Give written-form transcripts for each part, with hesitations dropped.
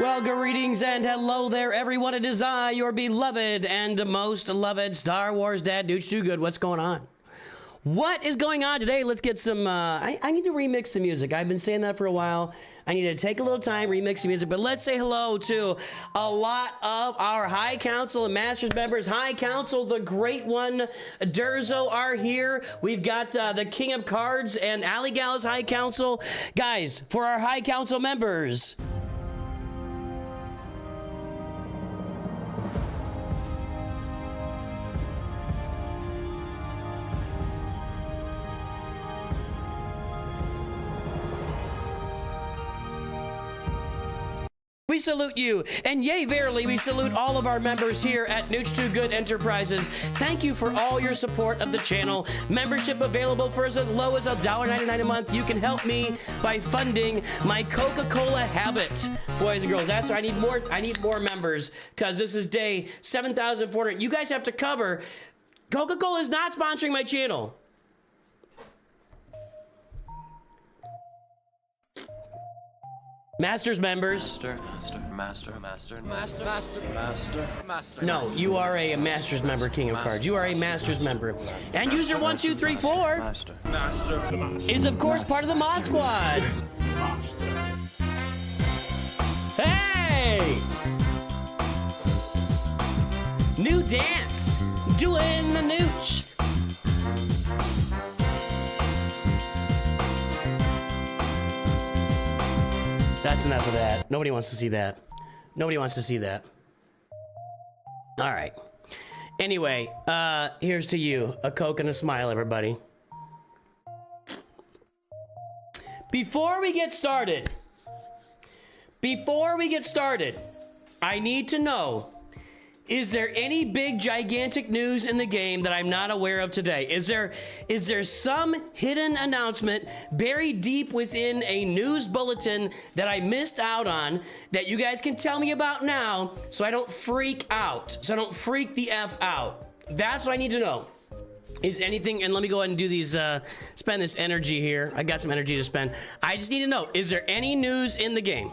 Well, greetings and hello there, everyone. It is I, your beloved and most loved Star Wars dad, Nooch2Gud. What's going on? What is going on today? Let's get some, I need to remix the music. I've been saying that for a while. I need to take a little time, remix the music, but let's say hello to a lot of our High Council and Masters members. High Council, the great one, Durzo are here. We've got the King of Cards and Alleygal's High Council. Guys, for our High Council members, we salute you, and yea, verily, we salute all of our members here at Nooch2Gud Enterprises. Thank you for all your support of the channel. Membership available for as low as $1.99 a month. You can help me by funding my Coca-Cola habit, boys and girls. That's why I need more members, because this is day 7,400. You guys have to cover. Coca-Cola is not sponsoring my channel. Masters members. Master. No, you are a Masters member, King of Cards. You are a Masters member. And user 1234 is, of course, part of the Mod Squad. Hey! New dance. Doing the nooch. That's enough of that. Nobody wants to see that. Nobody wants to see that. All right. Anyway, here's to you. A Coke and a smile, everybody. Before we get started, I need to know, is there any big gigantic news in the game that I'm not aware of today? Is there some hidden announcement buried deep within a news bulletin that I missed out on that you guys can tell me about now so I don't freak out, so I don't freak the F out? That's what I need to know. Is anything, and let me go ahead and do these, spend this energy here. I got some energy to spend. I just need to know, is there any news in the game?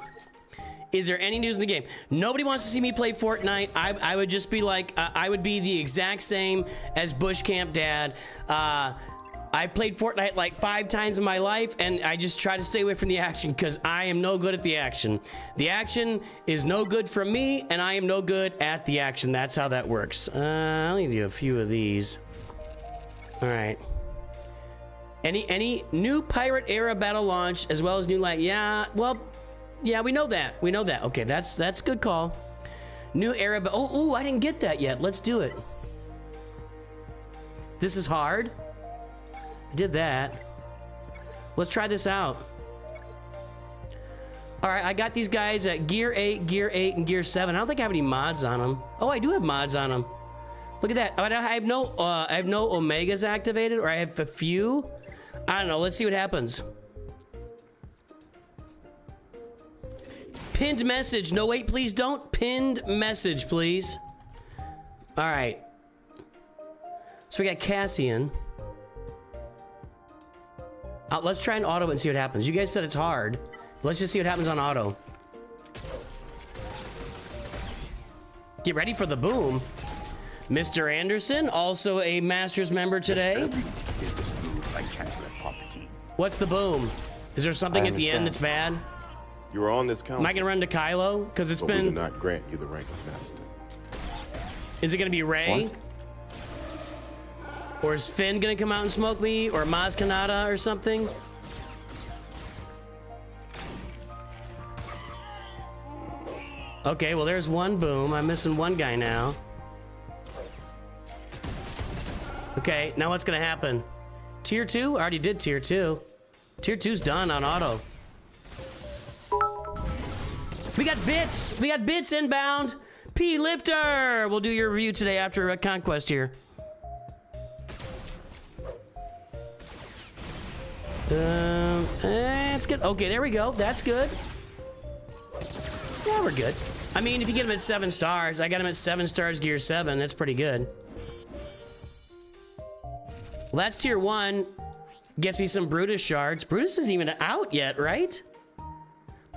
Is there any news in the game? Nobody wants to see me play Fortnite. I would just be like, I would be the exact same as Bush Camp Dad. I played Fortnite like 5 times in my life, and I just try to stay away from the action because I am no good at the action. The action is no good for me, and I am no good at the action. That's how that works. I'll need to do a few of these. All right. Any new Pirate Era battle launch as well as new light? Yeah, well, yeah, we know that. We know that. Okay, that's a good call. New era, but oh, I didn't get that yet. Let's do it. This is hard. I did that. Let's try this out. All right, I got these guys at Gear 8, and Gear 7. I don't think I have any mods on them. Oh, I do have mods on them. Look at that. I have no Omegas activated, or I have a few. I don't know. Let's see what happens. Pinned message. No, wait, please don't. Pinned message, please. All right. So we got Cassian. Let's try an auto and see what happens. You guys said it's hard. Let's just see what happens on auto. Get ready for the boom. Mr. Anderson, also a Masters member today. What's the boom? Is there something at the end that's bad? You are on this council. Am I gonna run to Kylo? Because it's been. We do not grant you the rank of master. Is it gonna be Ray? What? Or is Finn gonna come out and smoke me? Or Maz Kanata or something? Okay, well there's one boom. I'm missing one guy now. Okay, now what's gonna happen? Tier 2? I already did tier 2. Tier 2's done on auto. We got bits. We got bits inbound. P Lifter. We'll do your review today after Conquest here. That's good. Okay, there we go. That's good. Yeah, we're good. I mean, if you get him at 7 stars, I got him at 7 stars, Gear 7. That's pretty good. Well, that's tier 1. Gets me some Brutus shards. Brutus isn't even out yet, right?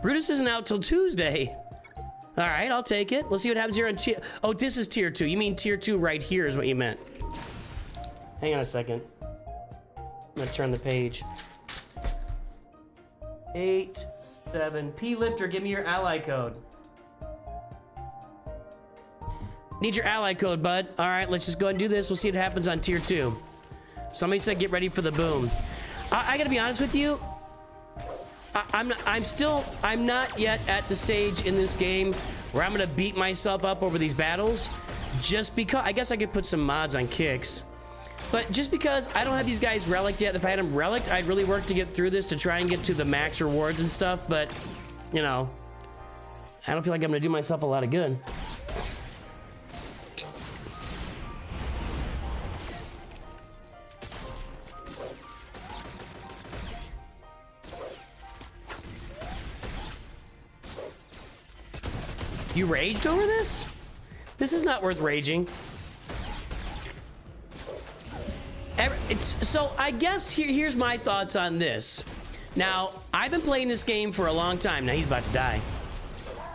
Brutus isn't out till Tuesday. All right, I'll take it. Let's see what happens here on tier. Oh, this is tier 2. You mean tier 2 right here is what you meant. Hang on a second. I'm gonna turn the page. 8, 7. P Lifter, give me your ally code. Need your ally code, bud. All right, let's just go ahead and do this. We'll see what happens on tier 2. Somebody said get ready for the boom. I gotta be honest with you. I'm not yet at the stage in this game where I'm gonna beat myself up over these battles, just because. I guess I could put some mods on kicks, but just because I don't have these guys relicked yet. If I had them relicked, I'd really work to get through this to try and get to the max rewards and stuff. But you know, I don't feel like I'm gonna do myself a lot of good. You raged over this? This is not worth raging. So I guess here's my thoughts on this. Now, I've been playing this game for a long time. Now he's about to die.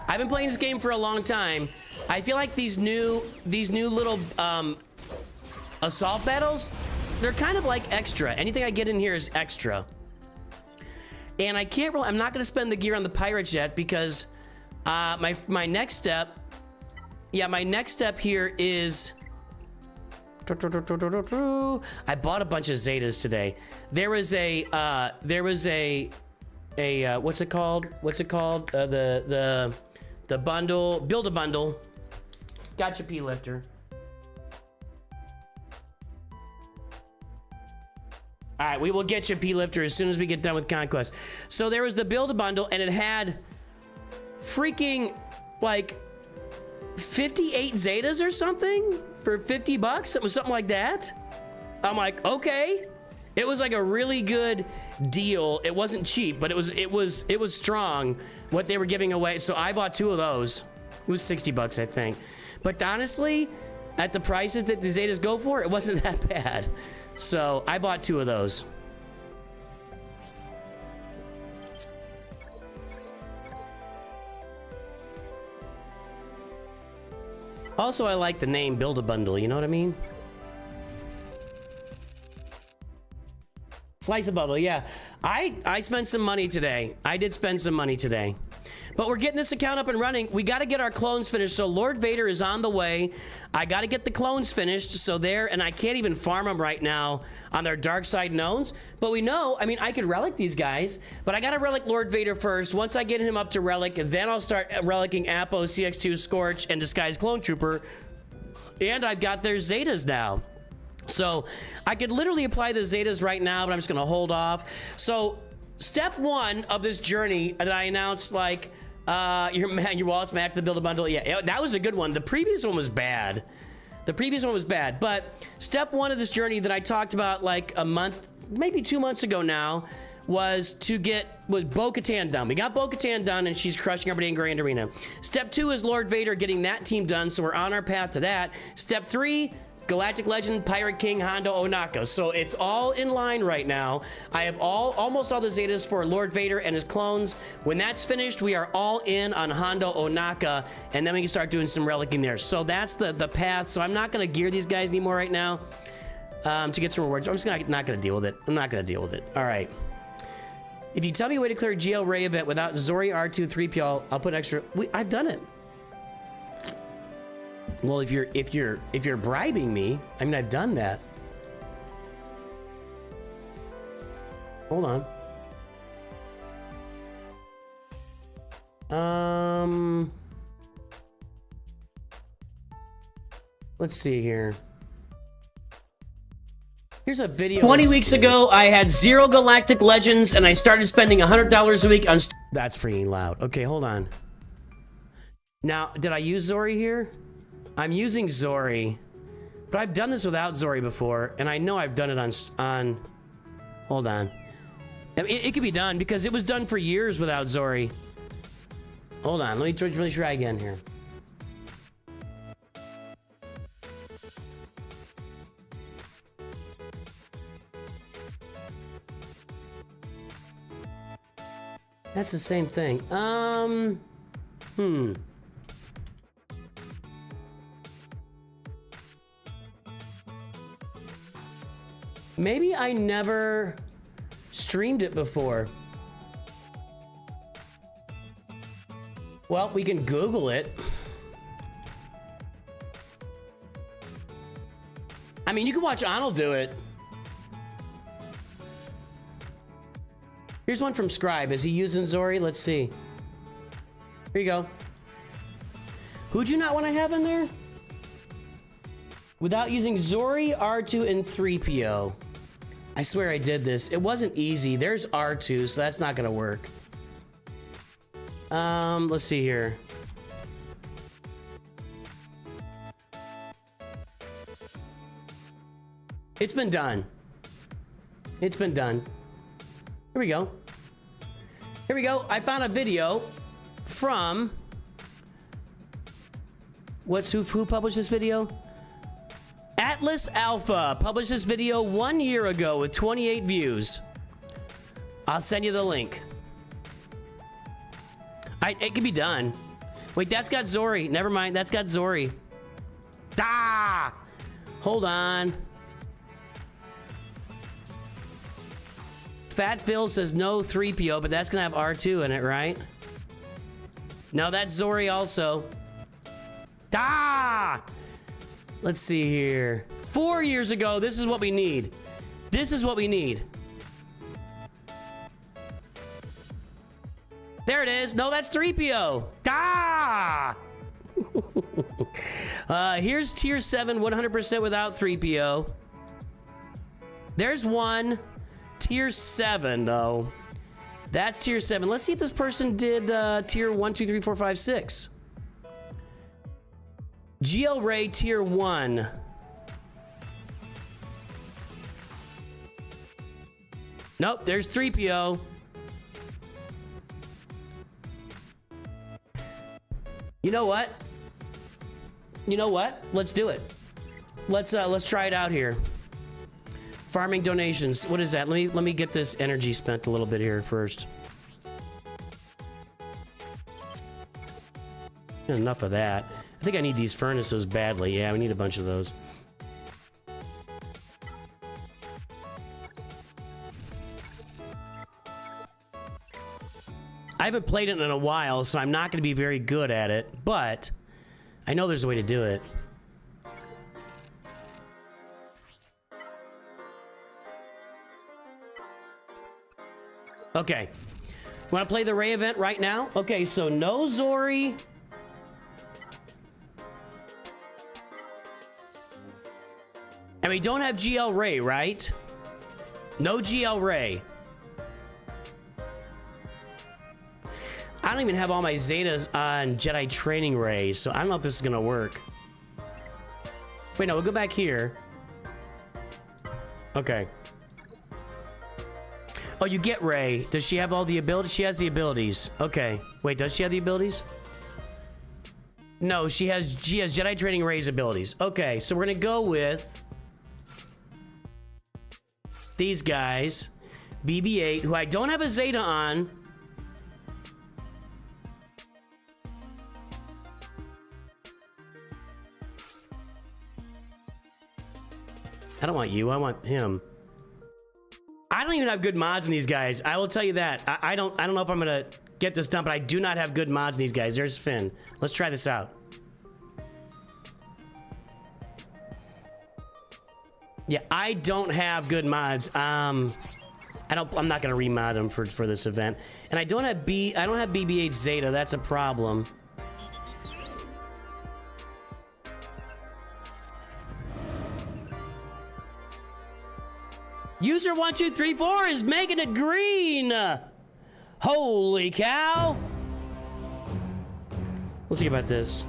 I've been playing this game for a long time. I feel like these new little assault battles, they're kind of like extra. Anything I get in here is extra. And I can't really, I'm not gonna spend the gear on the pirates yet because my next step, my next step here is I bought a bunch of Zetas today. There was a what's it called? The bundle, build a bundle. Gotcha, P Lifter. All right, we will get you, P Lifter, as soon as we get done with Conquest. So there was the build a bundle, and it had freaking like 58 Zetas or something for 50 bucks. It was something like that. I'm like, okay. It was like a really good deal. It wasn't cheap, but it was strong what they were giving away. So I bought 2 of those. It was 60 bucks, I think. But honestly, at the prices that the Zetas go for, it wasn't that bad. So I bought 2 of those. Also, I like the name Build a Bundle, you know what I mean? Slice a bundle, yeah. I spent some money today. I did spend some money today. But we're getting this account up and running. We got to get our clones finished. So Lord Vader is on the way. I got to get the clones finished. So there, and I can't even farm them right now on their dark side knowns. But we know, I mean, I could relic these guys, but I got to relic Lord Vader first. Once I get him up to relic, then I'll start relicking Apo, CX2, Scorch, and Disguised Clone Trooper. And I've got their Zetas now. So I could literally apply the Zetas right now, but I'm just going to hold off. So step 1 of this journey that I announced, like, your wallet's maxed the build a bundle. Yeah, that was a good one. The previous one was bad. But step 1 of this journey that I talked about like a month, maybe 2 months ago now, was to get Bo-Katan done. We got Bo-Katan done, and she's crushing everybody in Grand Arena. Step 2 is Lord Vader getting that team done, so we're on our path to that. Step 3, Galactic Legend, Pirate King, Hondo, Ohnaka. So it's all in line right now. I have almost all the Zetas for Lord Vader and his clones. When that's finished, we are all in on Hondo, Ohnaka, and then we can start doing some relicking there. So that's the path. So I'm not going to gear these guys anymore right now to get some rewards. I'm just not going to deal with it. I'm not going to deal with it. All right. If you tell me a way to clear GL Ray event without Zori, R2, 3PO, I'll put extra. I've done it. Well, if you're bribing me, I mean, I've done that. Hold on. Let's see here. Here's a video. 20 weeks ago, I had 0 Galactic Legends, and I started spending $100 a week on. That's freaking loud. Okay, hold on. Now, did I use Zori here? I'm using Zori, but I've done this without Zori before, and I know I've done it on hold on. I mean, it could be done because it was done for years without Zori. Hold on, let me try again here. That's the same thing. Maybe I never streamed it before. Well, we can Google it. I mean, you can watch Arnold do it. Here's one from Scribe. Is he using Zori? Let's see. Here you go. Who'd you not want to have in there? Without using Zori, R2, and 3PO. I swear I did this. It wasn't easy. There's R2, so that's not gonna work. Let's see here. It's been done. It's been done. Here we go. Here we go. I found a video from... Who published this video? Atlas Alpha published this video 1 year ago with 28 views. I'll send you the link. It can be done. Wait, that's got Zori. Never mind, that's got Zori. Ah! Hold on. Fat Phil says no 3PO, but that's gonna have R2 in it, right? No, that's Zori also. Ah! Let's see here. 4 years ago, this is what we need. This is what we need. There it is. No, that's 3PO. Ah! Here's tier 7, 100% without 3PO. There's one. Tier 7, though. That's tier 7. Let's see if this person did tier 1, 2, 3, 4, 5, 6. GL Ray tier 1. Nope, there's 3PO. You know what? You know what? Let's do it. Let's try it out here. Farming donations. What is that? Let me get this energy spent a little bit here first. Enough of that. I think I need these furnaces badly. Yeah, we need a bunch of those. I haven't played it in a while, so I'm not going to be very good at it, but I know there's a way to do it. Okay. Want to play the Ray event right now? Okay, so no Zori. And we don't have GL Ray, right? No GL Ray. I don't even have all my Zetas on Jedi Training Ray, so I don't know if this is gonna work. Wait, no, we'll go back here. Okay. Oh, you get Ray. Does she have all the abilities? She has the abilities. Okay. Wait, does she have the abilities? No, she has Jedi Training Ray's abilities. Okay, so we're gonna go with these guys. BB-8, who I don't have a Zeta on. I don't want you, I want him. I don't even have good mods in these guys. I will tell you that. I don't know if I'm gonna get this done, but I do not have good mods in these guys. There's Finn. Let's try this out. Yeah, I don't have good mods. I'm not gonna remod them for this event. And I don't have BB-8 Zeta. That's a problem. User 1234 is making it green. Holy cow. Let's see about this.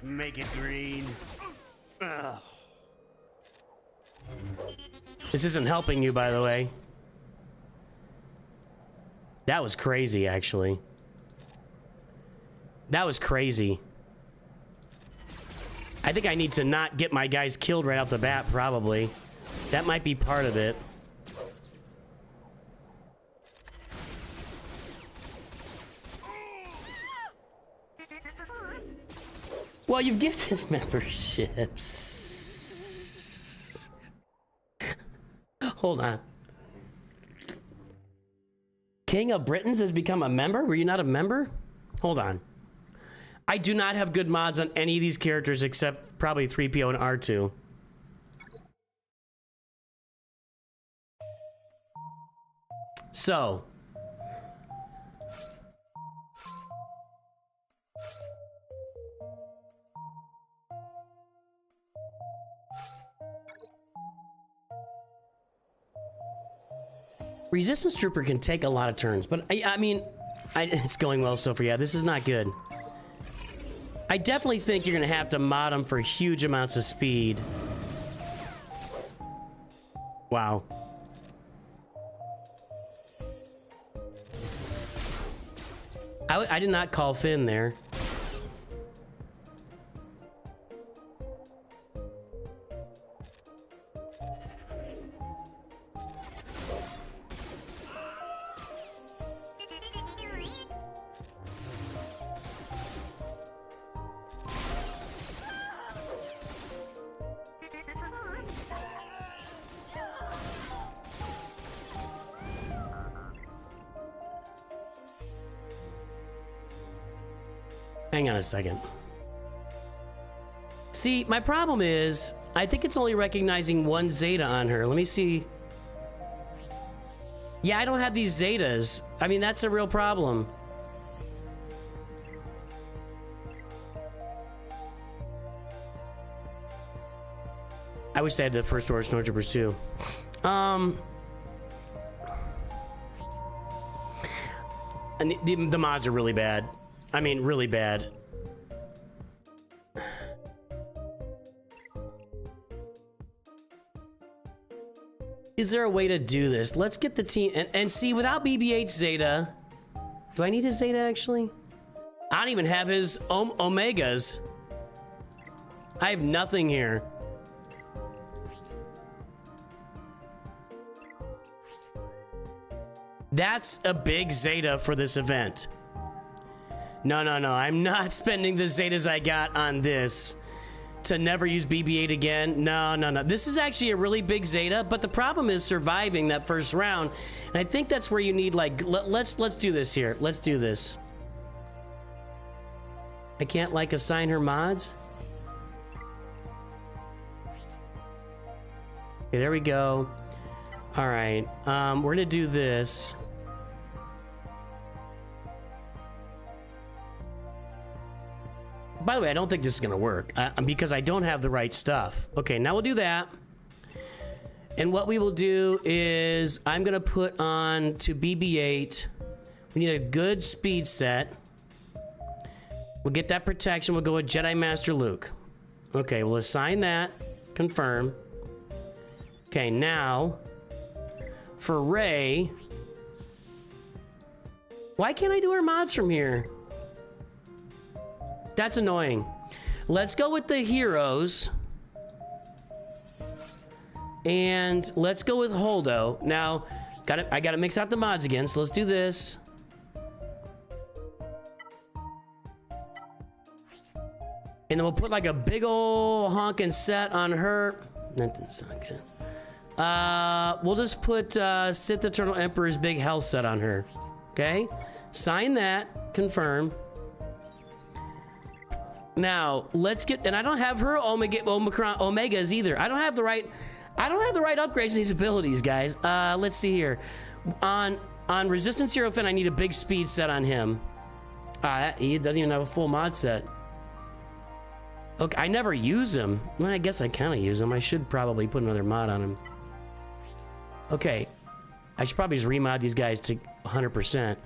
Make it green. Ugh. This isn't helping you, by the way. That was crazy, actually. That was crazy. I think I need to not get my guys killed right off the bat, probably. That might be part of it. Well, you've gifted memberships. Hold on. King of Britons has become a member? Were you not a member? Hold on. I do not have good mods on any of these characters except probably 3PO and R2. So. Resistance Trooper can take a lot of turns, but I mean, it's going well so far. Yeah, this is not good. I definitely think you're gonna have to mod them for huge amounts of speed. Wow. I did not call Finn there. Hang on a second. See, my problem is, I think it's only recognizing one Zeta on her. Let me see. Yeah, I don't have these Zetas. I mean, that's a real problem. I wish they had the first order snowtroopers too. And the mods are really bad. I mean, really bad. Is there a way to do this? Let's get the team and see without BB-8 Zeta. Do I need his Zeta actually? I don't even have his Omegas. I have nothing here. That's a big Zeta for this event. No, I'm not spending the Zetas I got on this to never use BB-8 again. No. This is actually a really big Zeta, but the problem is surviving that first round. And I think that's where you need, like, let's do this here. Let's do this. I can't, like, assign her mods. Okay, there we go. All right, we're gonna do this. By the way, I don't think this is gonna work because I don't have the right stuff. Okay, now we'll do that. And what we will do is I'm gonna put on to BB-8. We need a good speed set. We'll get that protection. We'll go with Jedi Master Luke. Okay, we'll assign that. Confirm. Okay, now for Ray. Why can't I do her mods from here? That's annoying. Let's go with the heroes. And let's go with Holdo. Now, I gotta mix out the mods again, so let's do this. And then we'll put like a big ol' honkin' set on her. That didn't sound good. We'll just put Sith Eternal Emperor's big health set on her. Okay? Sign that. Confirm. Now, let's get, and I don't have her Omegas either. I don't have the right upgrades to these abilities, guys. Let's see here. On Resistance Hero Finn, I need a big speed set on him. He doesn't even have a full mod set. Okay, I never use him. Well, I guess I kind of use him. I should probably put another mod on him. Okay, I should probably just remod these guys to 100%.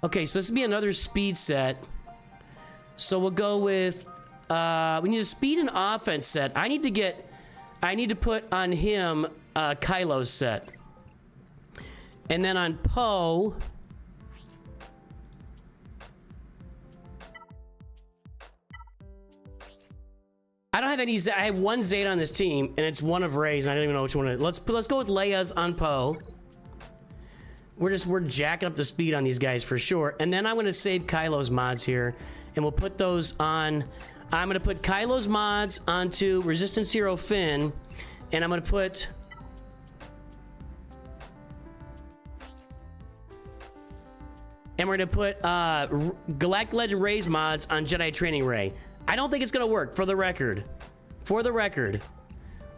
Okay, so this will be another speed set. So we'll go with, we need a speed and offense set. I need to put on him Kylo's set. And then on Poe, I don't have any, I have one Zeta on this team, and it's one of Ray's, and I don't even know which one it is. Let's go with Leia's on Poe. We're jacking up the speed on these guys for sure. And then I'm gonna save Kylo's mods here, and we'll put those on I'm gonna put Kylo's mods onto Resistance Hero Finn, and I'm gonna put we're gonna put Galactic Legend Ray's mods on Jedi Training Ray. I don't think it's gonna work, for the record. For the record.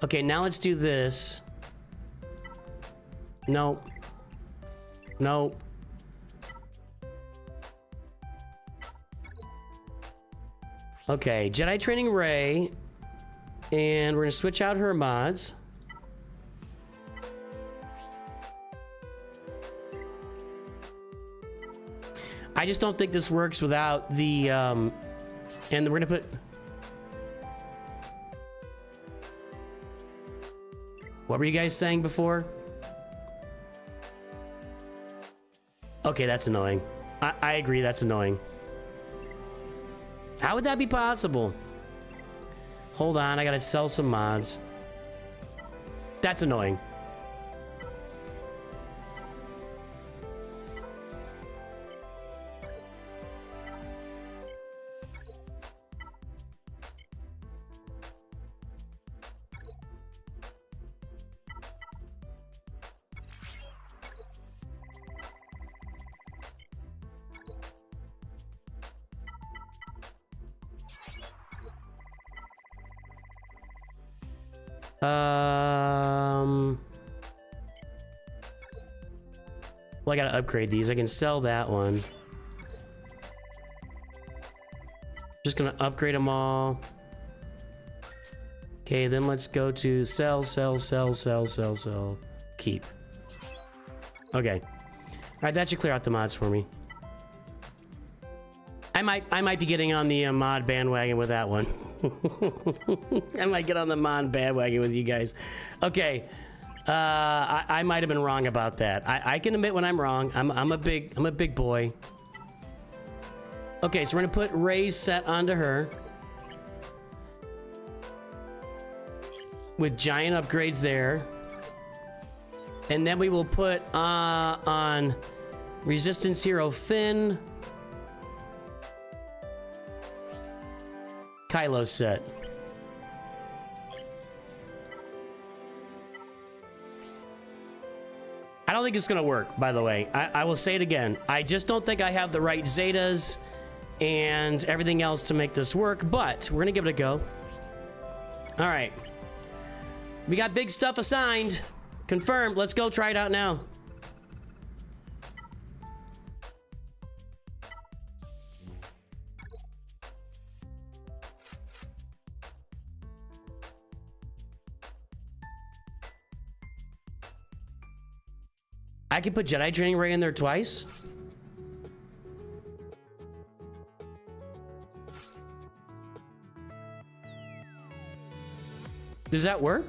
Okay, now let's do this. Nope. Nope. Okay, Jedi Training Ray, and we're gonna switch out her mods. I just don't think this works without the, and we're gonna put... What were you guys saying before? Okay, that's annoying. I agree, that's annoying. How would that be possible? Hold on, I gotta sell some mods. That's annoying. Well, I gotta upgrade these. I can sell that one. Just gonna upgrade them all. Okay, then let's go to sell, sell, sell, sell, sell, sell. Keep. Okay. All right, that should clear out the mods for me. I might be getting on the mod bandwagon with that one. I might get on the mod bandwagon with you guys. Okay. I might have been wrong about that. I can admit when I'm wrong. I'm a big boy. Okay, so we're gonna put Ray's set onto her with giant upgrades there, and then we will put on Resistance Hero Finn, Kylo's set. I don't think it's gonna work, by the way. I will say it again. I just don't think I have the right Zetas and everything else to make this work, but we're gonna give it a go. All right. We got big stuff assigned. Confirmed. Let's go try it out now. I can put Jedi Training Ray in there twice? Does that work?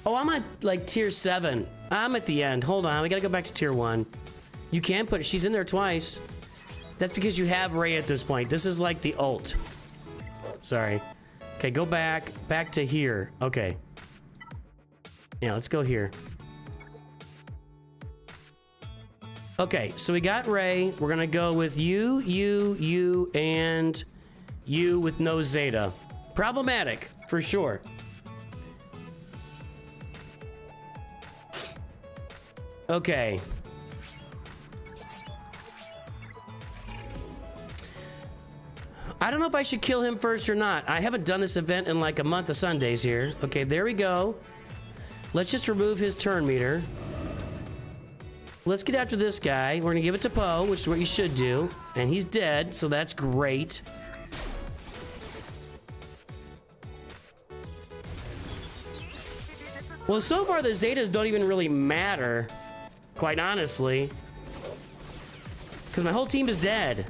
Oh, I'm at like tier 7. I'm at the end. Hold on, we gotta go back to tier 1. You can put it, she's in there twice. That's because you have Ray at this point. This is like the ult. Sorry. Okay, go back to here. Okay. Yeah, let's go here. Okay, so we got Ray. We're gonna go with you, and you with no Zeta. Problematic, for sure. Okay. I don't know if I should kill him first or not. I haven't done this event in like a month of Sundays here. Okay, there we go. Let's just remove his turn meter. Let's get after this guy. We're gonna give it to Poe, which is what you should do. And he's dead, so that's great. Well, so far the Zetas don't even really matter, quite honestly. Because my whole team is dead.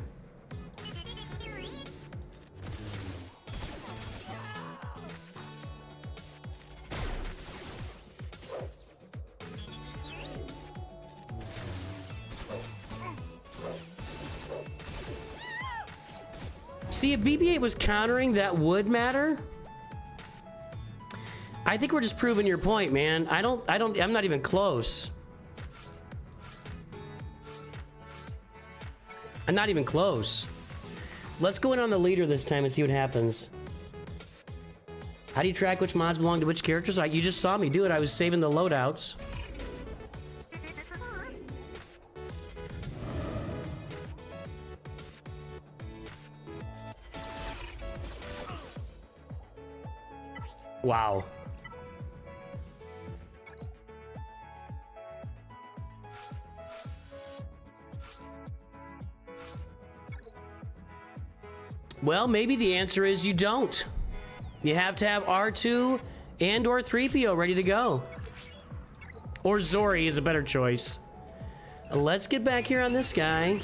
See, if BB-8 was countering, that would matter. I think we're just proving your point, man. I'm not even close. I'm not even close. Let's go in on the leader this time and see what happens. How do you track which mods belong to which characters? You just saw me do it. I was saving the loadouts. Wow. Well, maybe the answer is you don't. You have to have R2 and or 3PO ready to go. Or Zori is a better choice. Let's get back here on this guy.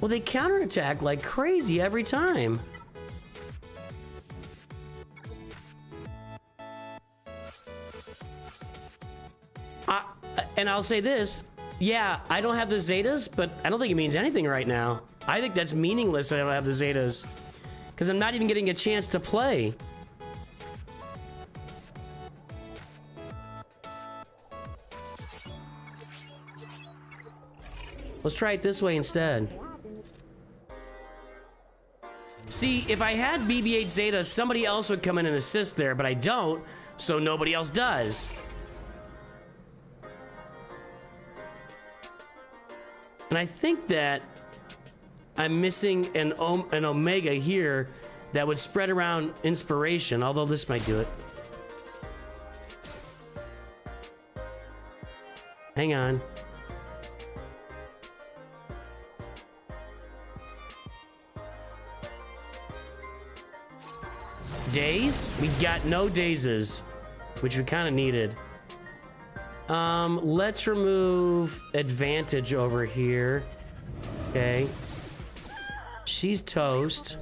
Well, they counterattack like crazy every time. And I'll say this, yeah, I don't have the Zetas, but I don't think it means anything right now. I think that's meaningless that I don't have the Zetas, because I'm not even getting a chance to play. Let's try it this way instead. See, if I had BB-8 Zeta, somebody else would come in and assist there, but I don't, so nobody else does. And I think that I'm missing an Omega here that would spread around inspiration, although this might do it. Hang on. Days? We got no dazes, which we kind of needed. Let's remove advantage over here. Okay. She's toast.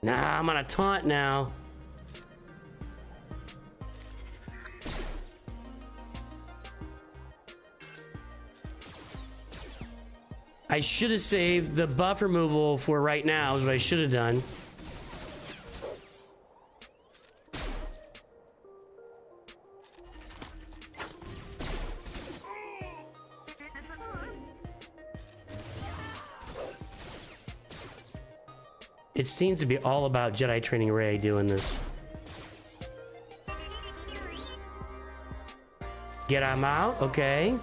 Nah, I'm on a taunt now. I should have saved the buff removal for right now, is what I should have done. It seems to be all about Jedi Training Ray doing this. Get him out, okay.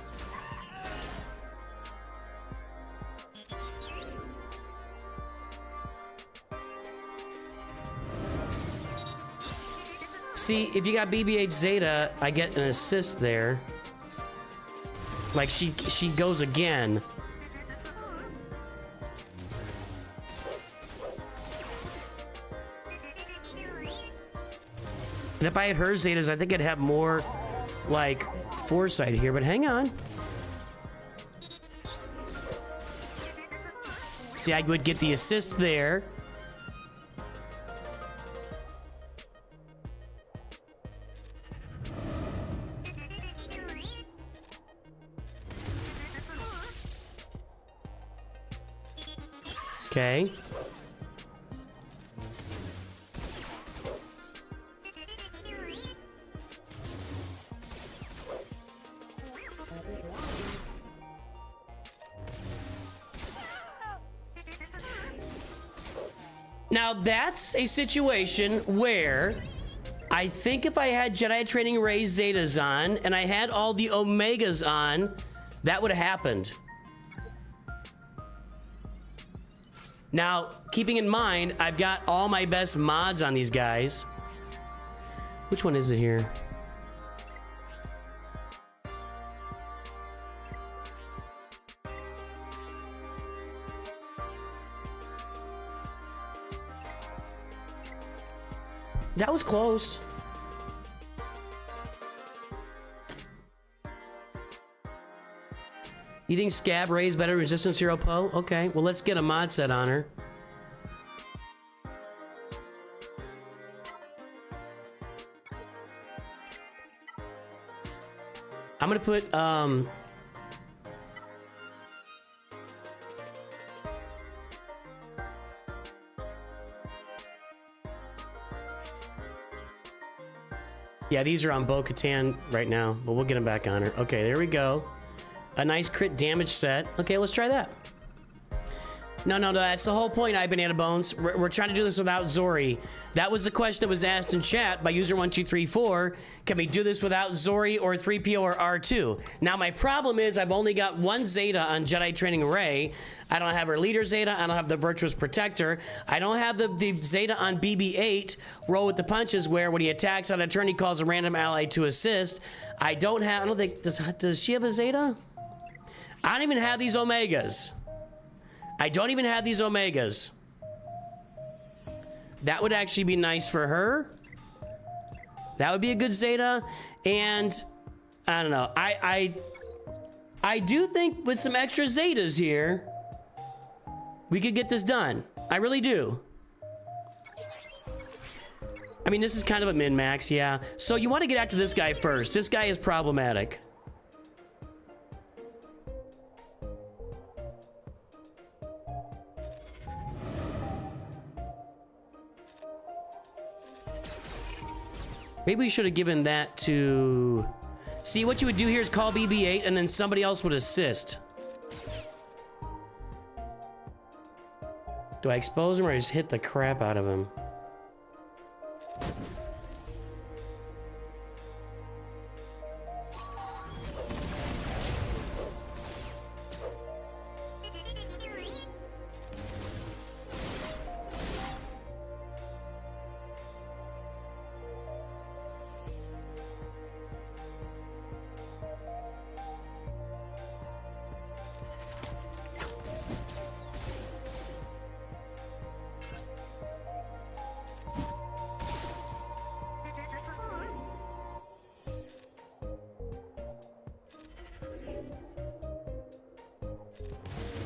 See, if you got BB-8 Zeta, I get an assist there. Like she goes again. And if I had her Zetas, I think I'd have more, like, foresight here, but hang on. See, I would get the assist there. Okay. Now that's a situation where I think if I had Jedi Training Ray Zetas on and I had all the Omegas on, that would have happened. Now, keeping in mind, I've got all my best mods on these guys. Which one is it here? That was close. You think Scab Ray's better resistance hero Poe? Okay, well let's get a mod set on her. I'm gonna put Yeah, these are on Bo-Katan right now, but we'll get them back on her. Okay, there we go. A nice crit damage set. Okay, let's try that. No, that's the whole point, Banana Bones. We're trying to do this without Zori. That was the question that was asked in chat by user1234. Can we do this without Zori or 3PO or R2? Now, my problem is I've only got one Zeta on Jedi Training Ray. I don't have her leader Zeta. I don't have the Virtuous Protector. I don't have the Zeta on BB-8, Roll with the Punches, where when he attacks on a turn, he calls a random ally to assist. I don't think, does she have a Zeta? I don't even have these Omegas. I don't even have these Omegas. That would actually be nice for her. That would be a good Zeta. And I don't know. I do think with some extra Zetas here, we could get this done. I really do. I mean, this is kind of a min-max, yeah. So you want to get after this guy first. This guy is problematic. Maybe we should have given that to... See, what you would do here is call BB-8 and then somebody else would assist. Do I expose him or I just hit the crap out of him?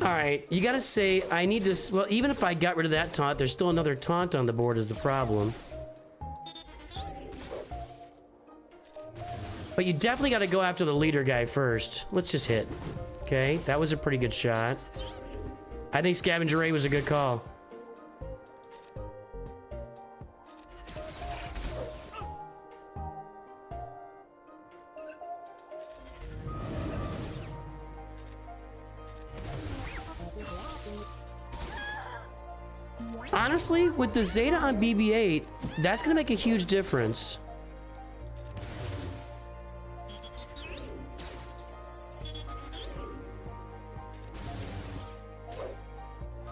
Alright, you gotta say, I need to... Well, even if I got rid of that taunt, there's still another taunt on the board is the problem. But you definitely gotta go after the leader guy first. Let's just hit. Okay, that was a pretty good shot. I think Scavenger Ray was a good call. Honestly, with the Zeta on BB-8, that's gonna make a huge difference.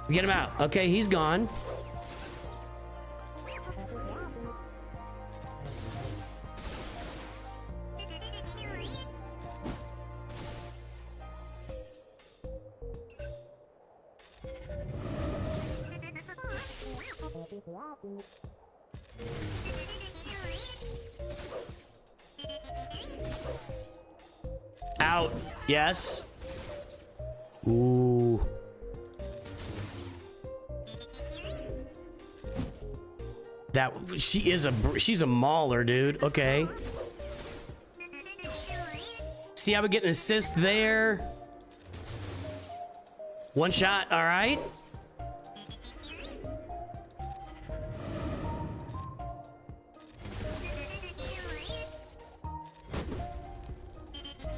Get him out. Okay, he's gone. Out. Yes. Ooh. That she's a mauler, dude. Okay. See how we get an assist there? One shot, all right.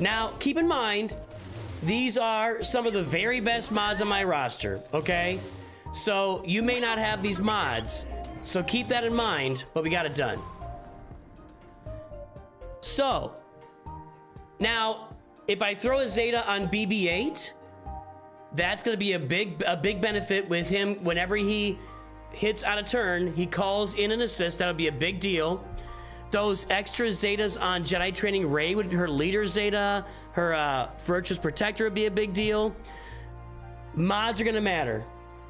Now, keep in mind, these are some of the very best mods on my roster, okay? So you may not have these mods, so keep that in mind, but we got it done. So, now, if I throw a Zeta on BB-8, that's gonna be a big benefit with him. Whenever he hits on a turn, he calls in an assist. That'll be a big deal. Those extra Zetas on Jedi Training Ray, with her leader Zeta, her Virtuous Protector would be a big deal. Mods are gonna matter.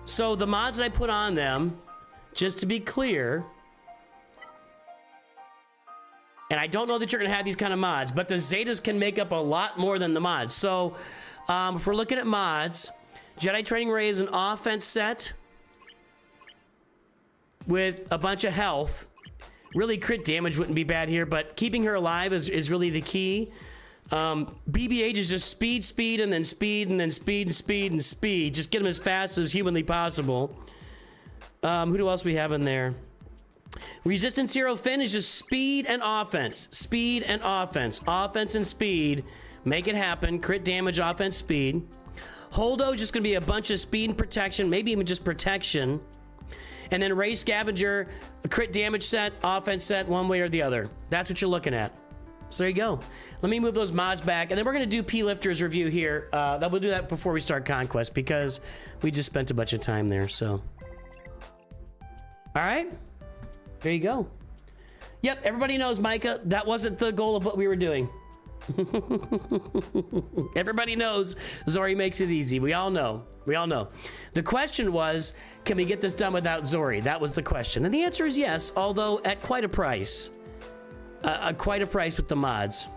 So the mods that I put on them, just to be clear, and I don't know that you're gonna have these kind of mods, but the Zetas can make up a lot more than the mods. So if we're looking at mods, Jedi Training Ray is an offense set with a bunch of health. Really, crit damage wouldn't be bad here, but keeping her alive is really the key. BB-8 is just speed, and then speed, and then speed, and speed, and speed. Just get them as fast as humanly possible. Who else we have in there? Resistance Hero Finn is just speed and offense. Speed and offense. Offense and speed. Make it happen. Crit damage, offense, speed. Holdo is just going to be a bunch of speed and protection. Maybe even just protection. And then Ray Scavenger, a crit damage set, offense set, one way or the other. That's what you're looking at. So there you go. Let me move those mods back. And then we're going to do P-Lifter's review here. We'll do that before we start Conquest because we just spent a bunch of time there. So, all right. There you go. Yep, everybody knows, Micah, that wasn't the goal of what we were doing. Everybody knows Zori makes it easy. We all know. We all know. The question was, can we get this done without Zori? That was the question. And the answer is yes, although at quite a price. Quite a price with the mods.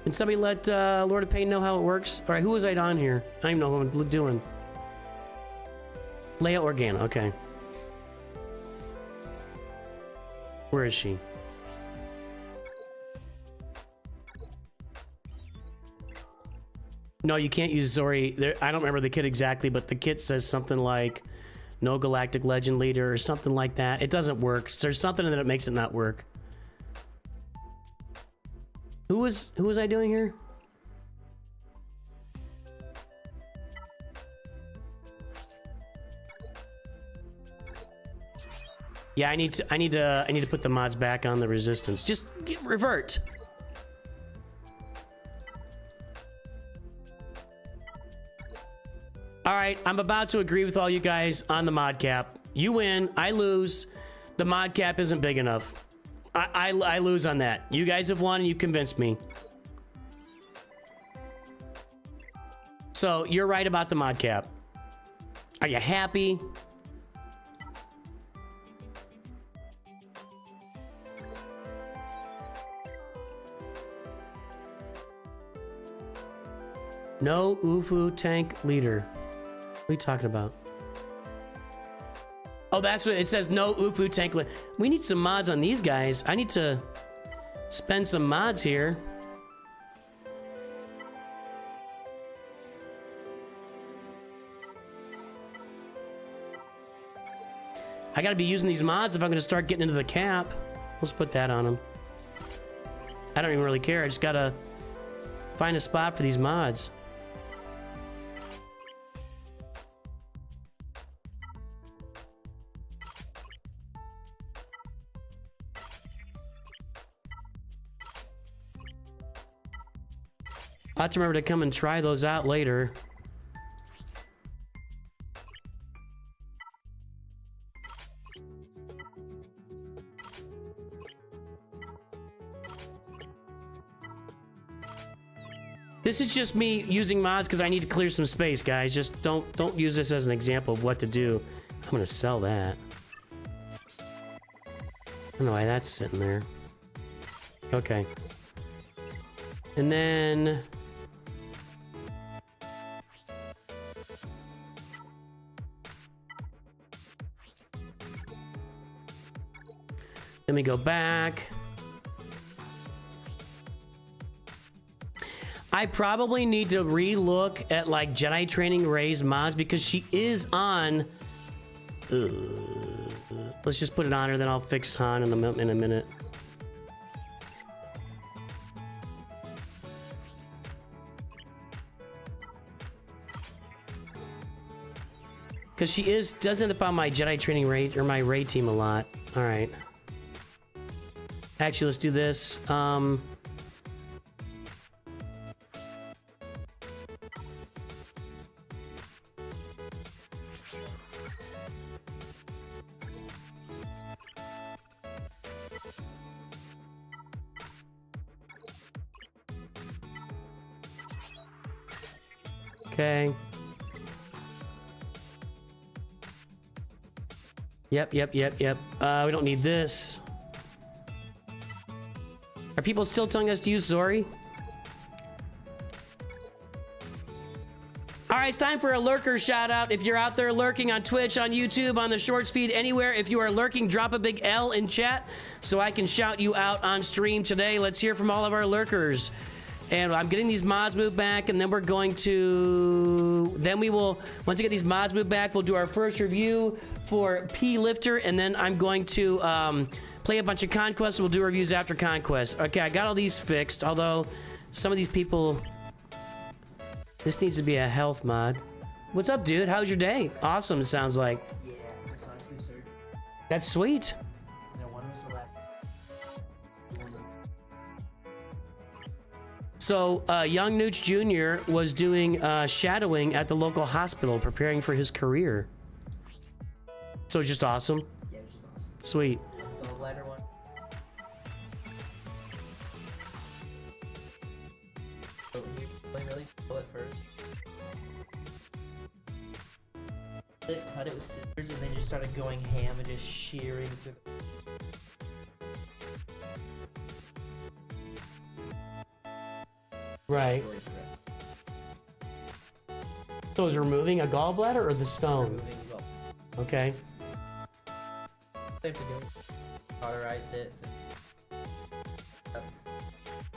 Can somebody let Lord of Pain know how it works? All right, who was I on here? I don't even know who I'm doing. Leia Organa, okay. Where is she? No, you can't use Zori. There, I don't remember the kit exactly, but the kit says something like no Galactic Legend Leader or something like that. It doesn't work. There's something that it makes it not work. Who was I doing here? Yeah, I need to put the mods back on the resistance. Just revert. All right, I'm about to agree with all you guys on the mod cap. You win, I lose. The mod cap isn't big enough. I lose on that. You guys have won and you've convinced me. So you're right about the mod cap. Are you happy? No Ufu tank leader. What are you talking about? Oh, that's what it says. No Ufu tank leader. We need some mods on these guys. I need to spend some mods here. I gotta be using these mods if I'm gonna start getting into the cap. Let's put that on them. I don't even really care. I just gotta find a spot for these mods. I'll have to remember to come and try those out later. This is just me using mods because I need to clear some space, guys. Just don't use this as an example of what to do. I'm gonna sell that. I don't know why that's sitting there. Okay. And then let me go back. I probably need to re-look at like Jedi Training Ray's mods because she is on. Let's just put it on her, then I'll fix Han in a minute. Because she does end up on my Jedi Training Ray or my Ray team a lot. All right. Actually, let's do this. Okay. Yep. We don't need this. Are people still telling us to use Zori? All right, it's time for a lurker shout out. If you're out there lurking on Twitch, on YouTube, on the shorts feed, anywhere, if you are lurking, drop a big L in chat so I can shout you out on stream today. Let's hear from all of our lurkers. And I'm getting these mods moved back, and then we're going to, then we will, once we get these mods moved back, we'll do our first review for P Lifter, and then I'm going to play a bunch of Conquest. We'll do reviews after Conquest. Okay, I got all these fixed, although some of these people, this needs to be a health mod. What's up, dude? How's your day? Awesome, it sounds like. Yeah, my son's through surgery. That's sweet. No, one was the left. So, young Nooch Jr. was doing shadowing at the local hospital, preparing for his career. So it's just awesome. Yeah, it was just awesome. Sweet. The lighter one. So he really slow at first. Cut it with scissors and then just started going ham and just shearing through. Right. So is removing a gallbladder or the stone? Removing the gall. Okay. They have to do it. Cauterized it.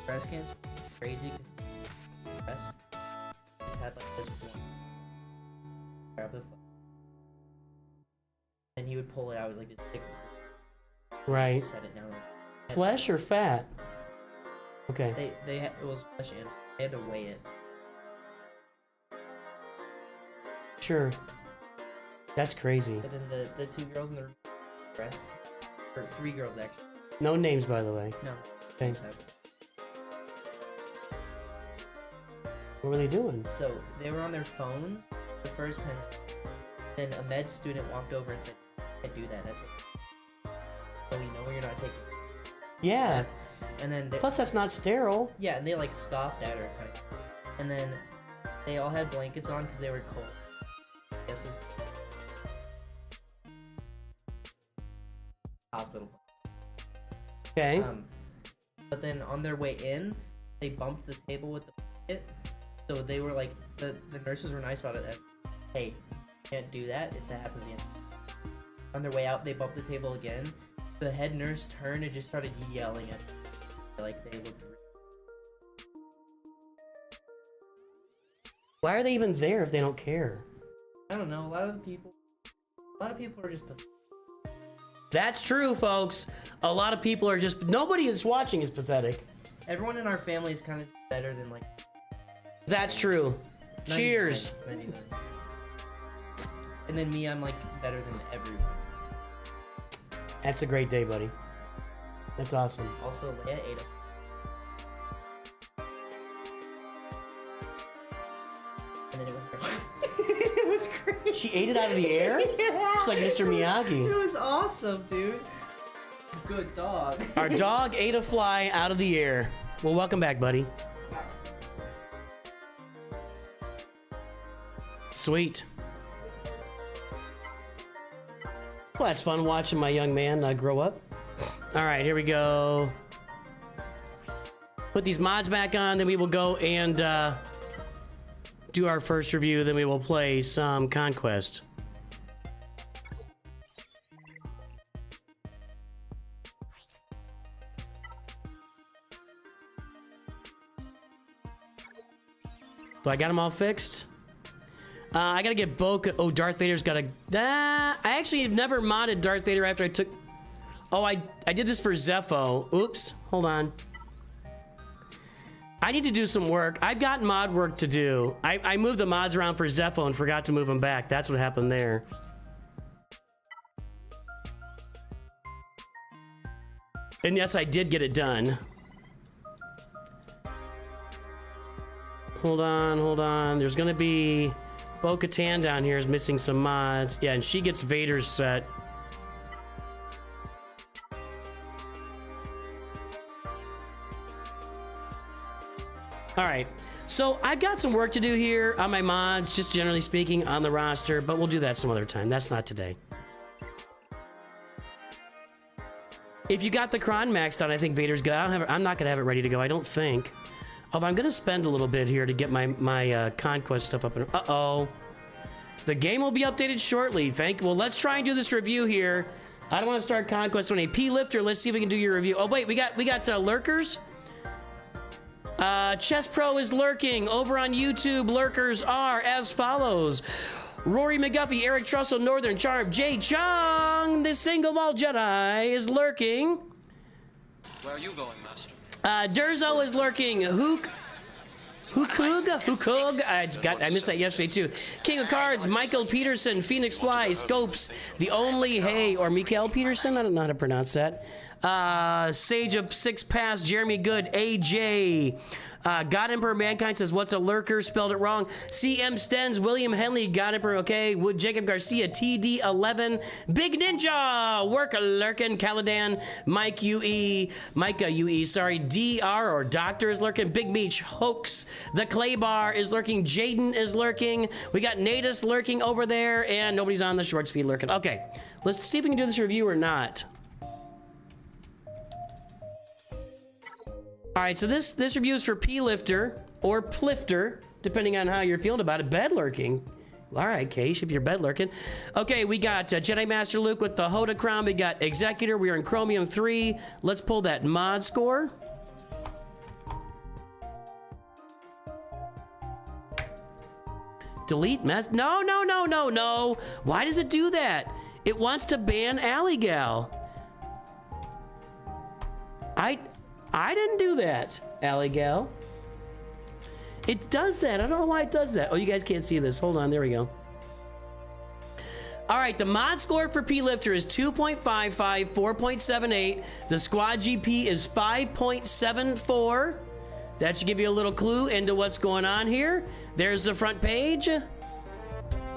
Breast cancer, crazy. Breast just had like this one. Grab the and he would pull it out. It was like this thick. Right. Set it down. Flesh or fat? Okay. It was flesh and they had to weigh it. Sure. That's crazy. But then the two girls in the breast, or three girls actually. No names, by the way. No. Okay. What were they doing? So they were on their phones the first time. Then a med student walked over and said, "I do that. That's it. So we know you're not taking." Yeah. And then Plus, that's not sterile. yeah, and they like scoffed at her kind of. And then they all had blankets on because they were cold. This is hospital. Okay. But then on their way in, they bumped the table with the blanket. So they were like, the nurses were nice about it. Hey, can't do that if that happens again. On their way out, they bumped the table again. The head nurse turned and just started yelling at them. Like they looked. Why are they even there if they don't care? I don't know. A lot of people are just pathetic. That's true, folks. A lot of people are just, nobody that's watching is pathetic. Everyone in our family is kind of better than like. That's true. 99, Cheers. 99. And then me, I'm like better than everyone. That's a great day, buddy. That's awesome. Also, Leia ate it. And then it went it was crazy. She ate it out of the air? Yeah. She's like Mr. Miyagi. It was awesome, dude. Good dog. Our dog ate a fly out of the air. Well, welcome back, buddy. Sweet. Well, that's fun watching my young man grow up. All right, here we go. Put these mods back on, then we will go and do our first review, then we will play some Conquest. So I got them all fixed. I gotta get Boca. Oh, Darth Vader's got a. I actually have never modded Darth Vader after I took. Oh, I did this for Zepho. Oops. Hold on. I need to do some work. I've got mod work to do. I moved the mods around for Zepho and forgot to move them back. That's what happened there. And yes, I did get it done. Hold on, hold on. There's gonna be Bo-Katan down here is missing some mods. Yeah, and she gets Vader's set. All right, so I've got some work to do here on my mods, just generally speaking, on the roster, but we'll do that some other time. That's not today. If you got the Kron maxed out, I think Vader's good. I'm not gonna have it ready to go, I don't think. Oh, I'm gonna spend a little bit here to get my Conquest stuff up. Uh-oh. The game will be updated shortly. Well, let's try and do this review here. I don't want to start Conquest on a P-Lifter. Let's see if we can do your review. Oh, wait, we got Lurkers. Chess Pro is lurking. Over on YouTube, Lurkers are as follows. Rory McGuffey, Eric Trussell, Northern Charm, Jay Chung, the Single Malt Jedi is lurking. Where are you going, Master? Durzo is lurking. Hookug. I missed that yesterday too. King of Cards, Michael Peterson, Phoenix Fly, Scopes, the only Hey, or Mikael Peterson. I don't know how to pronounce that. Sage of Six Pass, Jeremy Good, AJ. God Emperor Mankind says, what's a lurker? Spelled it wrong. CM Stens, William Henley, God Emperor, okay. Wood Jacob Garcia, TD11, Big Ninja, Work Lurkin, Caladan, Micah UE, sorry, DR or Doctor is lurking, Big Meech, Hoax, The Clay Bar is lurking, Jaden is lurking, we got Natus lurking over there, and nobody's on the shorts feed lurking. Okay, let's see if we can do this review or not. All right, so this review is for P-Lifter or Plifter, depending on how you're feeling about it. Bed lurking. All right, Keish, if you're bed lurking. Okay, we got Jedi Master Luke with the Hoda crown. We got Executor. We are in Chromium 3. Let's pull that mod score. Delete mess. No. Why does it do that? It wants to ban Alley Gal. I didn't do that, Alley Gal. It does that. I don't know why it does that. Oh, you guys can't see this. Hold on. There we go. All right. The mod score for P-Lifter is 2.55, 4.78. The squad GP is 5.74. That should give you a little clue into what's going on here. There's the front page.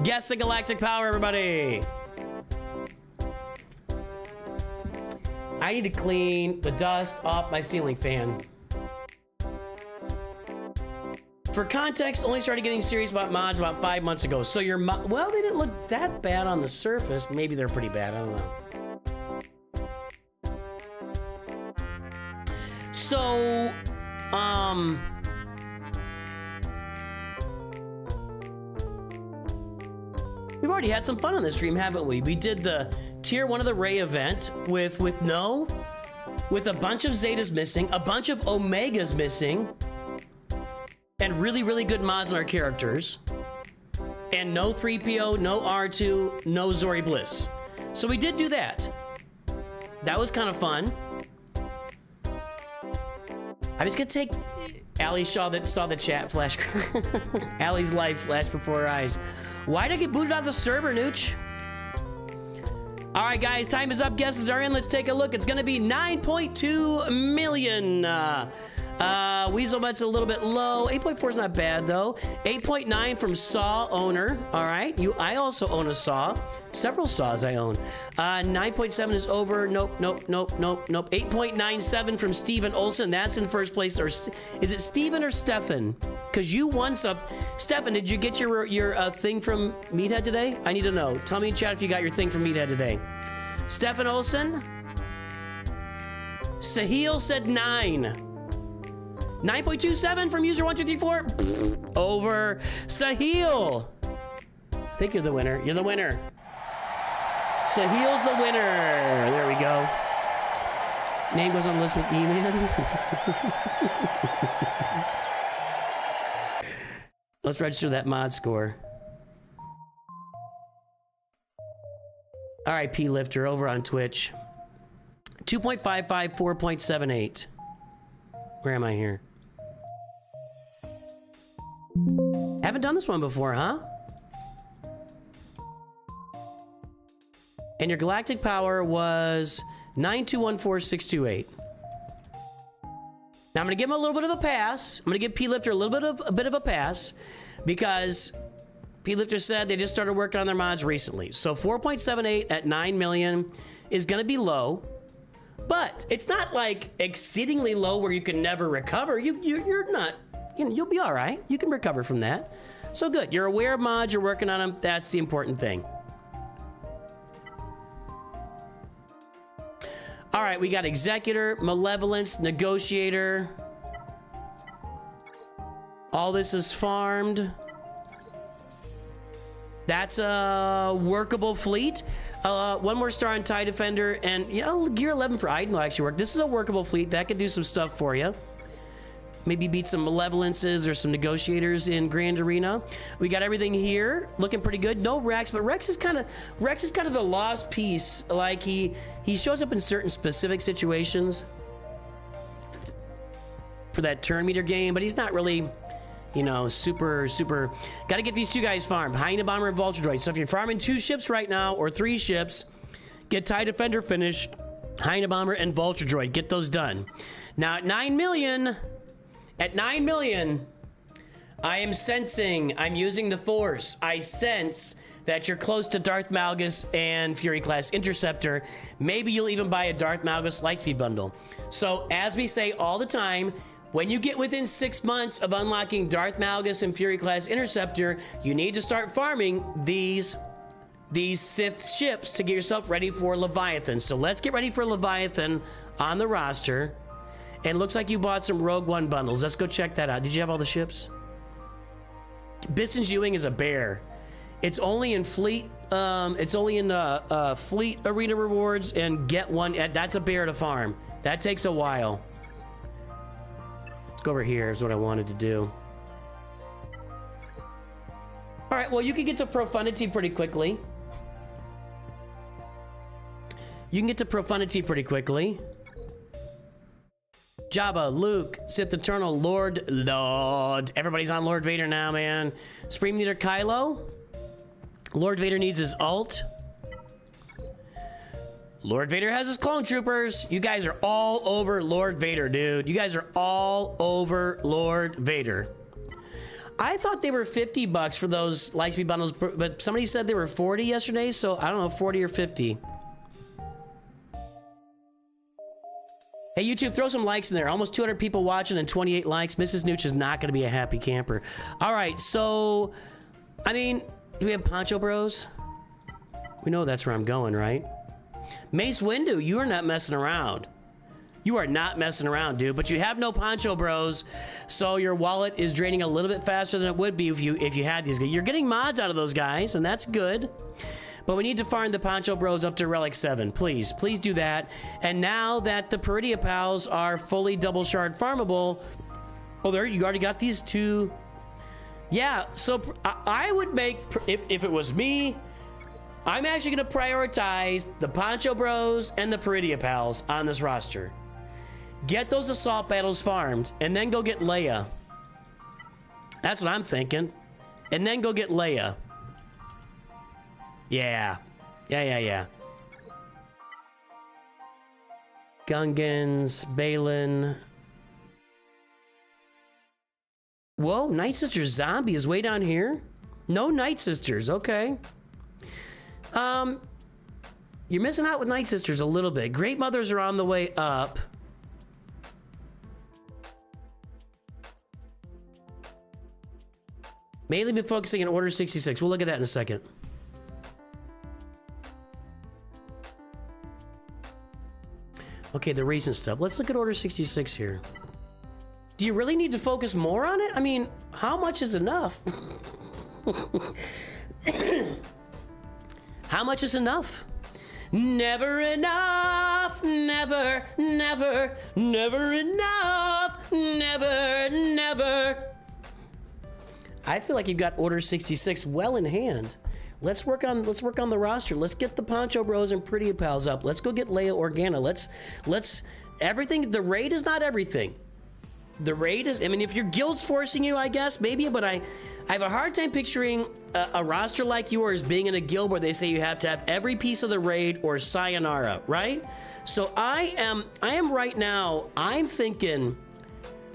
Guess the galactic power, everybody. I need to clean the dust off my ceiling fan. For context, only started getting serious about mods about 5 months ago. So your well, they didn't look that bad on the surface. Maybe they're pretty bad. I don't know. So, we've already had some fun on this stream, haven't we? We did the Tier 1 of the Ray event with a bunch of Zetas missing, a bunch of Omegas missing, and really good mods on our characters. And no 3PO, no R2, no Zori Bliss. So we did do that. That was kind of fun. I'm just gonna take Allie saw the chat flash. Allie's life flashed before her eyes. Why'd I get booted out of the server, Nooch? All right, guys, time is up. Guesses are in. Let's take a look. It's going to be 9.2 million. Weaselbutt's a little bit low. 8.4 is not bad, though. 8.9 from Saw owner. All right. I also own a Saw. Several Saws I own. 9.7 is over. Nope. 8.97 from Steven Olsen. That's in first place. Or is it Steven or Stefan? Because you won some. Stefan, did you get your thing from Meathead today? I need to know. Tell me in chat if you got your thing from Meathead today. Stefan Olsen. Sahil said 9. 9.27 from user 1234. Over Sahil. I think you're the winner. You're the winner. Sahil's the winner. There we go. Name goes on the list with E-Man. Let's register that mod score. All right, P-Lifter over on Twitch. 2.55, 4.78. Where am I here? Haven't done this one before, huh? And your galactic power was 9214628. Now I'm going to give him a little bit of a pass. I'm going to give P-Lifter a bit of a pass because P-Lifter said they just started working on their mods recently. So 4.78 at 9 million is going to be low, but it's not like exceedingly low where you can never recover. You're not, you'll be all right. You can recover from that. So good. You're aware of mods. You're working on them. That's the important thing. All right, we got Executor, Malevolence, Negotiator. All this is farmed. That's a workable fleet. One more star on TIE Defender, and you know, gear 11 for Iden will actually work. This is a workable fleet that can do some stuff for you. Maybe beat some malevolences or some negotiators in Grand Arena. We got everything here, looking pretty good. No Rex, but Rex is kind of the lost piece. Like he shows up in certain specific situations for that turn meter game, but he's not really, you know, super. Got to get these two guys farmed, Hyena Bomber and Vulture Droid. So if you're farming 2 ships right now or 3 ships, get TIE Defender finished, Hyena Bomber and Vulture Droid. Get those done. Now at 9 million, I am sensing, I'm using the Force. I sense that you're close to Darth Malgus and Fury Class Interceptor. Maybe you'll even buy a Darth Malgus Lightspeed bundle. So as we say all the time, when you get within 6 months of unlocking Darth Malgus and Fury Class Interceptor, you need to start farming these Sith ships to get yourself ready for Leviathan. So let's get ready for Leviathan on the roster. And looks like you bought some Rogue One bundles. Let's go check that out. Did you have all the ships? Bison's Ewing is a bear. It's only in fleet. It's only in fleet arena rewards and get one. That's a bear to farm. That takes a while. Let's go over here is what I wanted to do. All right, well, you can get to Profundity pretty quickly. Jabba, Luke, Sith Eternal, Lord. Everybody's on Lord Vader now, man. Supreme Leader Kylo. Lord Vader needs his ult. Lord Vader has his clone troopers. You guys are all over Lord Vader, dude. You guys are all over Lord Vader. I thought they were $50 for those Lightspeed bundles, but somebody said they were 40 yesterday, so I don't know, 40 or 50. Hey, YouTube, throw some likes in there. Almost 200 people watching and 28 likes. Mrs. Nooch is not going to be a happy camper. All right, so, I mean, do we have Poncho Bros? We know that's where I'm going, right? Mace Windu, you are not messing around. You are not messing around, dude. But you have no Poncho Bros, so your wallet is draining a little bit faster than it would be if you had these guys. You're getting mods out of those guys, and that's good. But we need to farm the Poncho Bros up to Relic 7. Please do that. And now that the Peridia Pals are fully double shard farmable, oh, there, you already got these 2. Yeah, so I would make, if it was me, I'm actually going to prioritize the Poncho Bros and the Peridia Pals on this roster. Get those assault battles farmed, and then go get Leia. That's what I'm thinking. And then go get Leia. Yeah. Gungans, Balin. Whoa, Night Sister Zombie is way down here? No Night Sisters, okay. You're missing out with Night Sisters a little bit. Great Mothers are on the way up. Mainly been focusing on Order 66. We'll look at that in a second. Okay, the recent stuff. Let's look at Order 66 here. Do you really need to focus more on it? I mean, how much is enough? How much is enough? Never enough, never enough, never. I feel like you've got Order 66 well in hand. Let's work on the roster. Let's get the Poncho Bros and Pretty Pals up. Let's go get Leia Organa. Let's everything. The raid is not everything. The raid is, I mean, if your guild's forcing you, I guess, maybe, but I have a hard time picturing a roster like yours being in a guild where they say you have to have every piece of the raid or sayonara, right? So I am right now, I'm thinking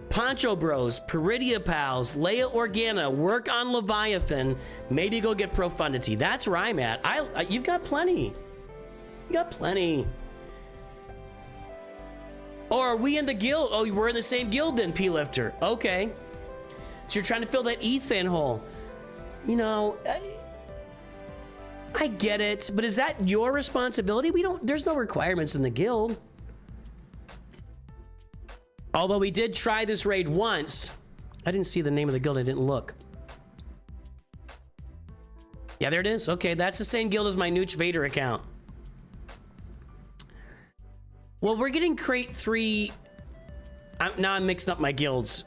Poncho Bros, Peridia Pals, Leia Organa, work on Leviathan, maybe go get Profundity. That's where I'm at. You've got plenty. You got plenty. Or are we in the guild? Oh, we're in the same guild then, P-Lifter. Okay. So you're trying to fill that ETH fan hole. You know, I get it, but is that your responsibility? There's no requirements in the guild. Although we did try this raid once I didn't see the name of the guild. I didn't look. Yeah, there it is. Okay, that's the same guild as my Nooch Vader account. Well, we're getting crate 3. Now I'm mixing up my guilds.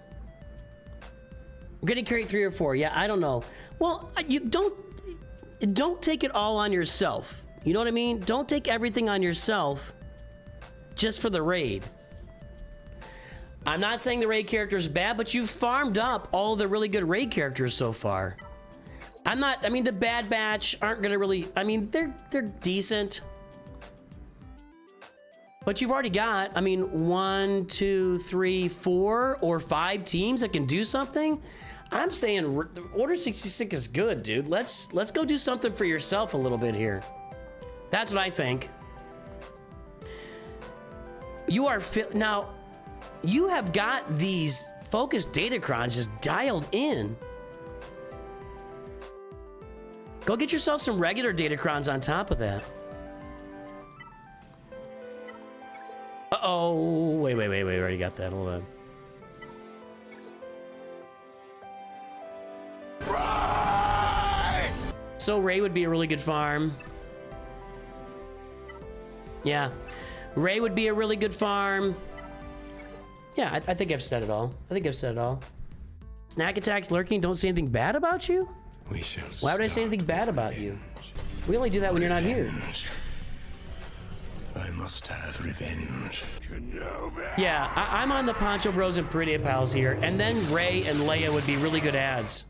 We're getting crate 3 or 4. Yeah, I don't know. Well, you don't take it all on yourself. You know what I mean? Don't take everything on yourself just for the raid. I'm not saying the raid character is bad, but you've farmed up all the really good raid characters so far. I mean, the Bad Batch aren't gonna really, I mean, they're decent. But you've already got, I mean, 1, 2, 3, 4, or 5 teams that can do something. I'm saying Order 66 is good, dude. Let's go do something for yourself a little bit here. That's what I think. You are now. You have got these focused datacrons just dialed in. Go get yourself some regular datacrons on top of that. Uh-oh. Wait. We already got that. Hold on. Ray! So Ray would be a really good farm. Yeah. Ray would be a really good farm. Yeah, I think I've said it all. Snack attacks lurking don't say anything bad about you? Why would I say anything bad about you? We only do that when you're not here. I must have revenge. Yeah, I'm on the Poncho Bros and Pretty Pals here, and then Ray and Leia would be really good ads.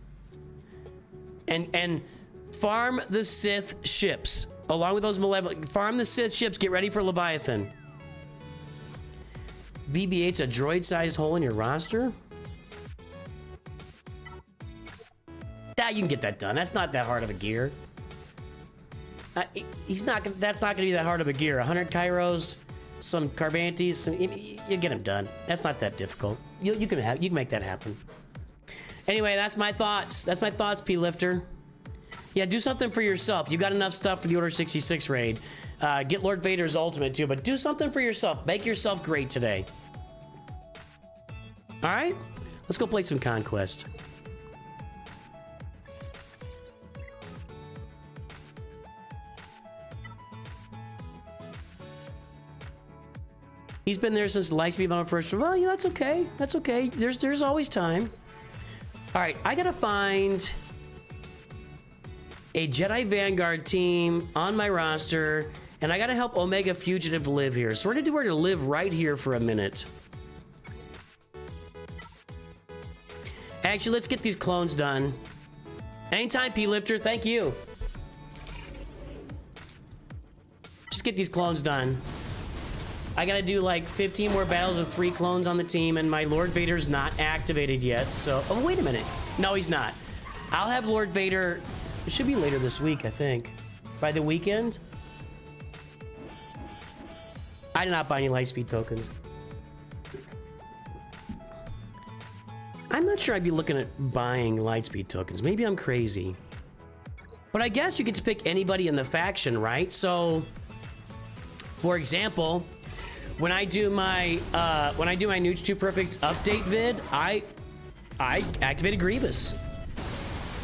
And farm the Sith ships. Along with those malevolent, farm the Sith ships, get ready for Leviathan. BB-8's a droid-sized hole in your roster? You can get that done. That's not that hard of a gear. That's not gonna be that hard of a gear. 100 Kairos, some Carbantes, you get them done. That's not that difficult. You can make that happen. Anyway, that's my thoughts. P-Lifter. Yeah, do something for yourself. You got enough stuff for the Order 66 raid. Get Lord Vader's ultimate too, but do something for yourself. Make yourself great today. All right, let's go play some Conquest. He's been there since Lightspeed on first. Well, yeah, that's okay. That's okay. There's always time. All right, I gotta find a Jedi Vanguard team on my roster, and I gotta help Omega Fugitive live here. So we're gonna live right here for a minute. Actually, let's get these clones done. Anytime, P-Lifter. Thank you. Just get these clones done. I gotta do like 15 more battles with 3 clones on the team, and my Lord Vader's not activated yet, so... Oh, wait a minute. No, he's not. I'll have Lord Vader... It should be later this week, I think. By the weekend? I did not buy any Lightspeed tokens. I'm not sure I'd be looking at buying Lightspeed tokens. Maybe I'm crazy. But I guess you could just pick anybody in the faction, right? So, for example... When I do my Nooch2 Perfect update vid, I activated Grievous,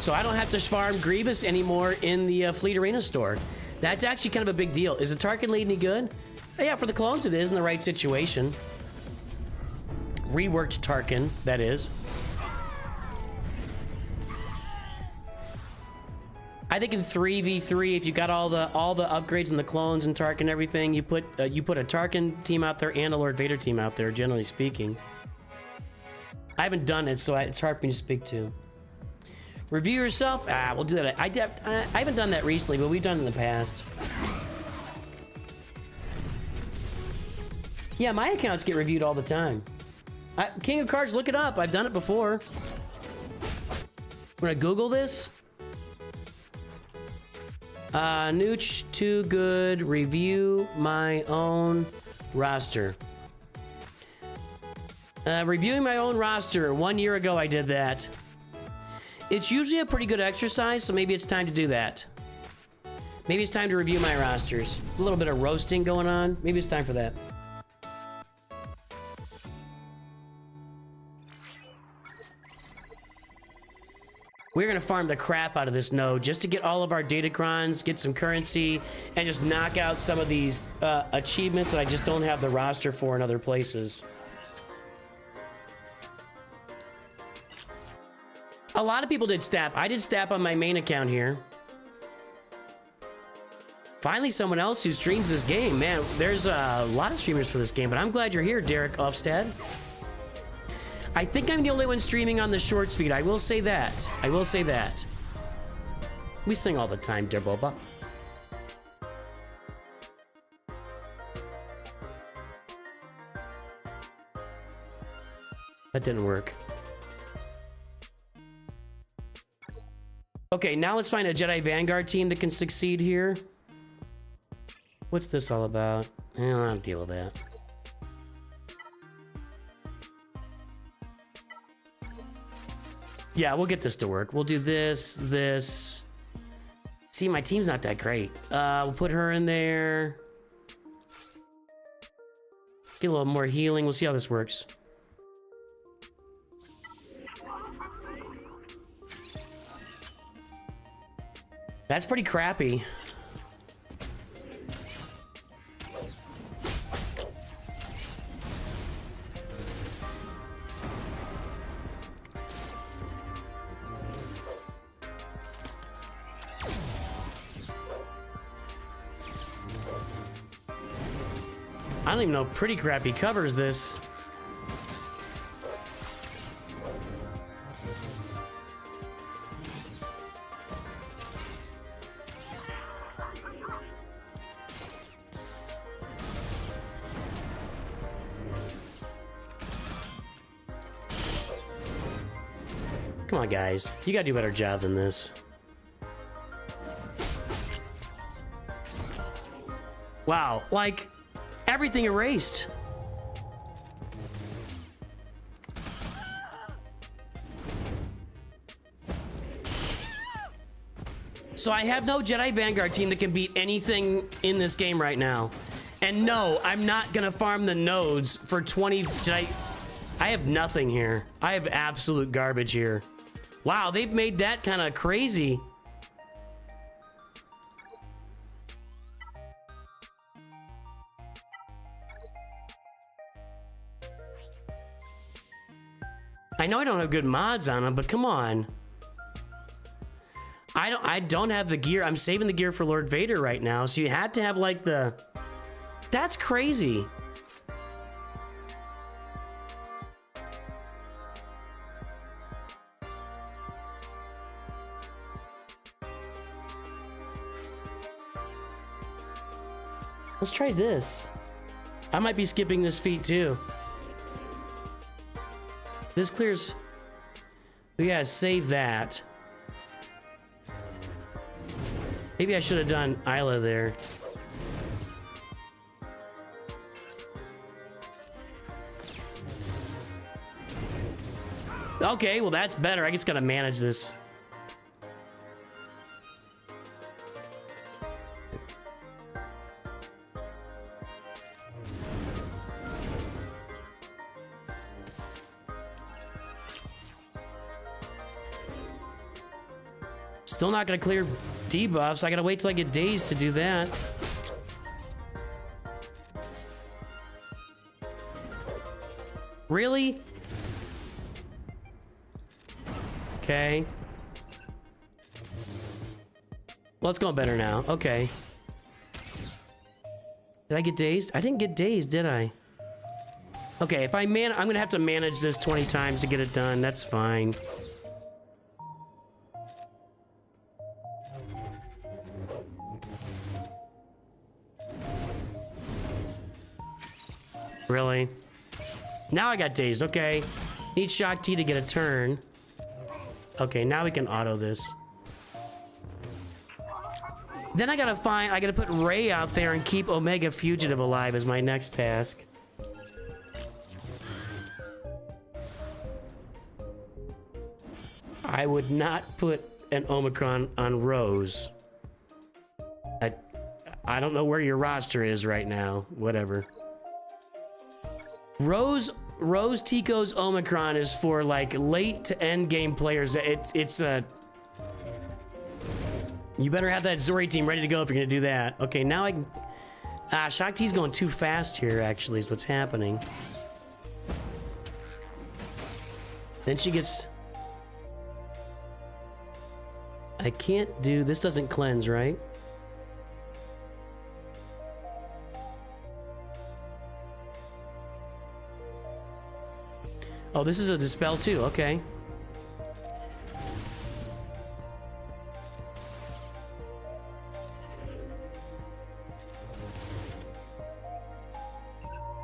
so I don't have to farm Grievous anymore in the Fleet Arena store. That's actually kind of a big deal. Is the Tarkin lead any good? Yeah, for the clones it is in the right situation. Reworked Tarkin, that is. I think in 3v3, if you got all the upgrades and the clones and Tarkin and everything, you put a Tarkin team out there and a Lord Vader team out there, generally speaking. I haven't done it, so it's hard for me to speak to. Review yourself? We'll do that. I haven't done that recently, but we've done it in the past. Yeah, my accounts get reviewed all the time. King of Cards, look it up. I've done it before. I'm gonna Google this. Nooch2Gud, review my own roster. Reviewing my own roster. 1 year ago, I did that. It's usually a pretty good exercise, so maybe it's time to do that. Maybe it's time to review my rosters. A little bit of roasting going on. Maybe it's time for that. We're gonna farm the crap out of this node just to get all of our datacrons, get some currency, and just knock out some of these achievements that I just don't have the roster for in other places. A lot of people did Stap. I did Stap on my main account here. Finally, someone else who streams this game. Man, there's a lot of streamers for this game, but I'm glad you're here, Derek Ofstad. I think I'm the only one streaming on the shorts feed. I will say that. I will say that. We sing all the time, dear Boba. That didn't work. Okay, now let's find a Jedi Vanguard team that can succeed here. What's this all about? I'll deal with that. Yeah, we'll get this to work. We'll do this, this. See, my team's not that great. We'll put her in there. Get a little more healing. We'll see how this works. That's pretty crappy. I don't even know if pretty crappy covers this. Come on, guys. You gotta do a better job than this. Wow, like, everything erased. So I have no Jedi Vanguard team that can beat anything in this game right now. And no, I'm not gonna farm the nodes for 20 Jedi. I have nothing here. I have absolute garbage here. Wow, they've made that kind of crazy. I know I don't have good mods on them, but come on. I don't have the gear. I'm saving the gear for Lord Vader right now, so you had to have like the... That's crazy. Let's try this. I might be skipping this feat too. This clears. We gotta save that. Maybe I should have done Isla there. Okay, well that's better. I just gotta manage this. Still not gonna clear debuffs. I gotta wait till I get dazed to do that. Really? Okay. Well, it's going better now. Okay. Did I get dazed? I didn't get dazed, did I? Okay, if I'm gonna have to manage this 20 times to get it done. That's fine. Really? Now I got dazed. Okay. Need Shock T to get a turn. Okay, now we can auto this. Then I gotta put Ray out there and keep Omega Fugitive alive as my next task. I would not put an Omicron on Rose. I don't know where your roster is right now. Whatever. Rose Tico's Omicron is for like late to end game players. It's a You better have that Zori team ready to go if you're gonna do that. Okay, now I can... Ah, Shakti's going too fast here, actually, is what's happening. Then she gets... I can't do... This doesn't cleanse, right? Oh, this is a dispel too, okay.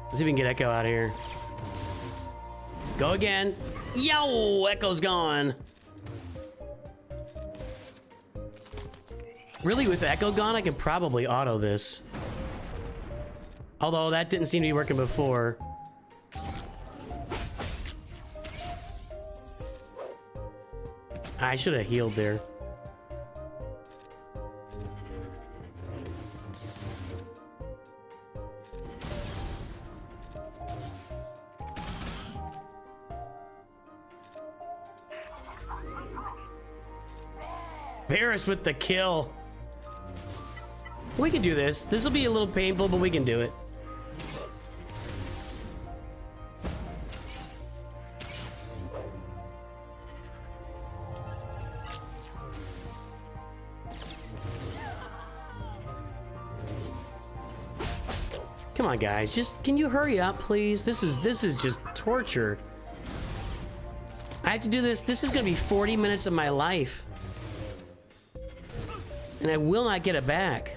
Let's see if we can get Echo out of here. Go again. Yo, Echo's gone. Really, with Echo gone, I could probably auto this. Although that didn't seem to be working before. I should have healed there. Varus with the kill. We can do this. This will be a little painful, but we can do it. Come on, guys. Just can you hurry up, please? This is just torture. I have to do this. This is going to be 40 minutes of my life. And I will not get it back.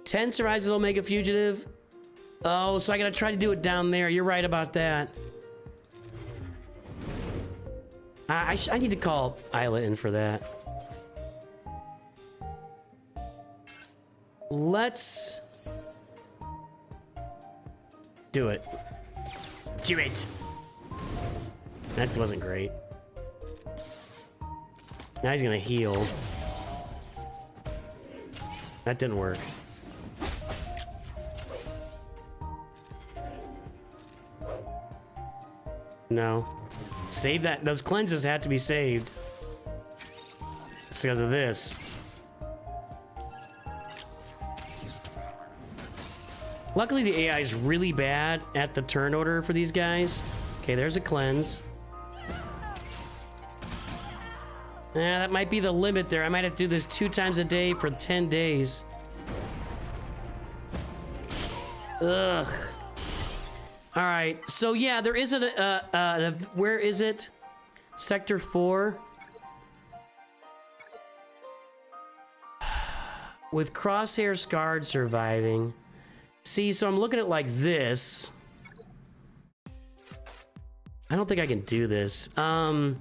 Ten survives with Omega Fugitive. Oh, so I gotta try to do it down there. You're right about that. I need to call Isla in for that. Let's do it. Do it. That wasn't great. Now he's gonna heal. That didn't work. No. Save that. Those cleanses had to be saved. It's because of this. Luckily, the AI is really bad at the turn order for these guys. Okay, there's a cleanse. That might be the limit there. I might have to do this 2 times a day for 10 days. Ugh. All right, so yeah, there isn't where is it? Sector 4. With Crosshair Scarred surviving. See, so I'm looking at like this. I don't think I can do this. I'm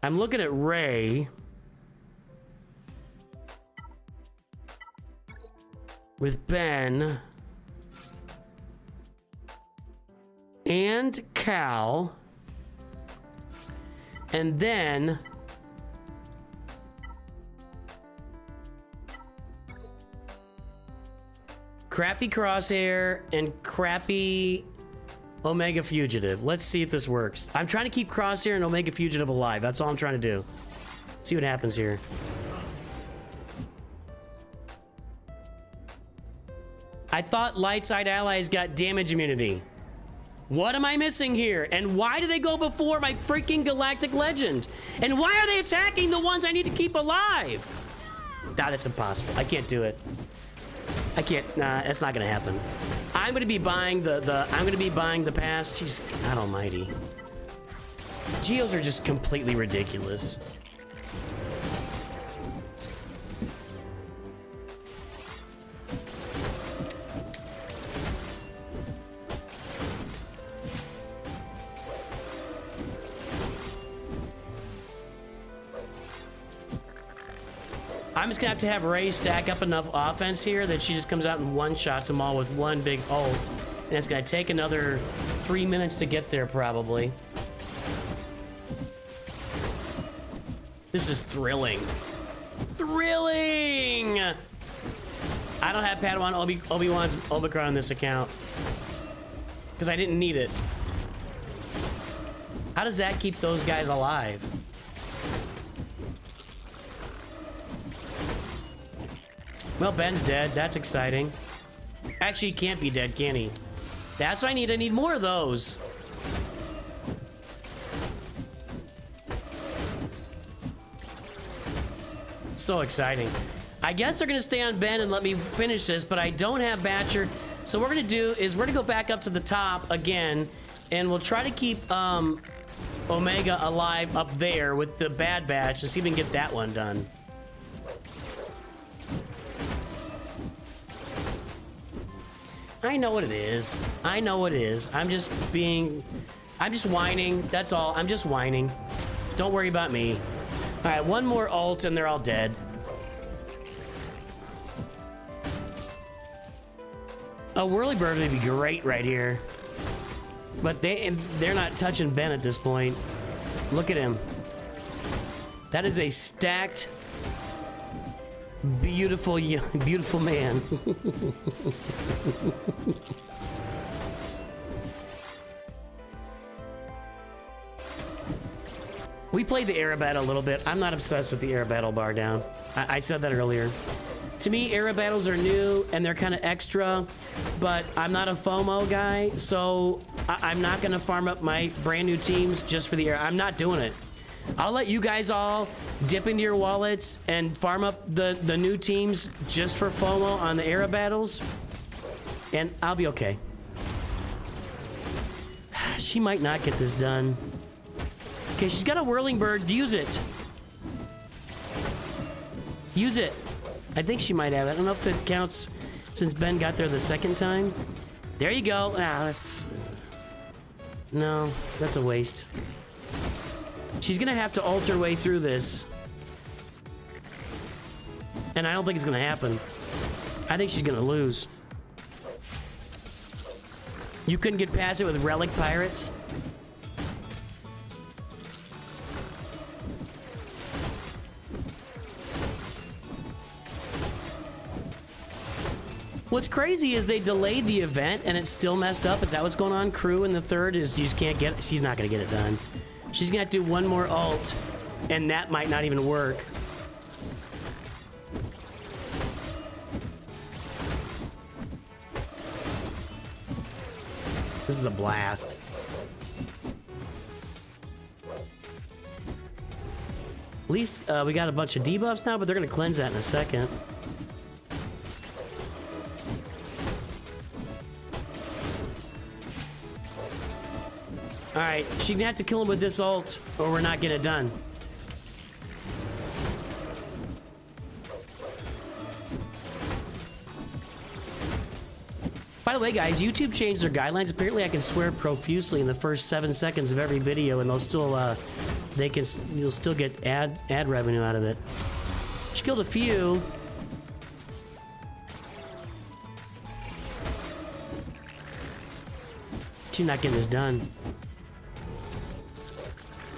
looking at Ray. With Ben. And Cal. And then crappy Crosshair and crappy Omega Fugitive. Let's see if this works. I'm trying to keep Crosshair and Omega Fugitive alive. That's all I'm trying to do. See what happens here. I thought light side allies got damage immunity. What am I missing here? And why do they go before my freaking Galactic Legend? And why are they attacking the ones I need to keep alive? Nah, that's impossible. I can't do it. I can't. Nah, that's not gonna happen. I'm gonna be buying the pass. Jeez, God Almighty. Geos are just completely ridiculous. I'm just gonna have Ray stack up enough offense here that she just comes out and one-shots them all with one big ult. And it's gonna take another 3 minutes to get there, probably. This is thrilling. Thrilling! I don't have Padawan Obi-Wan's Omicron on this account. Because I didn't need it. How does that keep those guys alive? Well, Ben's dead. That's exciting. Actually, he can't be dead, can he? That's what I need. I need more of those. So exciting. I guess they're going to stay on Ben and let me finish this, but I don't have Batcher. So what we're going to do is we're going to go back up to the top again, and we'll try to keep Omega alive up there with the Bad Batch to see if we can get that one done. I know what it is. I know what it is. I'm just whining. That's all. I'm just whining. Don't worry about me. All right, one more ult and they're all dead. A Whirlybird would be great right here. But they're not touching Ben at this point. Look at him. That is a stacked, beautiful man. We played the Arabat a little bit. I'm not obsessed with the Arabattle bar down. I said that earlier. To me, Arabattles are new and they're kind of extra, but I'm not a FOMO guy, so I'm not going to farm up my brand new teams just for the I'm not doing it. I'll let you guys all dip into your wallets and farm up the new teams just for FOMO on the Arabattles, and I'll be okay. She might not get this done. Okay, she's got a Whirling Bird. Use it. Use it. I think she might have it. I don't know if it counts since Ben got there the second time. There you go. No, that's a waste. She's gonna have to ult her way through this. And I don't think it's gonna happen. I think she's gonna lose. You couldn't get past it with Relic Pirates? What's crazy is they delayed the event and it's still messed up. Is that what's going on? Crew in the third is you just can't get it. She's not going to get it done. She's going to have to do one more ult and that might not even work. This is a blast. At least we got a bunch of debuffs now, but they're going to cleanse that in a second. Alright, she's gonna have to kill him with this ult, or we're not getting it done. By the way, guys, YouTube changed their guidelines. Apparently, I can swear profusely in the first 7 seconds of every video, and they'll still, you'll still get ad revenue out of it. She killed a few. She's not getting this done.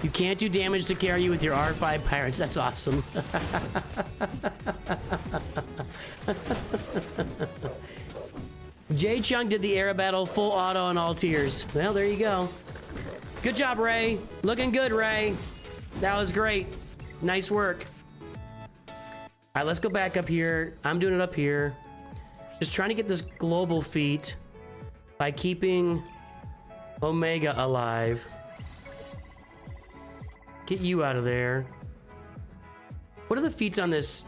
You can't do damage to carry you with your R5 pirates. That's awesome. Jay Chung did the Arabattle full auto on all tiers. Well, there you go. Good job, Ray. Looking good, Ray. That was great. Nice work. All right, let's go back up here. I'm doing it up here. Just trying to get this global feat by keeping Omega alive. Get you out of there. What are the feats on this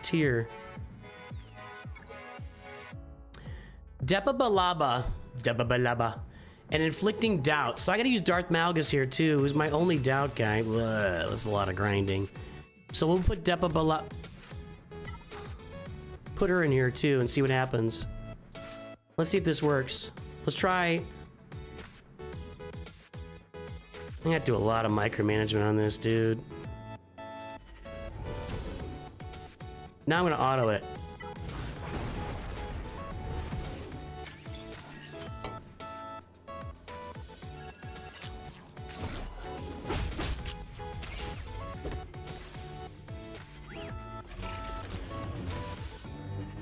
tier? Depabalaba. And inflicting doubt. So I gotta use Darth Malgus here too, who's my only doubt guy. Ugh, that was a lot of grinding. So we'll put Depabalaba. Put her in here too and see what happens. Let's see if this works. Let's try. I have to do a lot of micromanagement on this, dude. Now I'm gonna auto it.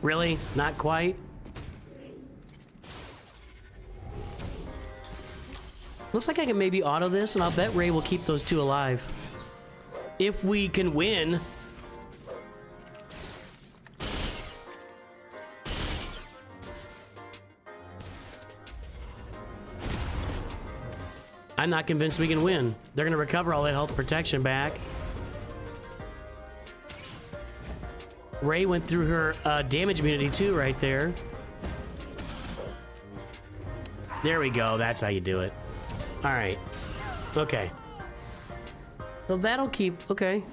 Really? Not quite? Looks like I can maybe auto this, and I'll bet Ray will keep those two alive. If we can win. I'm not convinced we can win. They're going to recover all that health protection back. Ray went through her damage immunity too right there. There we go. That's how you do it. All right. Okay. So that'll keep... Okay.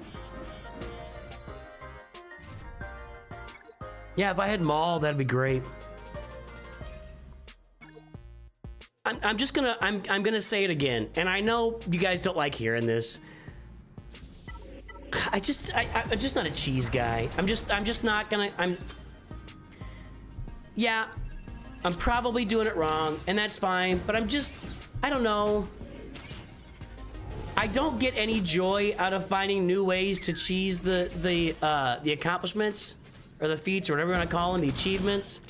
Yeah, if I had Maul, that'd be great. I'm just gonna... I'm gonna say it again. And I know you guys don't like hearing this. I'm just not a cheese guy. I'm just not gonna... Yeah. I'm probably doing it wrong, and that's fine. But I'm just... I don't know. I don't get any joy out of finding new ways to cheese the accomplishments or the feats or whatever you want to call them, the achievements.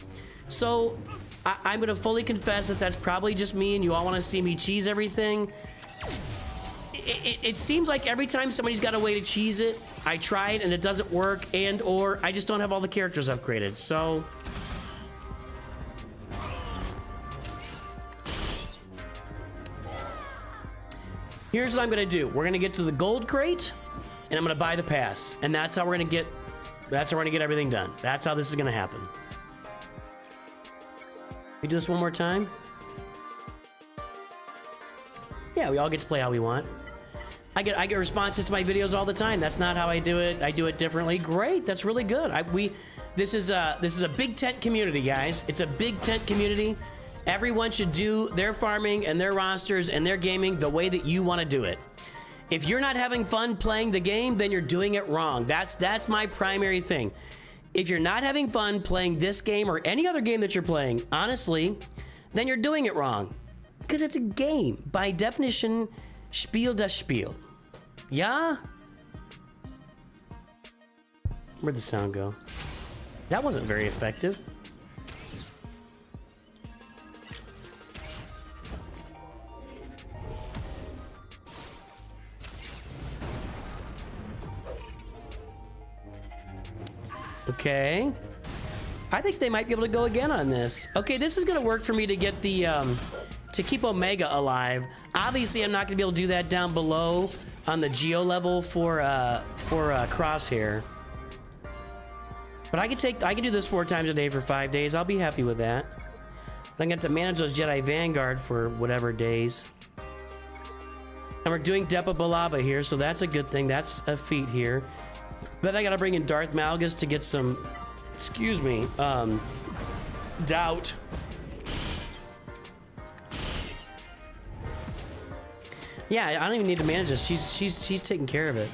So I'm gonna fully confess that that's probably just me, and you all want to see me cheese everything. It seems like every time somebody's got a way to cheese it, I try it and it doesn't work, and or I just don't have all the characters upgraded. So. Here's what I'm gonna do. We're gonna get to the gold crate, and I'm gonna buy the pass, and that's how we're gonna get. That's how we're gonna get everything done. That's how this is gonna happen. We do this one more time. Yeah, we all get to play how we want. I get responses to my videos all the time. That's not how I do it. I do it differently. Great. That's really good. This is a big tent community, guys. It's a big tent community. Everyone should do their farming and their rosters and their gaming the way that you want to do it. If you're not having fun playing the game, then you're doing it wrong. That's my primary thing. If you're not having fun playing this game or any other game that you're playing, honestly, then you're doing it wrong. Because it's a game. By definition, Spiel das Spiel. Yeah? Where'd the sound go? That wasn't very effective. Okay. I think they might be able to go again on this. Okay, this is gonna work for me to get the, to keep Omega alive. Obviously, I'm not gonna be able to do that down below on the Geo level for Crosshair. But I can do this 4 times a day for 5 days. I'll be happy with that. I'm gonna have to manage those Jedi Vanguard for whatever days. And we're doing Depa Balaba here, so that's a good thing. That's a feat here. Then I gotta bring in Darth Malgus to get some, excuse me, doubt. Yeah, I don't even need to manage this. She's taking care of it.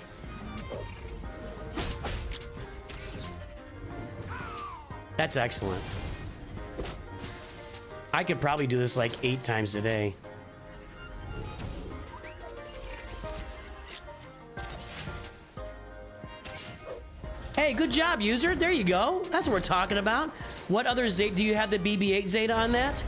That's excellent. I could probably do this like 8 times a day. Hey, good job, user. There you go. That's what we're talking about. What other Zeta? Do you have the BB-8 Zeta on that?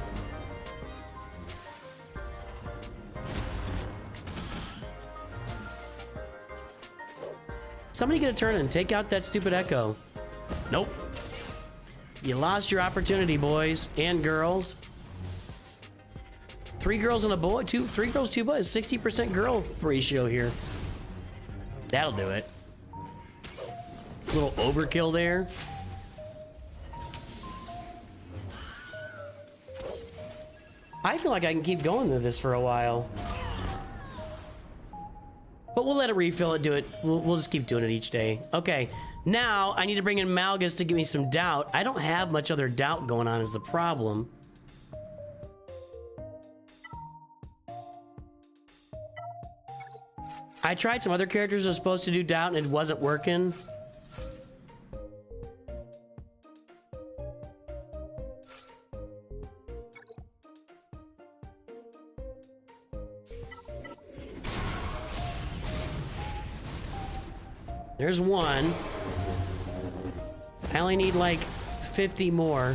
Somebody get a turn and take out that stupid Echo. Nope. You lost your opportunity, boys and girls. 3 girls and a boy. 3 girls, 2 boys. 60% girl ratio here. That'll do it. A little overkill there. I feel like I can keep going with this for a while. But we'll let it refill it, do it. We'll just keep doing it each day. Okay, now I need to bring in Malgus to give me some doubt. I don't have much other doubt going on is the problem. I tried some other characters that were supposed to do doubt and it wasn't working. There's one. I only need like 50 more.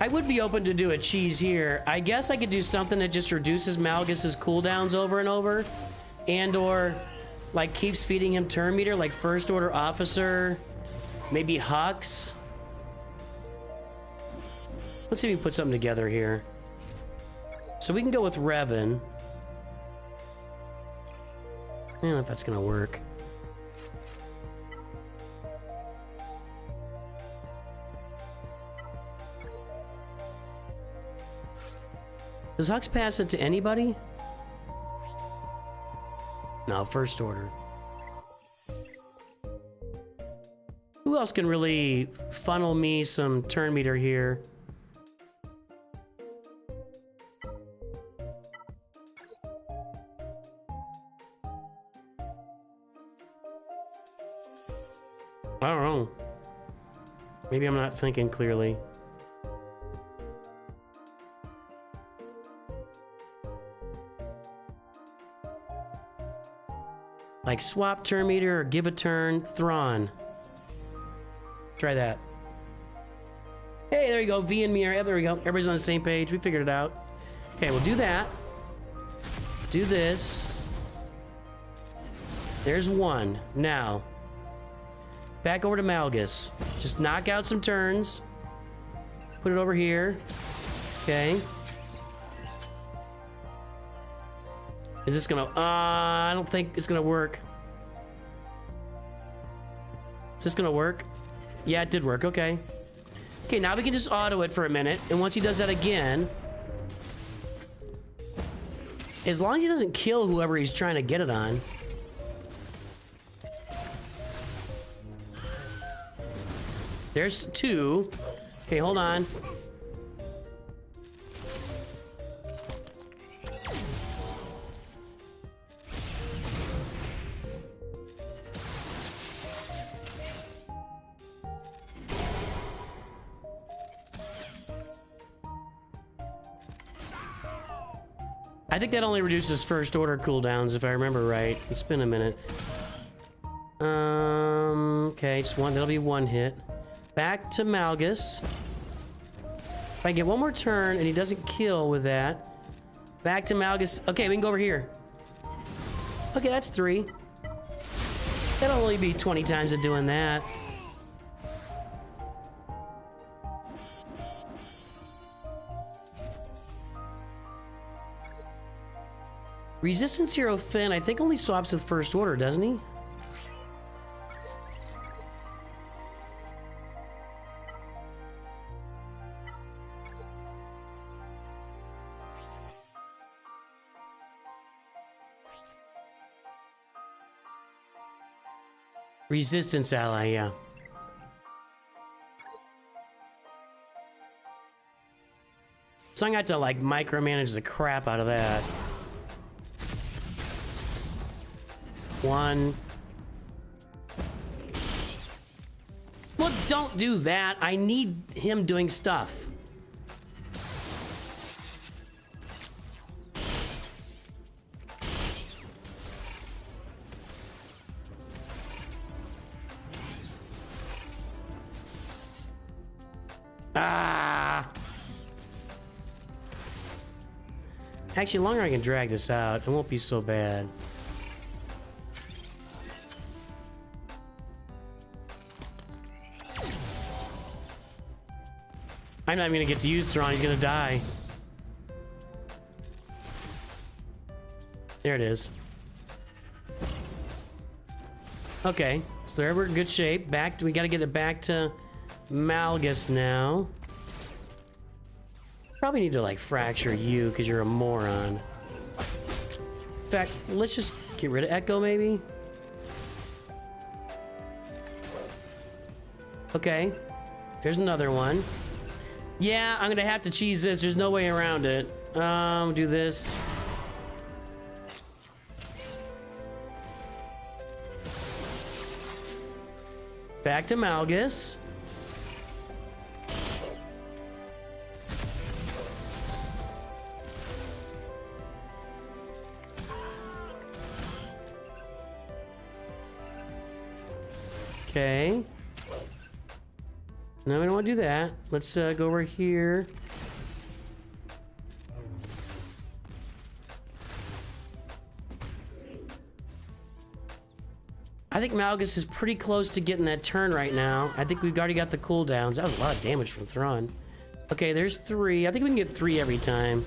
I would be open to do a cheese here. I guess I could do something that just reduces Malgus's cooldowns over and over, and or like keeps feeding him turn meter, like first order officer, maybe Hux. Let's see if we can put something together here. So we can go with Revan. I don't know if that's gonna work. Does Hux pass it to anybody? No, first order. Who else can really funnel me some turn meter here? I don't know. Maybe I'm not thinking clearly. Like swap turn meter or give a turn, Thrawn. Try that. Hey, there you go. V and me are, there we go. Everybody's on the same page. We figured it out. Okay, we'll do that. Do this. There's one. Now, back over to Malgus. Just knock out some turns. Put it over here. Okay. Is this gonna, I don't think it's gonna work. Is this gonna work? Yeah, it did work, okay. Okay, now we can just auto it for a minute, and once he does that again, as long as he doesn't kill whoever he's trying to get it on. There's two. Okay, hold on. I think that only reduces first order cooldowns if I remember right. It's been a minute. Okay, just one. That'll be one hit. Back to Malgus. If I get one more turn and he doesn't kill with that. Back to Malgus. Okay, we can go over here. Okay, that's 3. That'll only be 20 times of doing that. Resistance Hero Finn, I think only swaps with first order, doesn't he? Resistance ally, yeah. So I'm gonna have to like micromanage the crap out of that. 1. Well, don't do that. I need him doing stuff. Ah! Actually, the longer I can drag this out, it won't be so bad. I'm not even gonna get to use Thrawn, he's gonna die. There it is. Okay, so there we're in good shape. Back to, we gotta get it back to Malgus now. Probably need to like fracture you because you're a moron. In fact, let's just get rid of Echo maybe. Okay, here's another one. Yeah, I'm gonna have to cheese this. There's no way around it. Do this. Back to Malgus. Okay. No, we don't want to do that. Let's go over here. I think Malgus is pretty close to getting that turn right now. I think we've already got the cooldowns. That was a lot of damage from Thrawn. Okay, there's 3. I think we can get 3 every time.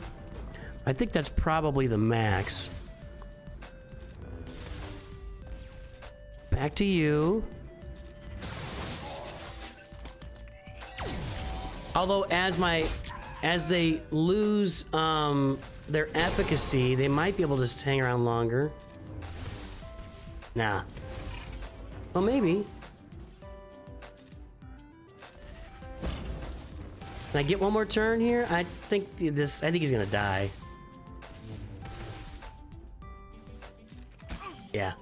I think that's probably the max. Back to you. Although as they lose their efficacy, they might be able to just hang around longer. Nah. Well, maybe. Can I get one more turn here? I think he's gonna die. Yeah.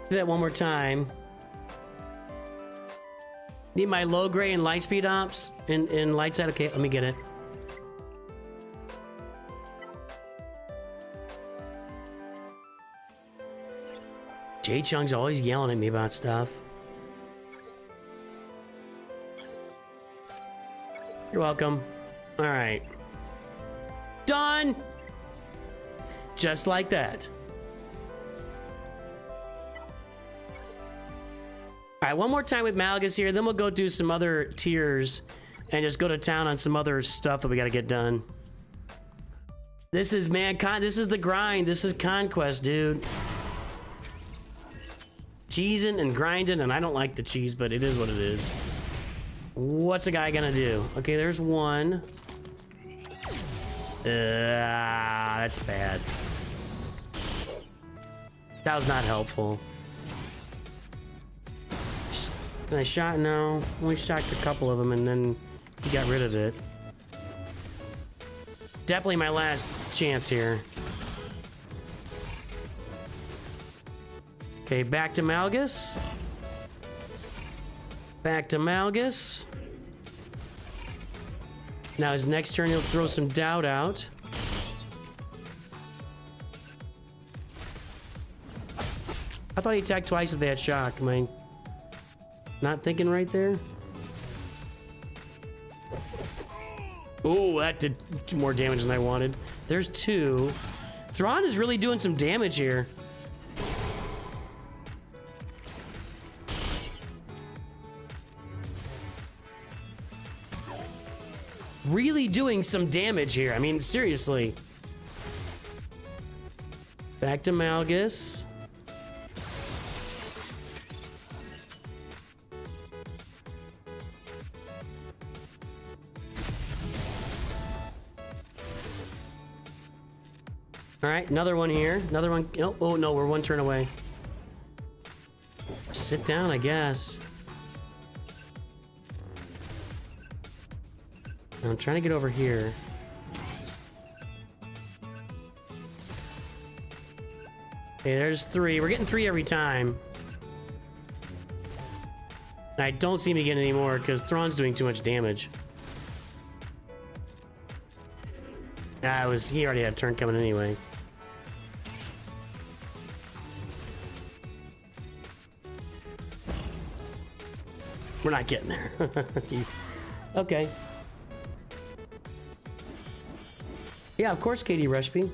Do that one more time. Need my low gray and light speed ops in light side. Okay, let me get it. Jay Chung's always yelling at me about stuff. You're welcome. All right. Done. Just like that. All right, one more time with Malgus here, then we'll go do some other tiers and just go to town on some other stuff that we got to get done. This is this is the grind. This is Conquest, dude. Cheesing and grinding, and I don't like the cheese, but it is what it is. What's a guy gonna do? Okay, there's one. That's bad. That was not helpful. I shot? No. Only shot a couple of them, and then he got rid of it. Definitely my last chance here. Okay, back to Malgus. Back to Malgus. Now his next turn, he'll throw some doubt out. I thought he attacked twice if they had shock. Am I not thinking right there? Oh, that did more damage than I wanted. There's 2. Thrawn is really doing some damage here. Really doing some damage here. I mean, seriously. Back to Malgus. All right, another one here. Another one. Oh no, we're one turn away. Sit down, I guess. I'm trying to get over here. Okay, there's 3. We're getting 3 every time. I don't seem to get any more because Thrawn's doing too much damage. He already had a turn coming anyway. We're not getting there. He's okay. Yeah, of course, Katie Rushby.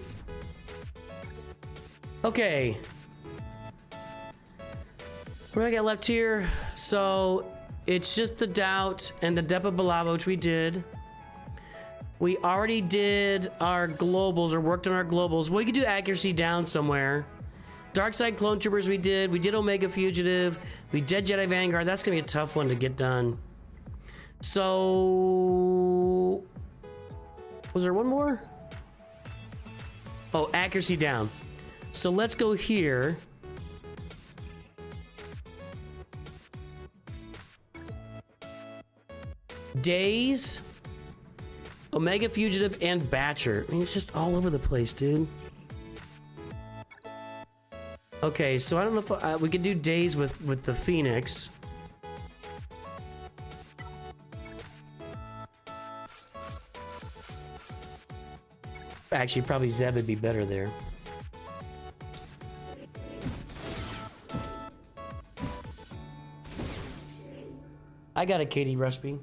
Okay. What do I got left here? So it's just the doubt and the Depa Balaba, which we did. We already did our globals, or worked on our globals. We could do accuracy down somewhere. Dark Side Clone Troopers we did. We did Omega Fugitive. We did Jedi Vanguard. That's gonna be a tough one to get done. So was there one more? Oh, accuracy down. So let's go here. Days, Omega Fugitive, and Batcher. I mean, it's just all over the place, dude. Okay, so I don't know if we could do Days with the Phoenix. Actually, probably Zeb would be better there. I got a Katie Rusby.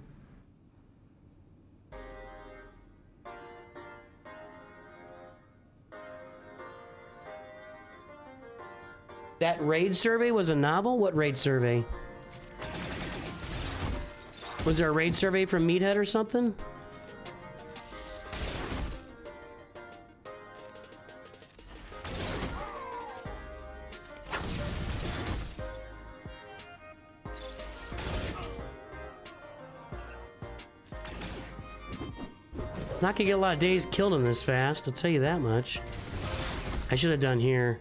That raid survey was a novel? What raid survey? Was there a raid survey from Meathead or something? Not gonna get a lot of days killed in this fast, I'll tell you that much. I should have done here.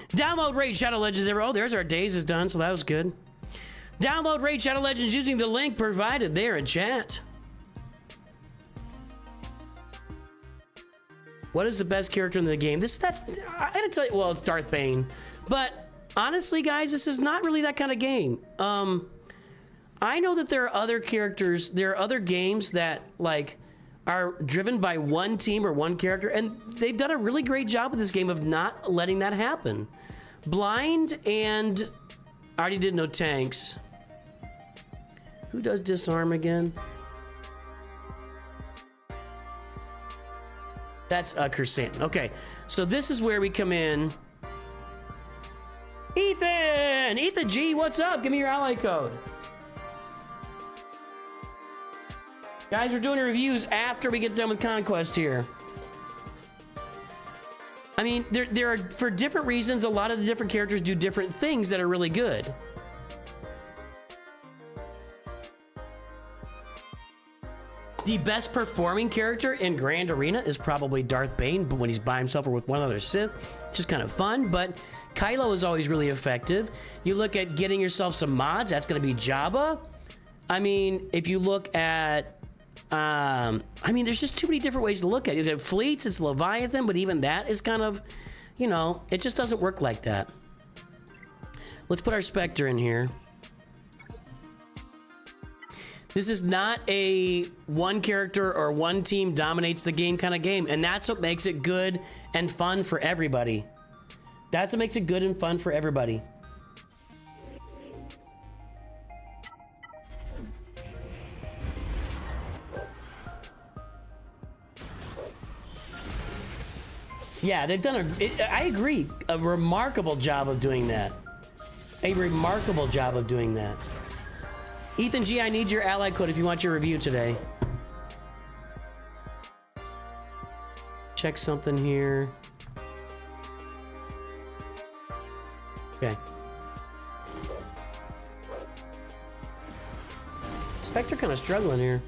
Download Raid Shadow Legends. Oh, there's our days is done, so that was good. Download Raid Shadow Legends using the link provided there in chat. What is the best character in the game? I gotta tell you, well, it's Darth Bane. But honestly, guys, this is not really that kind of game. I know that there are other characters, there are other games that, like, are driven by one team or one character, and they've done a really great job with this game of not letting that happen. Blind and I already did no tanks. Who does disarm again? That's Kersan. Okay, so this is where we come in. Ethan G, what's up? Give me your ally code. Guys, we're doing reviews after we get done with Conquest here. I mean, there are, for different reasons, a lot of the different characters do different things that are really good. The best performing character in Grand Arena is probably Darth Bane, but when he's by himself or with one other Sith, just kind of fun. But Kylo is always really effective. You look at getting yourself some mods, that's going to be Jabba. I mean, if you look at, I mean, there's just too many different ways to look at it. You have fleets, it's Leviathan, but even that is kind of, you know, it just doesn't work like that. Let's put our Spectre in here. This is not a one character or one team dominates the game kind of game, and that's what makes it good and fun for everybody. That's what makes it good and fun for everybody. Yeah, they've done I agree, a remarkable job of doing that. A remarkable job of doing that. Ethan G, I need your ally code if you want your review today. Check something here. Okay. Spectre kind of struggling here.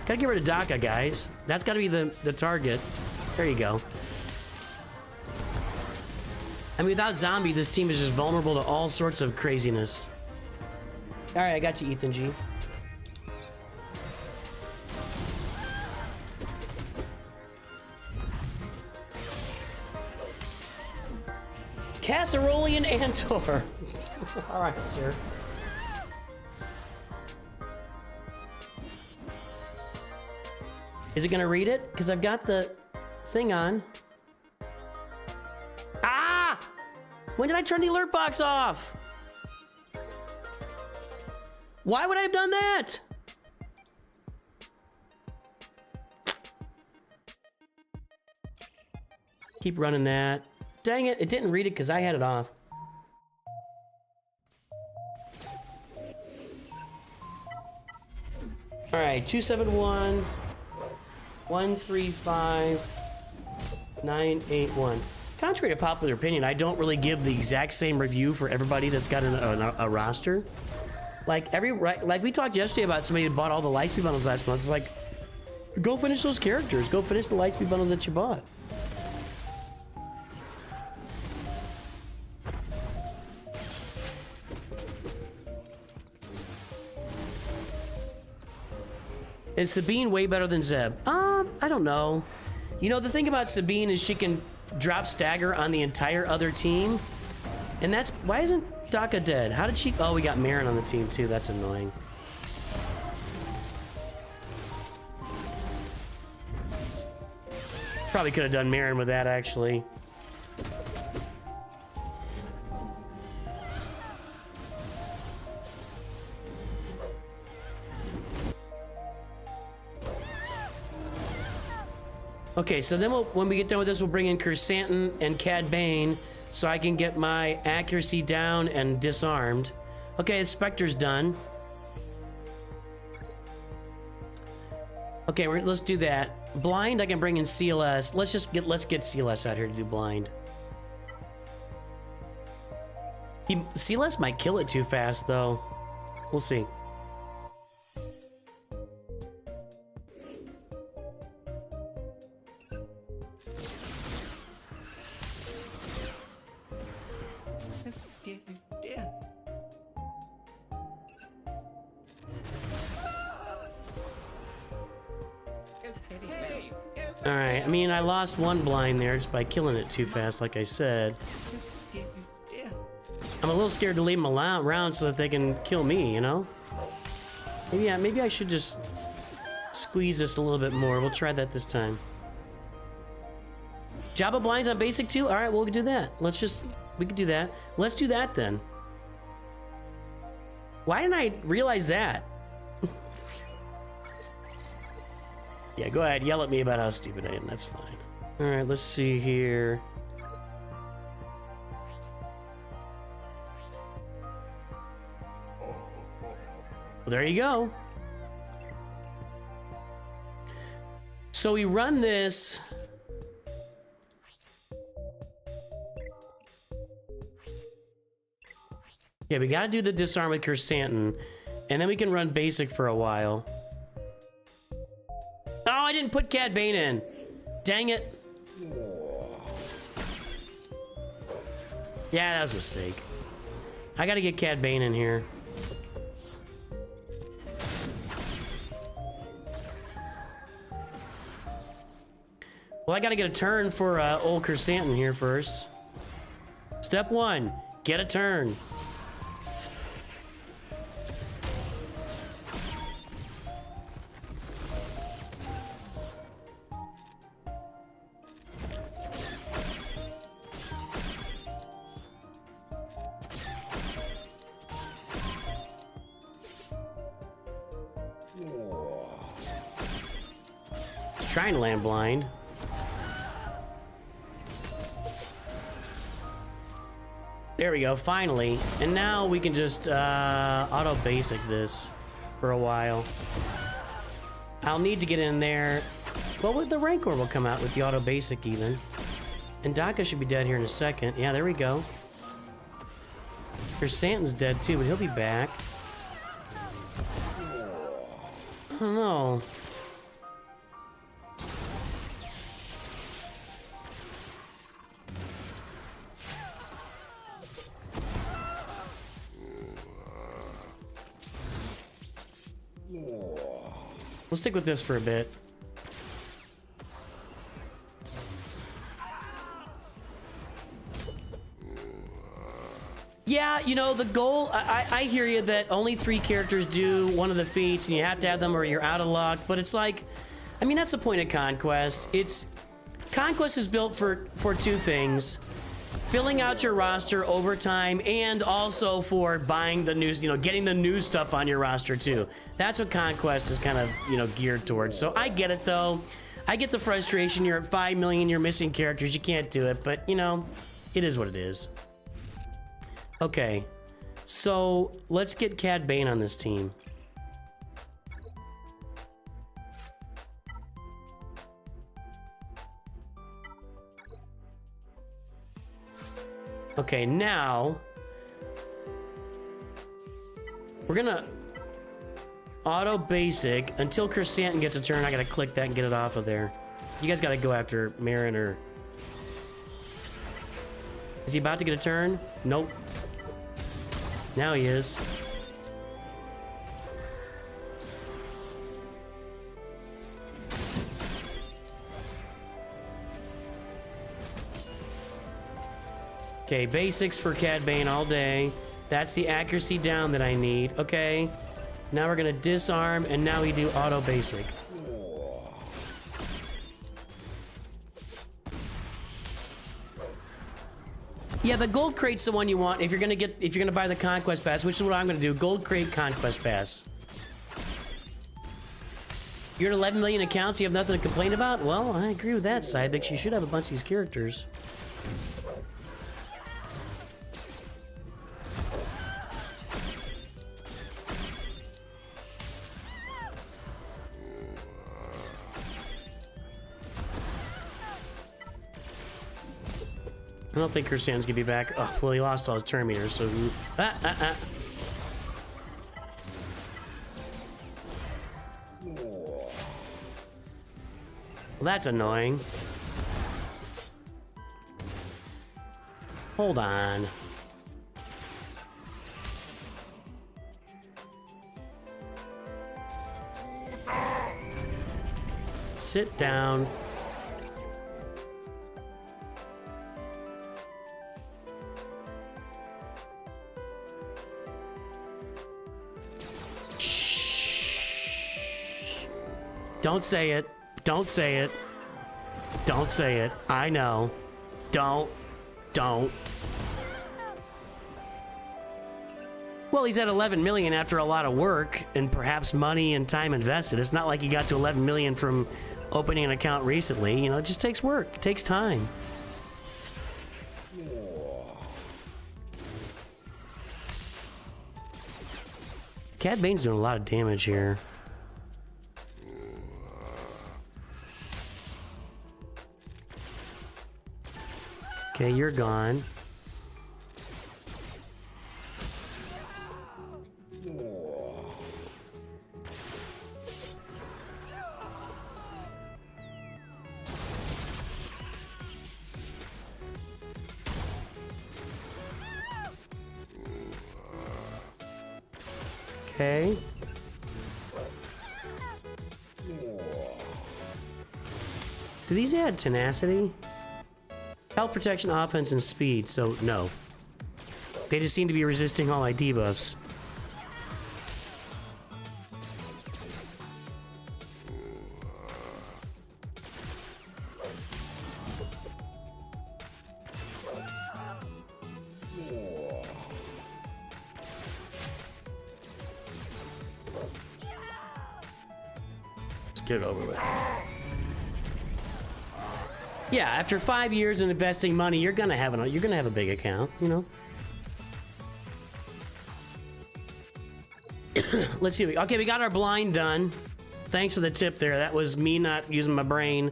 Gotta get rid of Daka, guys. That's gotta be the target. There you go. I mean, without Zombie, this team is just vulnerable to all sorts of craziness. All right, I got you, Ethan G. Casserolian Antor. All right, sir. Is it gonna read it? Because I've got the thing on. Ah! When did I turn the alert box off? Why would I have done that? Keep running that. Dang it, it didn't read it because I had it off. All right, 271 135 981. Contrary to popular opinion, I don't really give the exact same review for everybody that's got a roster. Like like we talked yesterday about somebody who bought all the Lightspeed bundles last month. It's like, go finish those characters. Go finish the Lightspeed bundles that you bought. Is Sabine way better than Zeb? I don't know. You know, the thing about Sabine is she can drop stagger on the entire other team. And that's, why isn't Daka dead? How did she, oh, we got Marin on the team too. That's annoying. Probably could have done Marin with that, actually. Okay, so then when we get done with this, we'll bring in Chrysanthemum and Cad Bane so I can get my accuracy down and disarmed. Okay, the Spectre's done. Okay, let's do that. Blind, I can bring in CLS. Let's get CLS out here to do blind. CLS might kill it too fast, though. We'll see. Alright, I mean, I lost one blind there just by killing it too fast, like I said. I'm a little scared to leave them around so that they can kill me, you know? Maybe I should just squeeze this a little bit more. We'll try that this time. Jabba blinds on basic too? Alright, we'll do that. We can do that. Let's do that then. Why didn't I realize that? Yeah, go ahead, yell at me about how stupid I am, that's fine. Alright, let's see here. Well, there you go. So we run this. Yeah, we gotta do the disarm with Chrysanthemum, and then we can run basic for a while. Oh, I didn't put Cad Bane in. Dang it. Yeah, that was a mistake. I gotta get Cad Bane in here. Well, I gotta get a turn for old Chrysanthemum here first. Step 1, get a turn. Trying to land blind. There we go, finally. And now we can just auto basic this for a while. I'll need to get in there. Well, with the Rancor will come out with the auto basic even. And Daka should be dead here in a second. Yeah, there we go. Chrysanthemum's dead too, but he'll be back. I don't know. We'll stick with this for a bit. Yeah, you know, the goal, I hear you that only 3 characters do one of the feats and you have to have them or you're out of luck, but it's like, I mean, that's the point of Conquest. Conquest is built for 2 things. Filling out your roster over time and also for buying the new, you know, getting the new stuff on your roster too. That's what Conquest is kind of, you know, geared towards. So I get it though. I get the frustration. You're at 5 million, you're missing characters, you can't do it, but you know, it is what it is. Okay, so let's get Cad Bane on this team. Okay, now we're gonna auto basic until Chrysanthemum gets a turn. I gotta click that and get it off of there. You guys gotta go after Marin or... Is he about to get a turn? Nope. Now he is. Okay, basics for Cad Bane all day. That's the accuracy down that I need. Okay, now we're gonna disarm, and now we do auto basic. Yeah, the gold crate's the one you want if you're gonna buy the Conquest Pass, which is what I'm gonna do. Gold crate Conquest Pass. You're at 11 million accounts, you have nothing to complain about? Well, I agree with that, Cybix. You should have a bunch of these characters. I don't think Kursan's gonna be back. Oh, well, he lost all his turn meters, so... Well, that's annoying. Hold on. Sit down. Shh. Don't say it. Don't say it. Don't say it. I know. Don't. Well, he's at 11 million after a lot of work and perhaps money and time invested. It's not like he got to 11 million from opening an account recently. You know, it just takes work. It takes time. Cad Bane's doing a lot of damage here. Okay, you're gone. Okay. Do these add tenacity? Health, protection, offense, and speed, so no. They just seem to be resisting all my debuffs. Let's get it over with. Yeah, after 5 years of investing money, you're gonna have a big account, you know. Let's see. Okay, we got our blind done. Thanks for the tip there. That was me not using my brain.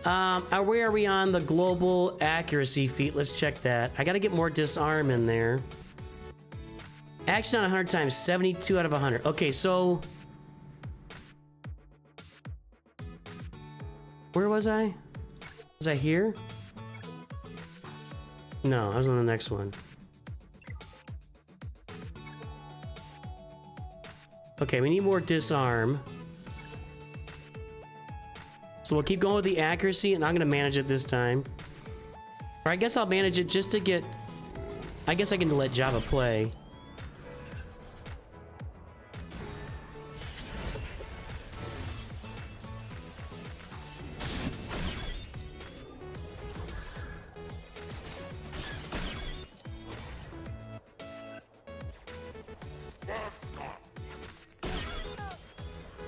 Where are we on the global accuracy feat? Let's check that. I got to get more disarm in there. Action on 100 times, 72 out of 100. Okay, so where was I? Was I here? No, I was on the next one. Okay, we need more disarm. So we'll keep going with the accuracy, and I'm gonna manage it this time. Or I guess I'll manage it just to get... I guess I can let Java play.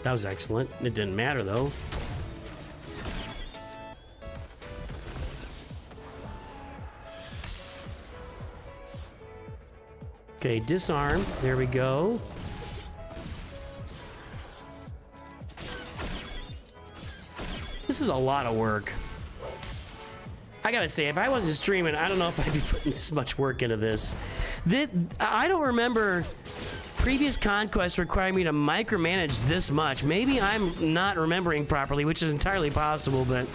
That was excellent. It didn't matter, though. Okay, disarm. There we go. This is a lot of work. I gotta say, if I wasn't streaming, I don't know if I'd be putting this much work into this. I don't remember previous conquests requiring me to micromanage this much. Maybe I'm not remembering properly, which is entirely possible, but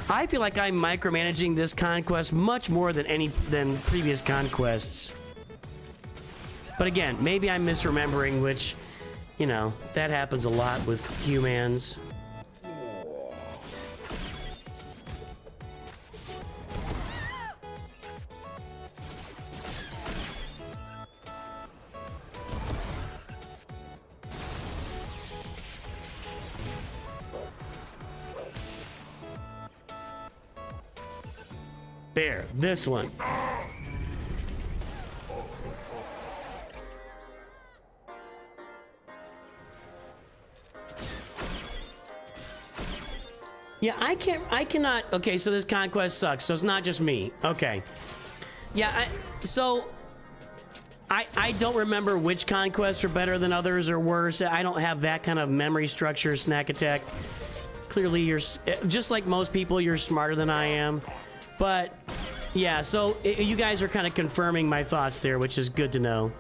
I feel like I'm micromanaging this conquest much more than previous conquests. But again, maybe I'm misremembering, which, you know, that happens a lot with humans. There, this one. Yeah, I cannot. Okay, so this conquest sucks. So it's not just me. Okay. Yeah, I don't remember which conquests are better than others or worse. I don't have that kind of memory structure, Snack Attack. Clearly, you're just like most people, you're smarter than I am. But yeah, so you guys are kind of confirming my thoughts there, which is good to know.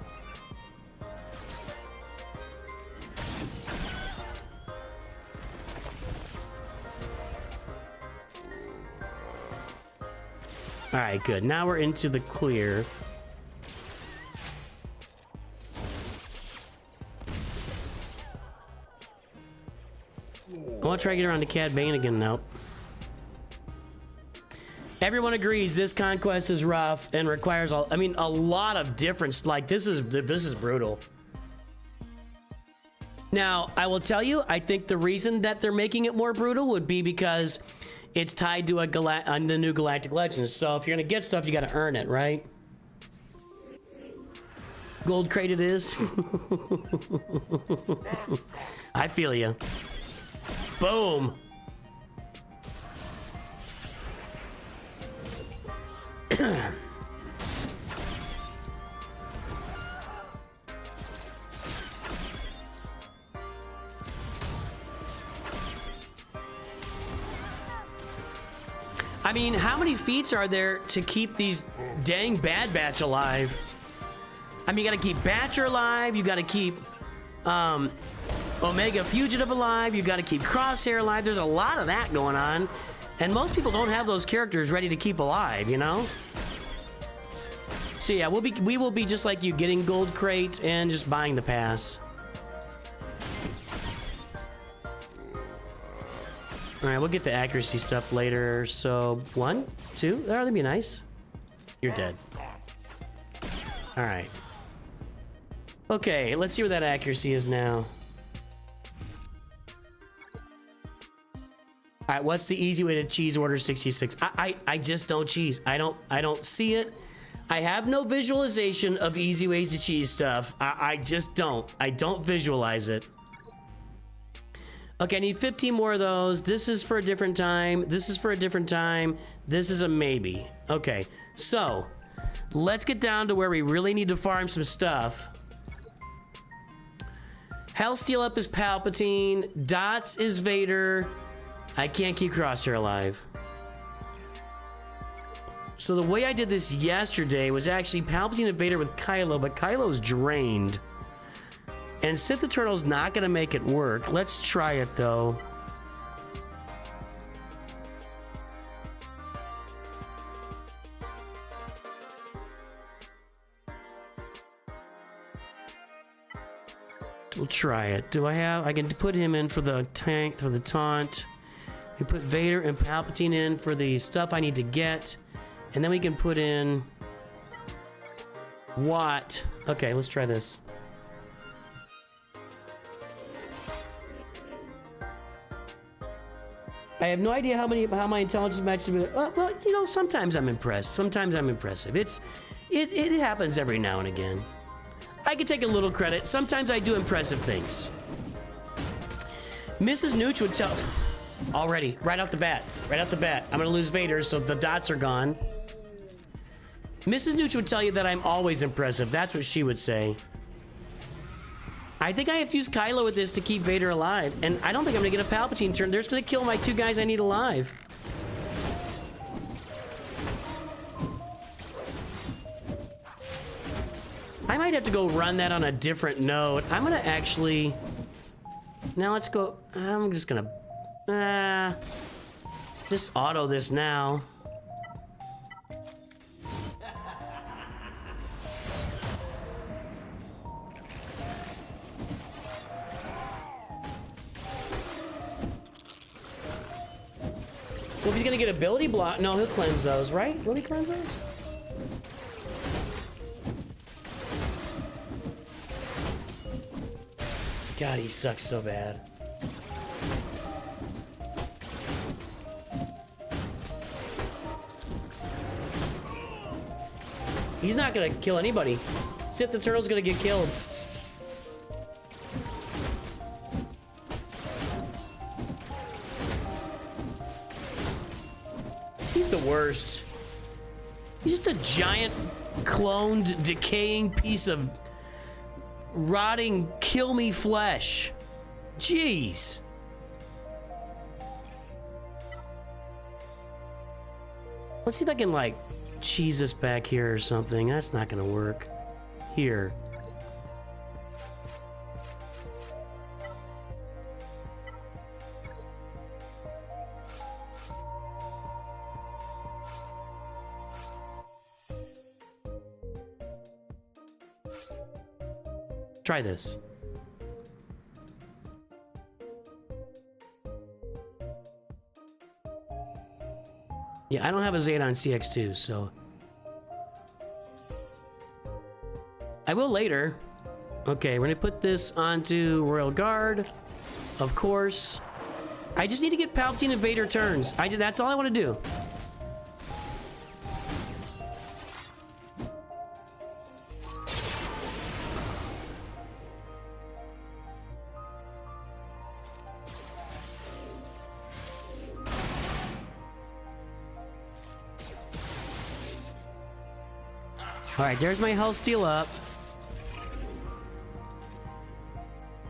All right, good. Now we're into the clear. I want to try to get around to Cad Bane again. Nope. Everyone agrees this conquest is rough and requires a lot of difference. Like this is brutal. Now, I will tell you, I think the reason that they're making it more brutal would be because it's tied to the new Galactic Legends. So if you're gonna get stuff, you gotta earn it, right? Gold crate it is. I feel you. Boom. I mean, how many feats are there to keep these dang Bad Batch alive? I mean, you gotta keep Batcher alive, you gotta keep Omega Fugitive alive, you gotta keep Crosshair alive. There's a lot of that going on. And most people don't have those characters ready to keep alive, you know? So yeah, we will be just like you, getting Gold Crate and just buying the pass. All right, we'll get the accuracy stuff later. So 1, 2, that'd be nice. You're dead. All right. Okay, let's see where that accuracy is now. All right, what's the easy way to cheese order 66? I just don't cheese. I don't see it. I have no visualization of easy ways to cheese stuff. I just don't. I don't visualize it. Okay, I need 15 more of those. This is for a different time. This is for a different time. This is a maybe. Okay, so let's get down to where we really need to farm some stuff. Hellsteel up is Palpatine. Dots is Vader. I can't keep Crosshair alive. So the way I did this yesterday was actually Palpatine and Vader with Kylo, but Kylo's drained. And Sith the Turtle's not gonna make it work. Let's try it though. We'll try it. Do I can put him in for the tank, for the taunt. We put Vader and Palpatine in for the stuff I need to get. And then we can put in Watt. Okay, let's try this. I have no idea how my intelligence matches. Well, you know, sometimes I'm impressed. Sometimes I'm impressive. It happens every now and again. I can take a little credit. Sometimes I do impressive things. Mrs. Nooch would tell already, right out the bat. I'm gonna lose Vader, so the dots are gone. Mrs. Nooch would tell you that I'm always impressive. That's what she would say. I think I have to use Kylo with this to keep Vader alive. And I don't think I'm gonna get a Palpatine turn. They're just gonna kill my 2 guys I need alive. I might have to go run that on a different node. I'm gonna actually... Now let's go... I'm just gonna... just auto this now. Well, if he's gonna get ability block, no, he'll cleanse those, right? Will he cleanse those? God, he sucks so bad. He's not gonna kill anybody. Sith the Turtle's gonna get killed. first. He's just a giant, cloned, decaying piece of rotting, kill me flesh. Jeez. Let's see if I can, like, cheese this back here or something. That's not gonna work. Here. Try this. Yeah, I don't have a Zeta on CX2, so... I will later. Okay, we're gonna put this onto Royal Guard. Of course. I just need to get Palpatine and Vader turns. That's all I want to do. Alright, there's my health steal up.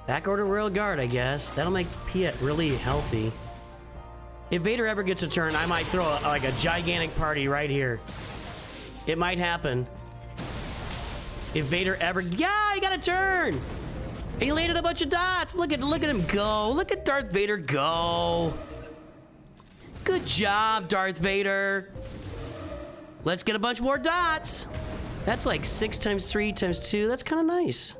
Back order Royal Guard, I guess. That'll make Piet really healthy. If Vader ever gets a turn, I might throw like a gigantic party right here. It might happen. If Vader ever... Yeah, he got a turn! And he landed a bunch of dots! Look at him go! Look at Darth Vader go! Good job, Darth Vader! Let's get a bunch more dots! That's like 6 times 3 times 2. That's kind of nice.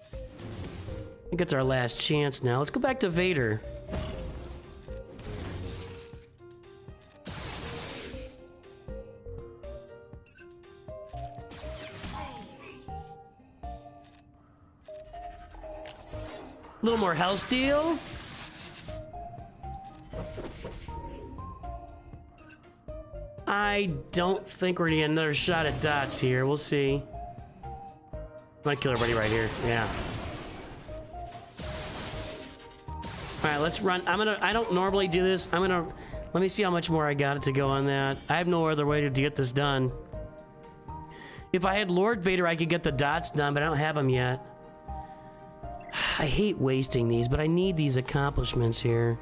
I think it's our last chance now. Let's go back to Vader. A little more health steal. I don't think we're gonna get another shot at dots here. We'll see. Might kill everybody right here. Yeah. All right, let's run. I don't normally do this. Let me see how much more I got to go on that. I have no other way to get this done. If I had Lord Vader, I could get the dots done, but I don't have them yet. I hate wasting these, but I need these accomplishments here.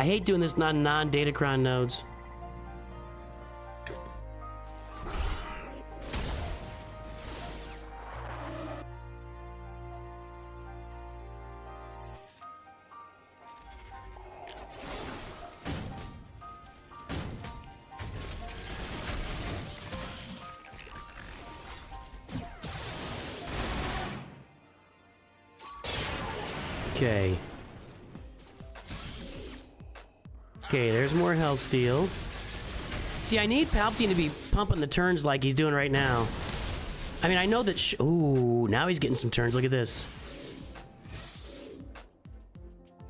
I hate doing this on non-Datacron nodes. Okay. Okay, there's more health steal. See, I need Palpatine to be pumping the turns like he's doing right now. I mean, I know that... Ooh, now he's getting some turns. Look at this.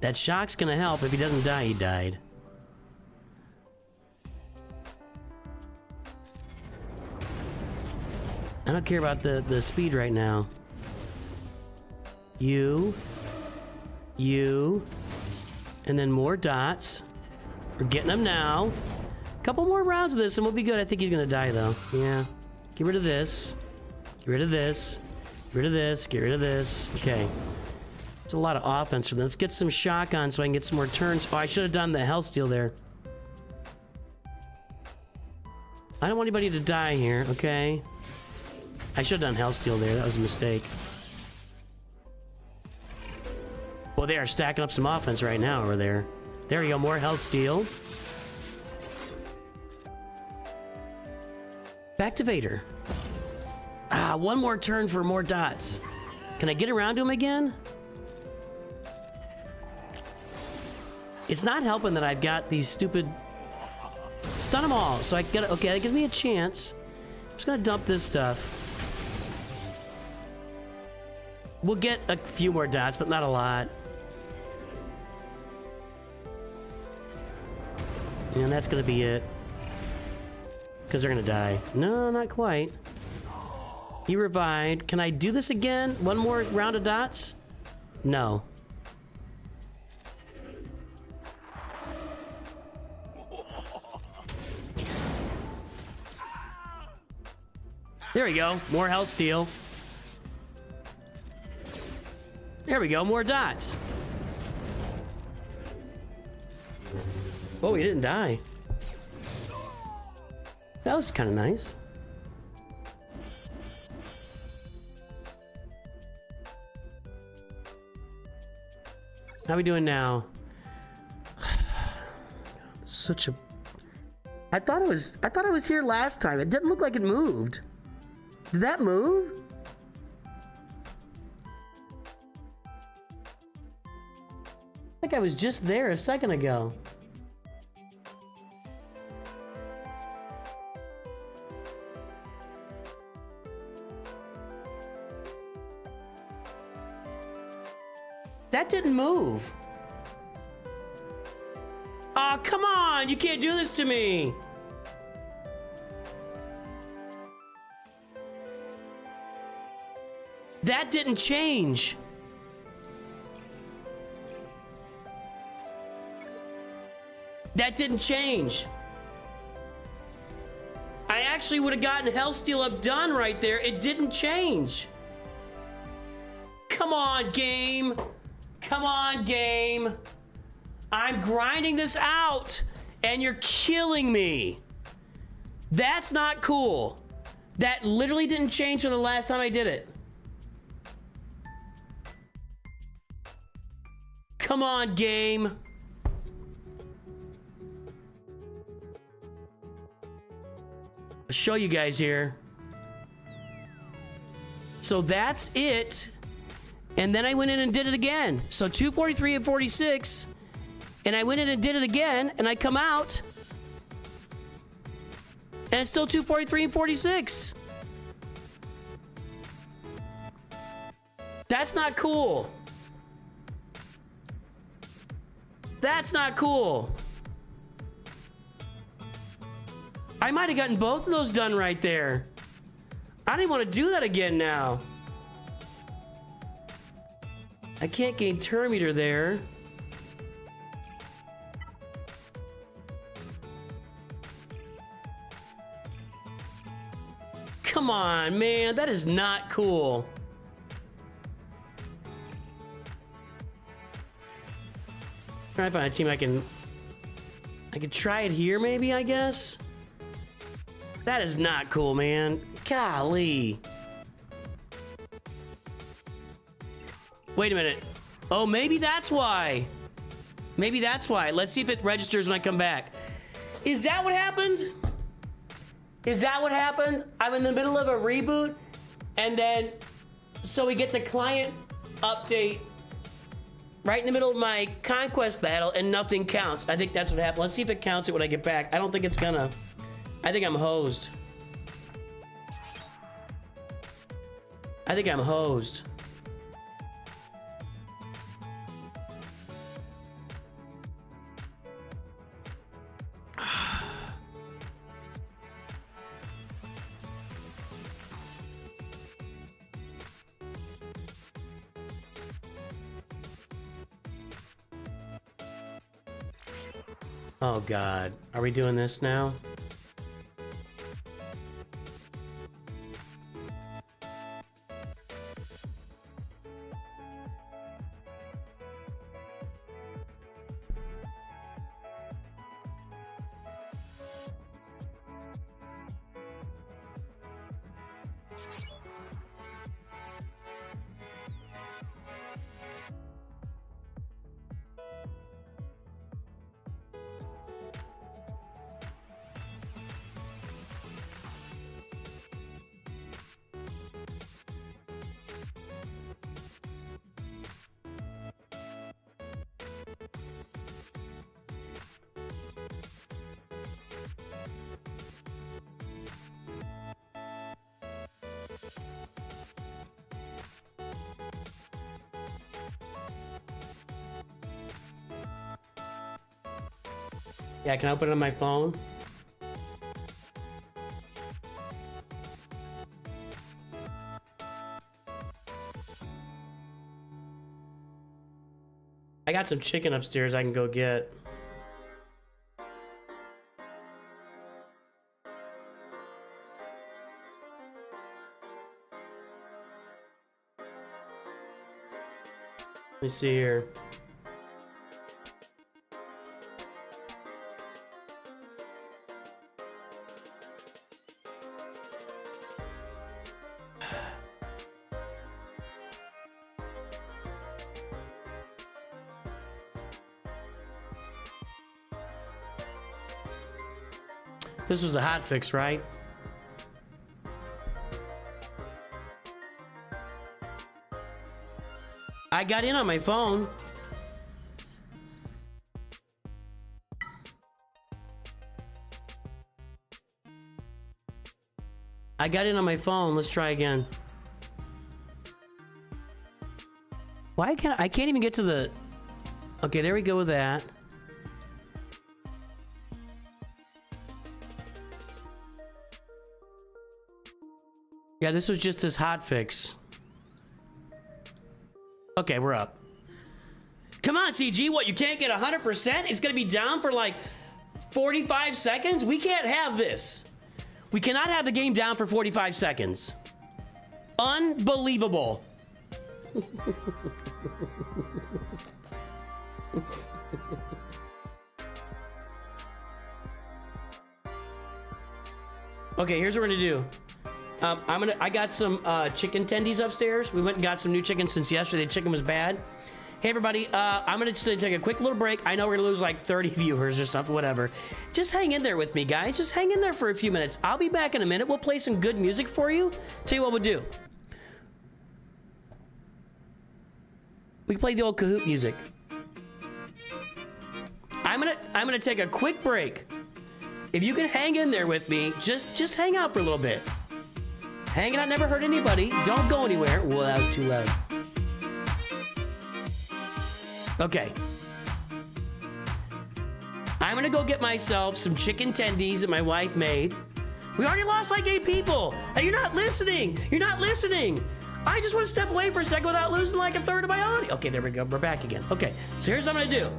That shock's gonna help. If he doesn't die, he died. I don't care about the speed right now. You, and then more dots. We're getting them now. Couple more rounds of this and we'll be good. I think he's gonna die though. Yeah. Get rid of this. Get rid of this. Get rid of this. Get rid of this. Okay. It's a lot of offense for them. Let's get some shock on so I can get some more turns. Oh, I should have done the health steal there. I don't want anybody to die here, okay? I should have done health steal there. That was a mistake. Well, they are stacking up some offense right now over there. There we go, more health steal. Back to Vader. Ah, one more turn for more dots. Can I get around to him again? It's not helping that I've got these stupid... Stun them all, so I get... Okay, that gives me a chance. I'm just gonna dump this stuff. We'll get a few more dots, but not a lot. And that's gonna be it. Because they're gonna die. No, not quite. He revived. Can I do this again? One more round of dots? No. There we go. More health steal. There we go. More dots. Oh, he didn't die. That was kind of nice. How we doing now? Such a... I thought it was here last time. It didn't look like it moved. Did that move? I think I was just there a second ago. That didn't move. Aw, come on! You can't do this to me! That didn't change. That didn't change. I actually would have gotten health steal up done right there. It didn't change. Come on, game. Come on, game. I'm grinding this out, and you're killing me. That's not cool. That literally didn't change from the last time I did it. Come on, game. I'll show you guys here. So that's it. And then I went in and did it again. So 243 and 46. And I went in and did it again. And I come out. And it's still 243 and 46. That's not cool. That's not cool. I might have gotten both of those done right there. I don't even want to do that again now. I can't gain turn meter there. Come on, man. That is not cool. Trying to find a team I can try it here, maybe, I guess. That is not cool, man. Golly. Wait a minute. Oh, maybe that's why. Maybe that's why. Let's see if it registers when I come back. Is that what happened? Is that what happened? I'm in the middle of a reboot, and then so we get the client update right in the middle of my Conquest battle, and nothing counts. I think that's what happened. Let's see if it counts it when I get back. I don't think it's gonna. I think I'm hosed. I think I'm hosed. Oh God, are we doing this now? Yeah, can I open it on my phone? I got some chicken upstairs I can go get. Let me see here. This was a hot fix, right? I got in on my phone. I got in on my phone. Let's try again. Why can't I can't even get to the... Okay, there we go with that. Yeah, this was just this hot fix. Okay, we're up. Come on, CG, what, you can't get 100%? It's gonna be down for like 45 seconds? We can't have this. We cannot have the game down for 45 seconds. Unbelievable. Okay, here's what we're gonna do. I got some chicken tendies upstairs. We went and got some new chicken since yesterday. The chicken was bad. Hey everybody, I'm gonna just take a quick little break. I know we're gonna lose like 30 viewers or something, whatever. Just hang in there with me, guys. Just hang in there for a few minutes. I'll be back in a minute. We'll play some good music for you. Tell you what we'll do. We can play the old Kahoot music. I'm gonna take a quick break. If you can hang in there with me, just hang out for a little bit. Hanging out never hurt anybody. Don't go anywhere. Well, that was too loud. Okay. I'm gonna go get myself some chicken tendies that my wife made. We already lost like 8 people. And you're not listening. You're not listening. I just want to step away for a second without losing like a third of my audio. Okay, there we go. We're back again. Okay, so here's what I'm gonna do.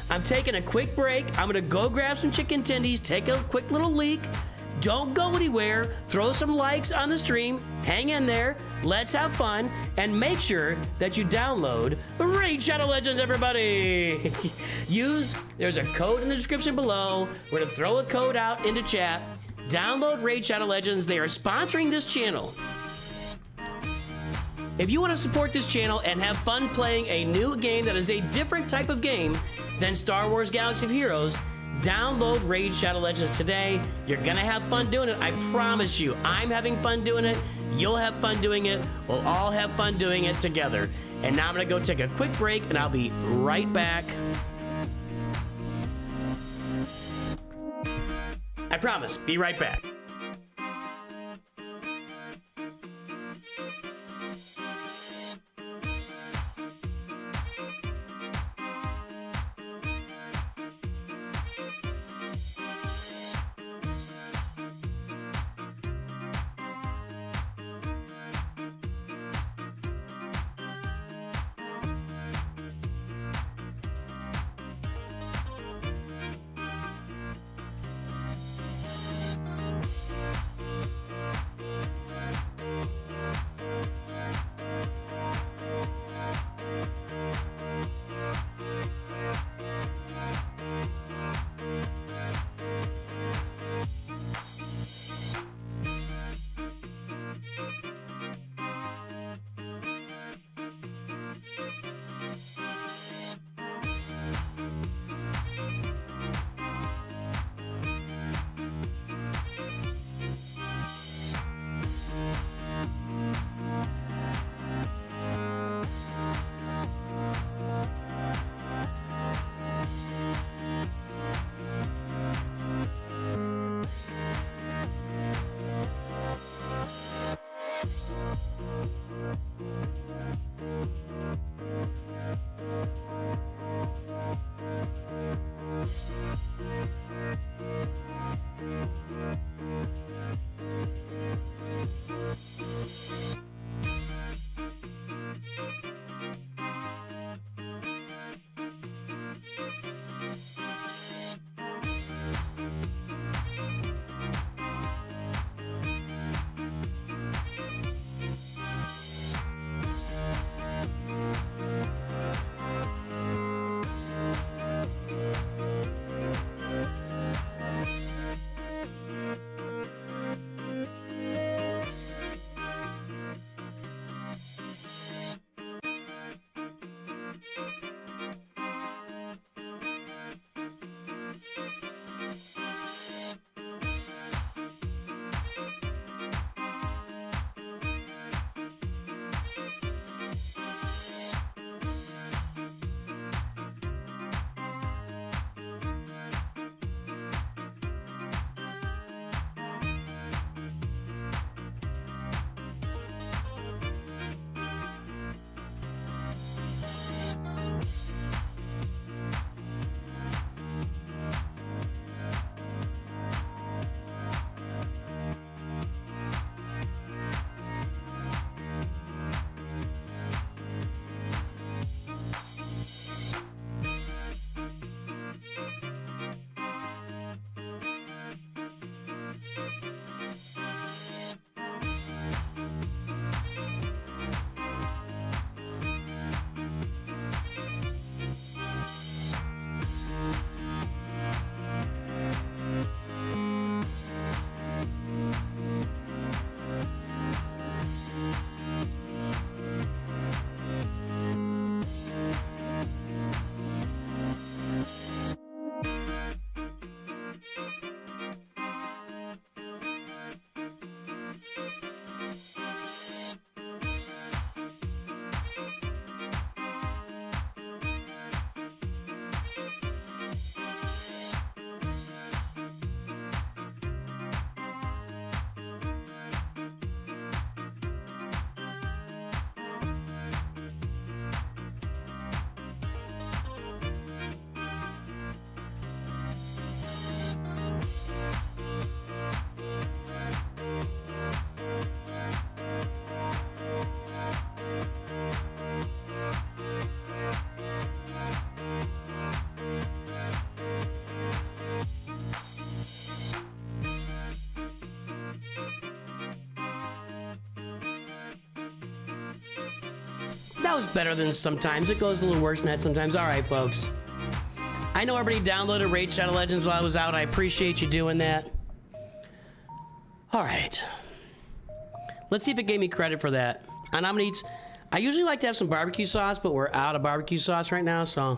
I'm taking a quick break. I'm gonna go grab some chicken tendies, take a quick little leak. Don't go anywhere. Throw some likes on the stream. Hang in there. Let's have fun. And make sure that you download Raid Shadow Legends, everybody. There's a code in the description below. We're going to throw a code out into chat. Download Raid Shadow Legends. They are sponsoring this channel. If you want to support this channel and have fun playing a new game that is a different type of game than Star Wars Galaxy of Heroes, download Raid Shadow Legends today. You're gonna have fun doing it, I promise you. I'm having fun doing it. You'll have fun doing it. We'll all have fun doing it together. And now I'm gonna go take a quick break and I'll be right back. I promise, be right back. goes better than sometimes. It goes a little worse than that sometimes. All right, folks. I know everybody downloaded Raid Shadow Legends while I was out. I appreciate you doing that. All right. Let's see if it gave me credit for that. And I'm gonna eat. I usually like to have some barbecue sauce, but we're out of barbecue sauce right now, so.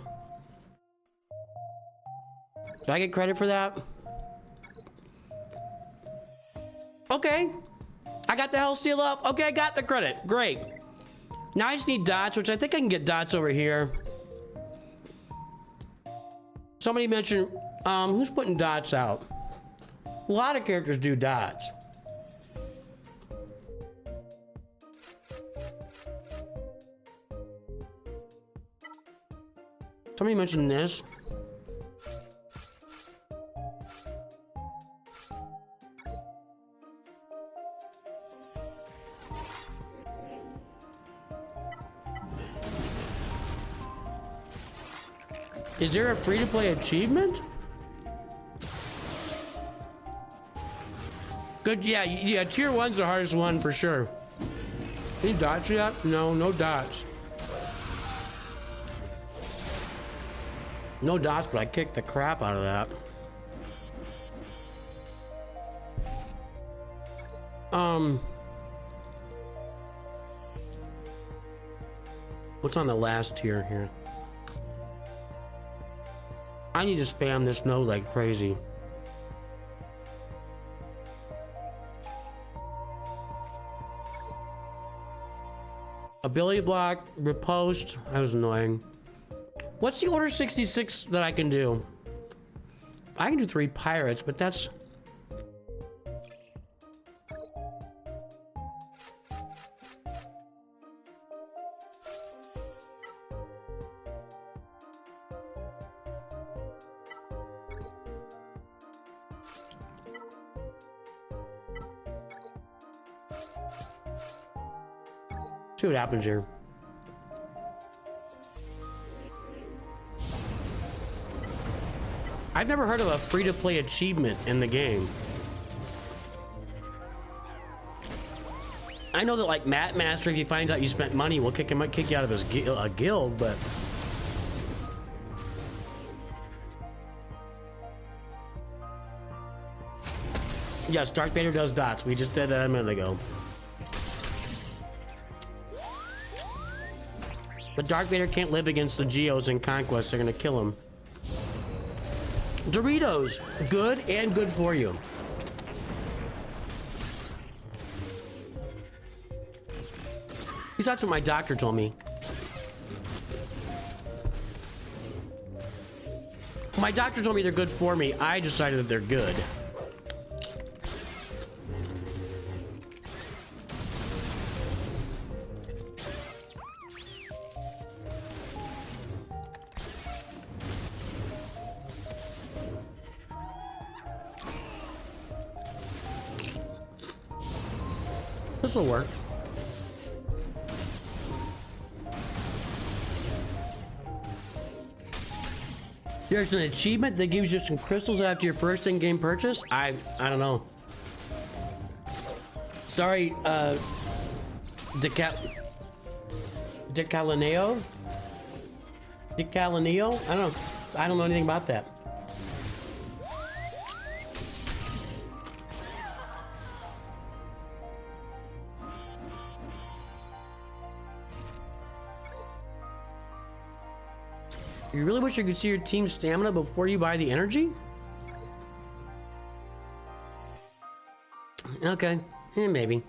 Do I get credit for that? Okay. I got the health steal up. Okay, I got the credit. Great. Now I just need dots, which I think I can get dots over here. Somebody mentioned, who's putting dots out? A lot of characters do dots. Somebody mentioned this. Is there a free-to-play achievement? Good, yeah, tier 1's the hardest one for sure. Any dots yet? No, no dots. No dots, but I kicked the crap out of that. What's on the last tier here? I need to spam this node like crazy. Ability block, riposte. That was annoying. What's the order 66 that I can do? I can do 3 pirates, but that's... See what happens here. I've never heard of a free-to-play achievement in the game. I know that like Mat Master, if he finds out you spent money, will kick you out of his guild, but yes, Darth Vader does dots. We just did that a minute ago. But Darth Vader can't live against the Geos in Conquest. They're gonna kill him. Doritos, good and good for you. At least that's what my doctor told me. My doctor told me they're good for me. I decided that they're good. This will work. There's an achievement that gives you some crystals after your first in-game purchase. I don't know. Sorry, Decalineo? Decalineo? I don't know. I don't know anything about that. You really wish you could see your team's stamina before you buy the energy? Okay, maybe.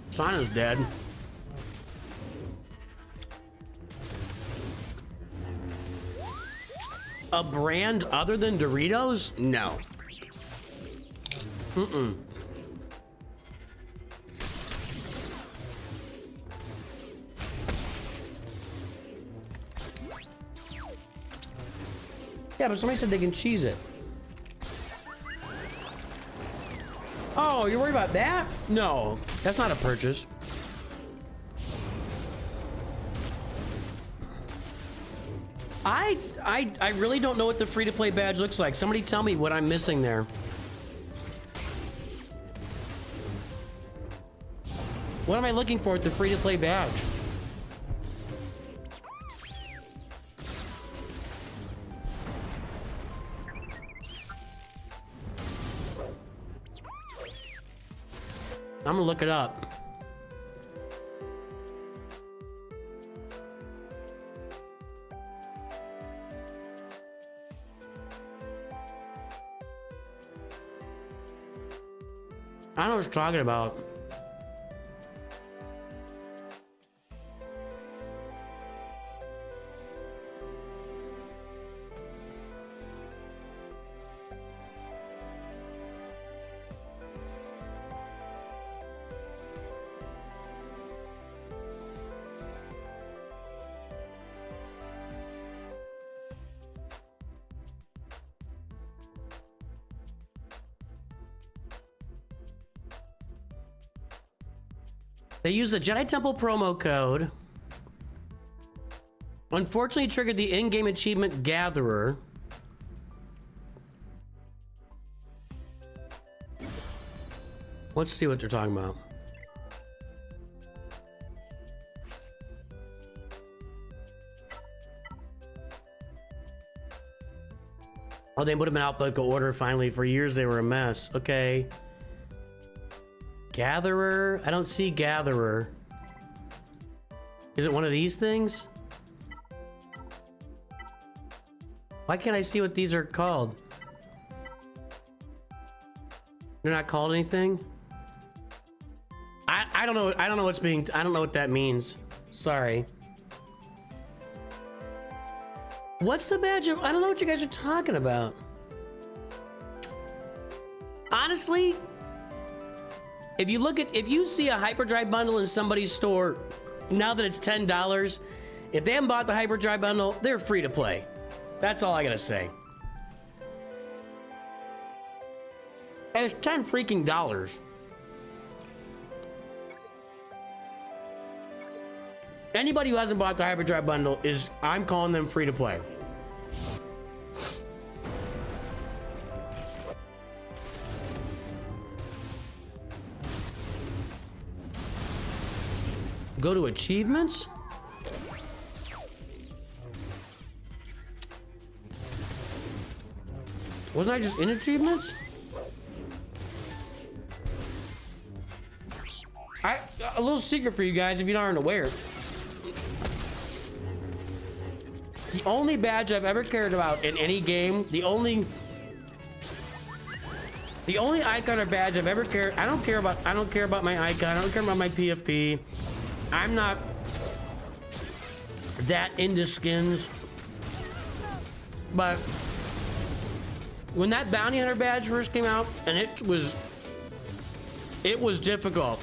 Sana's dead. A brand other than Doritos? No. Mm-mm. Yeah, but somebody said they can cheese it. Oh, you're worried about that? No, that's not a purchase. I really don't know what the free-to-play badge looks like. Somebody tell me what I'm missing there. What am I looking for at the free-to-play badge? I'm gonna look it up. I don't know what you're talking about. They used the Jedi Temple promo code. Unfortunately, triggered the in-game achievement Gatherer. Let's see what they're talking about. Oh, they put them in alphabetical order finally. For years, they were a mess. Okay. Gatherer? I don't see Gatherer. Is it one of these things? Why can't I see what these are called? They're not called anything? I don't know. I don't know what's being. I don't know what that means. Sorry. What's the badge of? I don't know what you guys are talking about. Honestly, if you see a hyperdrive bundle in somebody's store, now that it's $10, if they haven't bought the hyperdrive bundle, they're free to play. That's all I gotta say. And it's $10 freaking dollars. Anybody who hasn't bought the hyperdrive bundle I'm calling them free to play. Go to achievements? Wasn't I just in achievements? A little secret for you guys if you aren't aware. The only badge I've ever cared about in any game, the only icon or badge I've ever cared, I don't care about my icon, I don't care about my PFP. I'm not that into skins. But when that bounty hunter badge first came out, and it was difficult.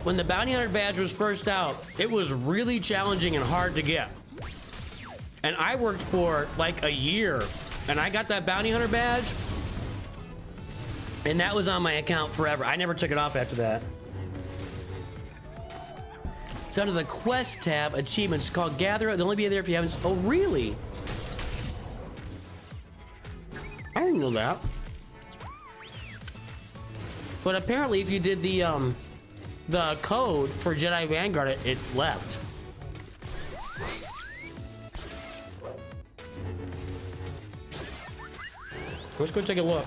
When the bounty hunter badge was first out, it was really challenging and hard to get. And I worked for like a year, and I got that bounty hunter badge, and that was on my account forever. I never took it off after that. It's under the quest tab, achievements called Gather. It'll only be there if you haven't. Oh, really? I didn't know that. But apparently, if you did the code for Jedi Vanguard, it left. Let's go take a look.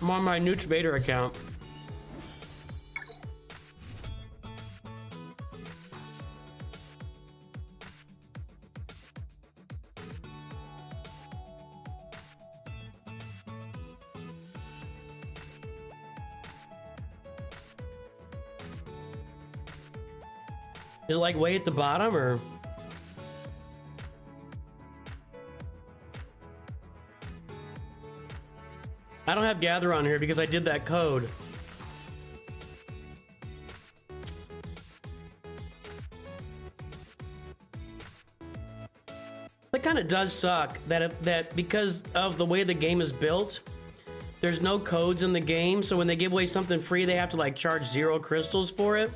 I'm on my Nooch2Gud account. Is it like way at the bottom or? I don't have Gather on here because I did that code. That kind of does suck that because of the way the game is built, there's no codes in the game, so when they give away something free, they have to like charge 0 crystals for it.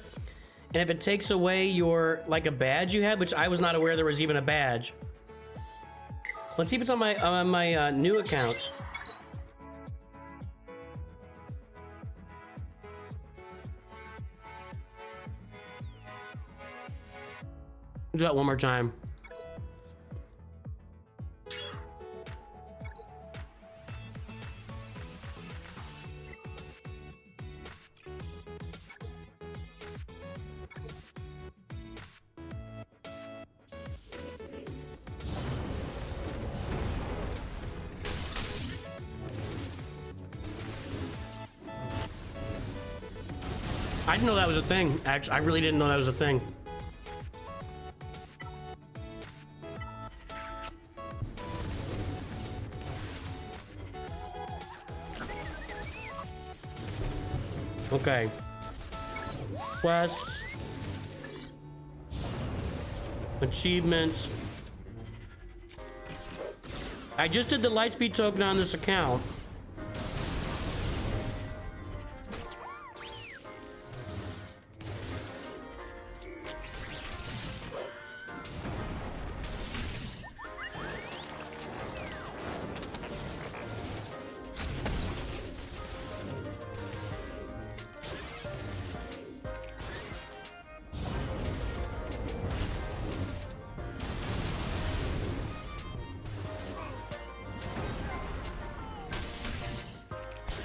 And if it takes away your, like a badge you had, which I was not aware there was even a badge. Let's see if it's on my new account. Do that one more time. I didn't know that was a thing. Actually, I really didn't know that was a thing. Okay. Quests. Achievements. I just did the Lightspeed token on this account.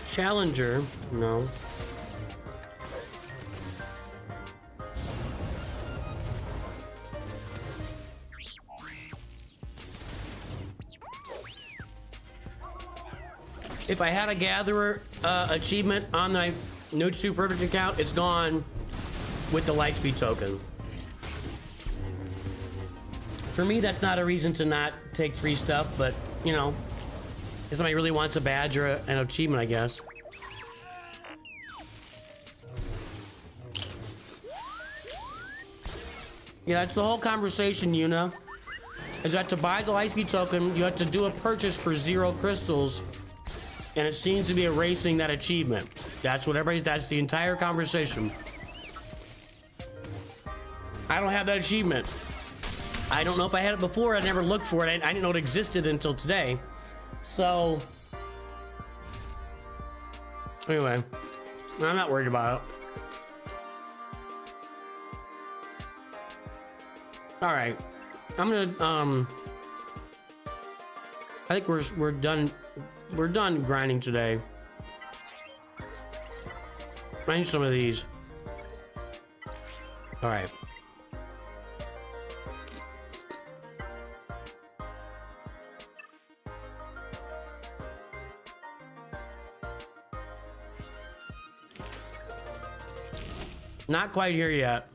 Challenger, no. If I had a gatherer achievement on my Nooch2 Perfect account, it's gone with the Lightspeed token. For me, that's not a reason to not take free stuff, but you know, if somebody really wants a badge or an achievement, I guess. Yeah, that's the whole conversation, Yuna. Is that to buy the Lightspeed token, you have to do a purchase for 0 crystals, and it seems to be erasing that achievement. That's what everybody, that's the entire conversation. I don't have that achievement. I don't know if I had it before, I never looked for it, I didn't know it existed until today. So, anyway, I'm not worried about it. All right, I'm gonna I think we're done. We're done grinding today. I need some of these. All right. Not quite here yet.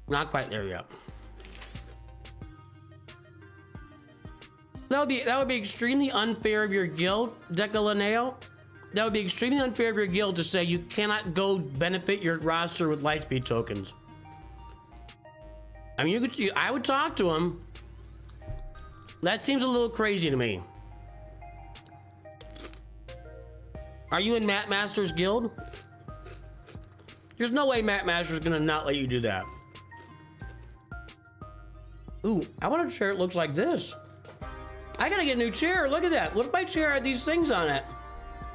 Not quite there yet. That would be extremely unfair of your guild, Decalaneo. That would be extremely unfair of your guild to say you cannot go benefit your roster with Lightspeed tokens. I mean, I would talk to him. That seems a little crazy to me. Are you in Matt Master's guild? There's no way Matt Master's gonna not let you do that. Ooh, I want a chair that looks like this. I gotta get a new chair. Look at that. What if my chair had these things on it?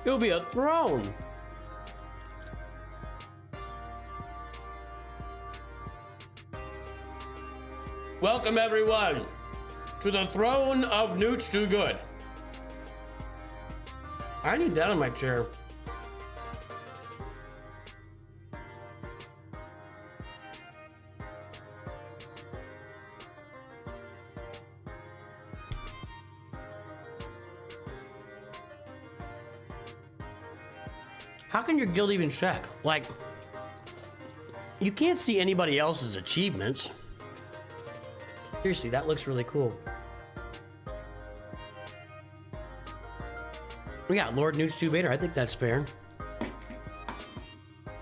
It would be a throne. Welcome everyone to the throne of Nooch2Gud. I need that on my chair. How can your guild even check? Like, you can't see anybody else's achievements. Seriously, that looks really cool. Yeah, Lord Nooch2 Vader, I think that's fair.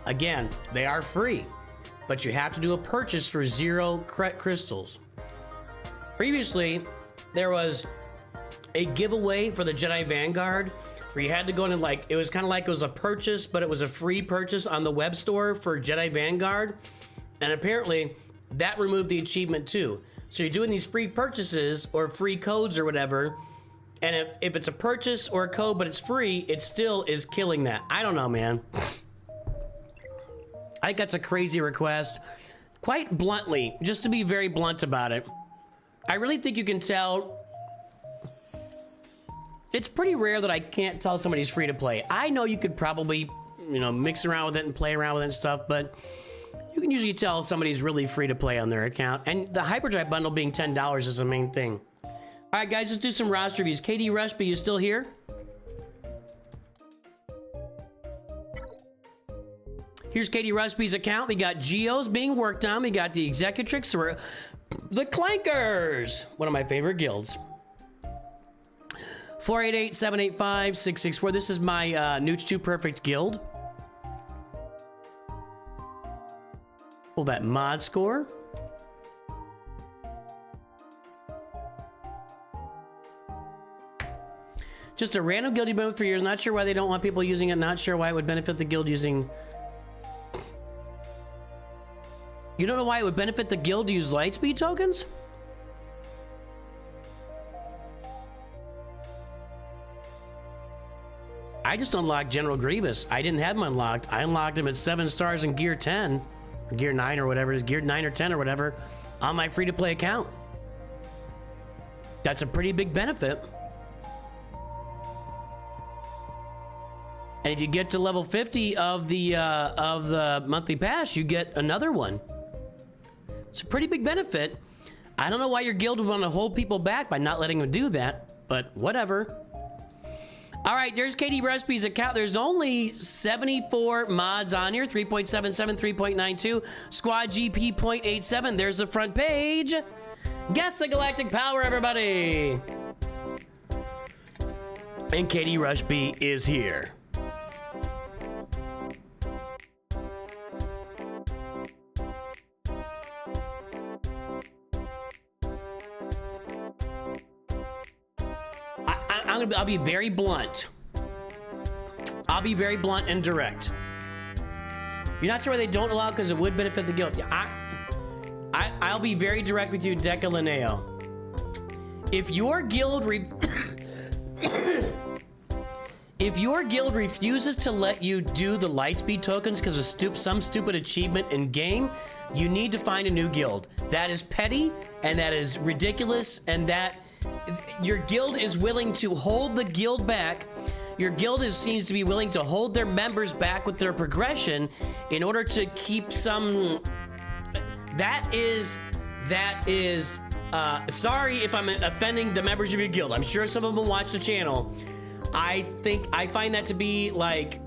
Again, they are free, but you have to do a purchase for 0 crystals. previously, there was a giveaway for the Jedi Vanguard where you had to go in and like, it was kind of like it was a purchase, but it was a free purchase on the web store for Jedi Vanguard. And apparently that removed the achievement too. So you're doing these free purchases or free codes or whatever. And if it's a purchase or a code, but it's free, it still is killing that. I don't know, man. I think that's a crazy request. Quite bluntly, just to be very blunt about it, I really think you can tell. It's pretty rare that I can't tell somebody's free to play. I know you could probably, you know, mix around with it and play around with it and stuff, but you can usually tell somebody's really free to play on their account. And the Hyperdrive bundle being $10 is the main thing. All right, guys, let's do some roster reviews. KD Rushby, you still here? Here's KD Rushby's account. We got Geos being worked on. We got the Executrix, or the Clankers, one of my favorite guilds. 488-785-664. This is my Nooch2 Perfect guild. Pull that mod score. Just a random guild you've been with for years. Not sure why they don't want people using it. Not sure why it would benefit the guild using... You don't know why it would benefit the guild to use Lightspeed tokens? I just unlocked General Grievous. I didn't have him unlocked. I unlocked him at 7 stars in Gear 10. Gear 9 or whatever it is. Gear 9 or 10 or whatever. On my free-to-play account. That's a pretty big benefit. And if you get to level 50 of the monthly pass, you get another one. It's a pretty big benefit. I don't know why your guild would want to hold people back by not letting them do that, but whatever. All right, there's KD Rushby's account. There's only 74 mods on here. 3.77, 3.92, Squad GP 0.87. There's the front page. Guess the galactic power, everybody. And KD Rushby is here. I'll be very blunt. I'll be very blunt and direct. You're not sure why they don't allow it because it would benefit the guild. Yeah, I'll be very direct with you, Deca Linneo. If your guild if your guild refuses to let you do the Lightspeed tokens because of some stupid achievement in game, you need to find a new guild. That is petty and that is ridiculous, and that your guild is willing to hold the guild back. Your guild seems to be willing to hold their members back with their progression in order to keep some... That is, sorry if I'm offending the members of your guild. I'm sure some of them watch the channel. I find that to be like,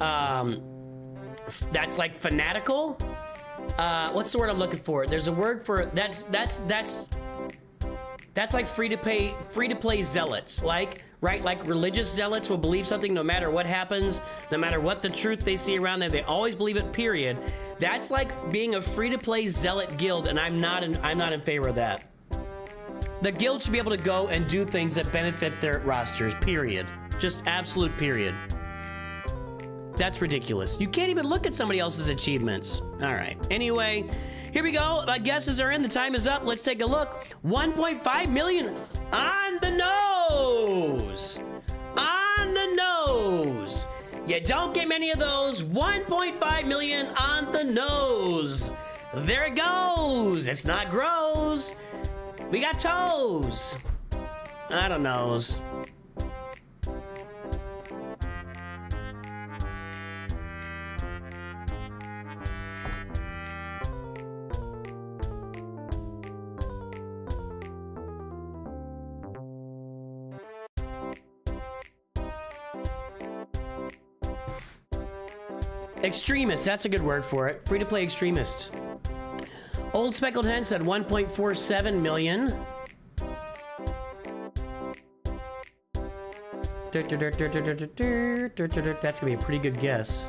that's like fanatical. What's the word I'm looking for? There's a word for, that's like free to play zealots, like, right? Like religious zealots will believe something no matter what happens, no matter what the truth they see around them, they always believe it, period. That's like being a free to play zealot guild, and I'm not in favor of that. The guild should be able to go and do things that benefit their rosters, period. Just absolute period. That's ridiculous. You can't even look at somebody else's achievements. All right. Anyway, here we go. My guesses are in. The time is up. Let's take a look. 1.5 million on the nose. On the nose. You don't get many of those. 1.5 million on the nose. There it goes. It's not grows. We got toes. I don't know. Extremist, that's a good word for it. Free to play extremist. Old Speckled Hen said 1.47 million. That's gonna be a pretty good guess.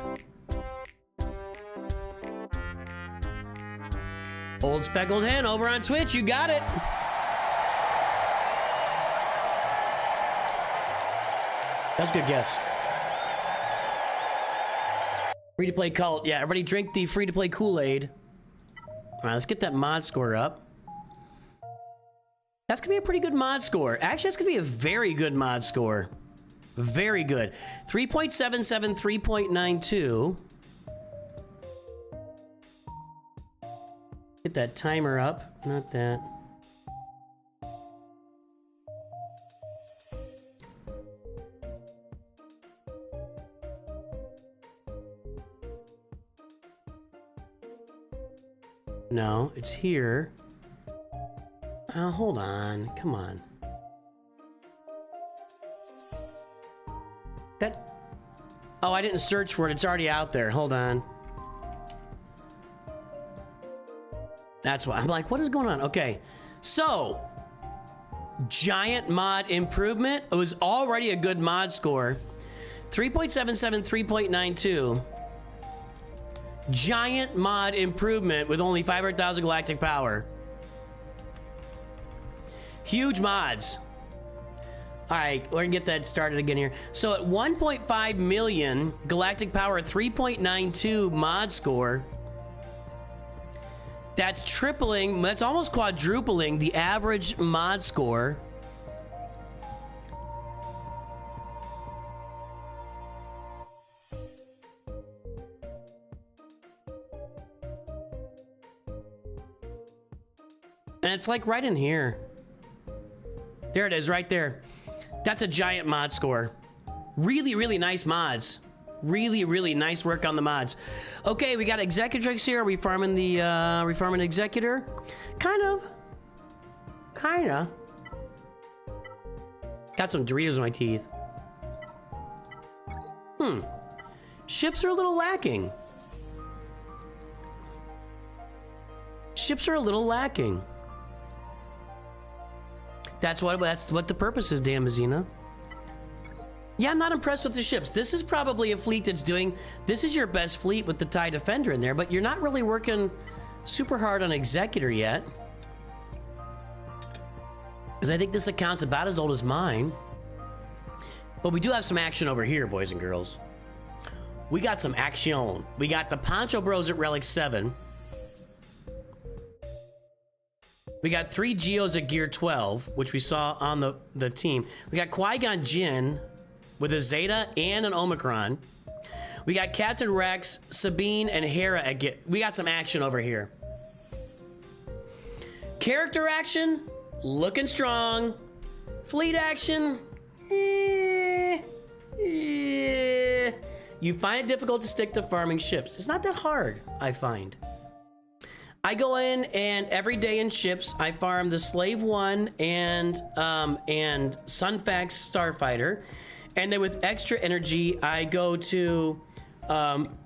Old Speckled Hen over on Twitch, you got it. That's a good guess. Free-to-play cult. Yeah, everybody drink the free-to-play Kool-Aid. All right, let's get that mod score up. That's gonna be a pretty good mod score. Actually, that's gonna be a very good mod score. Very good. 3.77, 3.92. Get that timer up. Not that. No, it's here. Oh, hold on. Come on. That... Oh, I didn't search for it. It's already out there. Hold on. That's why. I'm like, what is going on? Okay. So, giant mod improvement. It was already a good mod score. 3.77, 3.92. Giant mod improvement with only 500,000 galactic power. Huge mods. All right, we're gonna get that started again here. So at 1.5 million galactic power, 3.92 mod score. That's tripling, that's almost quadrupling the average mod score. And it's like right in here. There it is, right there. That's a giant mod score. Really, really nice mods. Really, really nice work on the mods. Okay, we got Executrix here. Are we farming the, Executor? Kinda. Got some Doritos in my teeth. Ships are a little lacking. Ships are a little lacking. That's what the purpose is, Damazina. Yeah, I'm not impressed with the ships. This is probably a fleet that's doing... This is your best fleet with the TIE Defender in there, but you're not really working super hard on Executor yet. Because I think this account's about as old as mine. But we do have some action over here, boys and girls. We got some action. We got the Poncho Bros at Relic 7. We got 3 Geos at Gear 12, which we saw on the team. We got Qui-Gon Jinn with a Zeta and an Omicron. We got Captain Rex, Sabine, and Hera at Gear. We got some action over here. Character action, looking strong. Fleet action, You find it difficult to stick to farming ships. It's not that hard, I find. I go in and every day in ships, I farm the Slave 1 and Sunfax Starfighter. And then with extra energy, I go to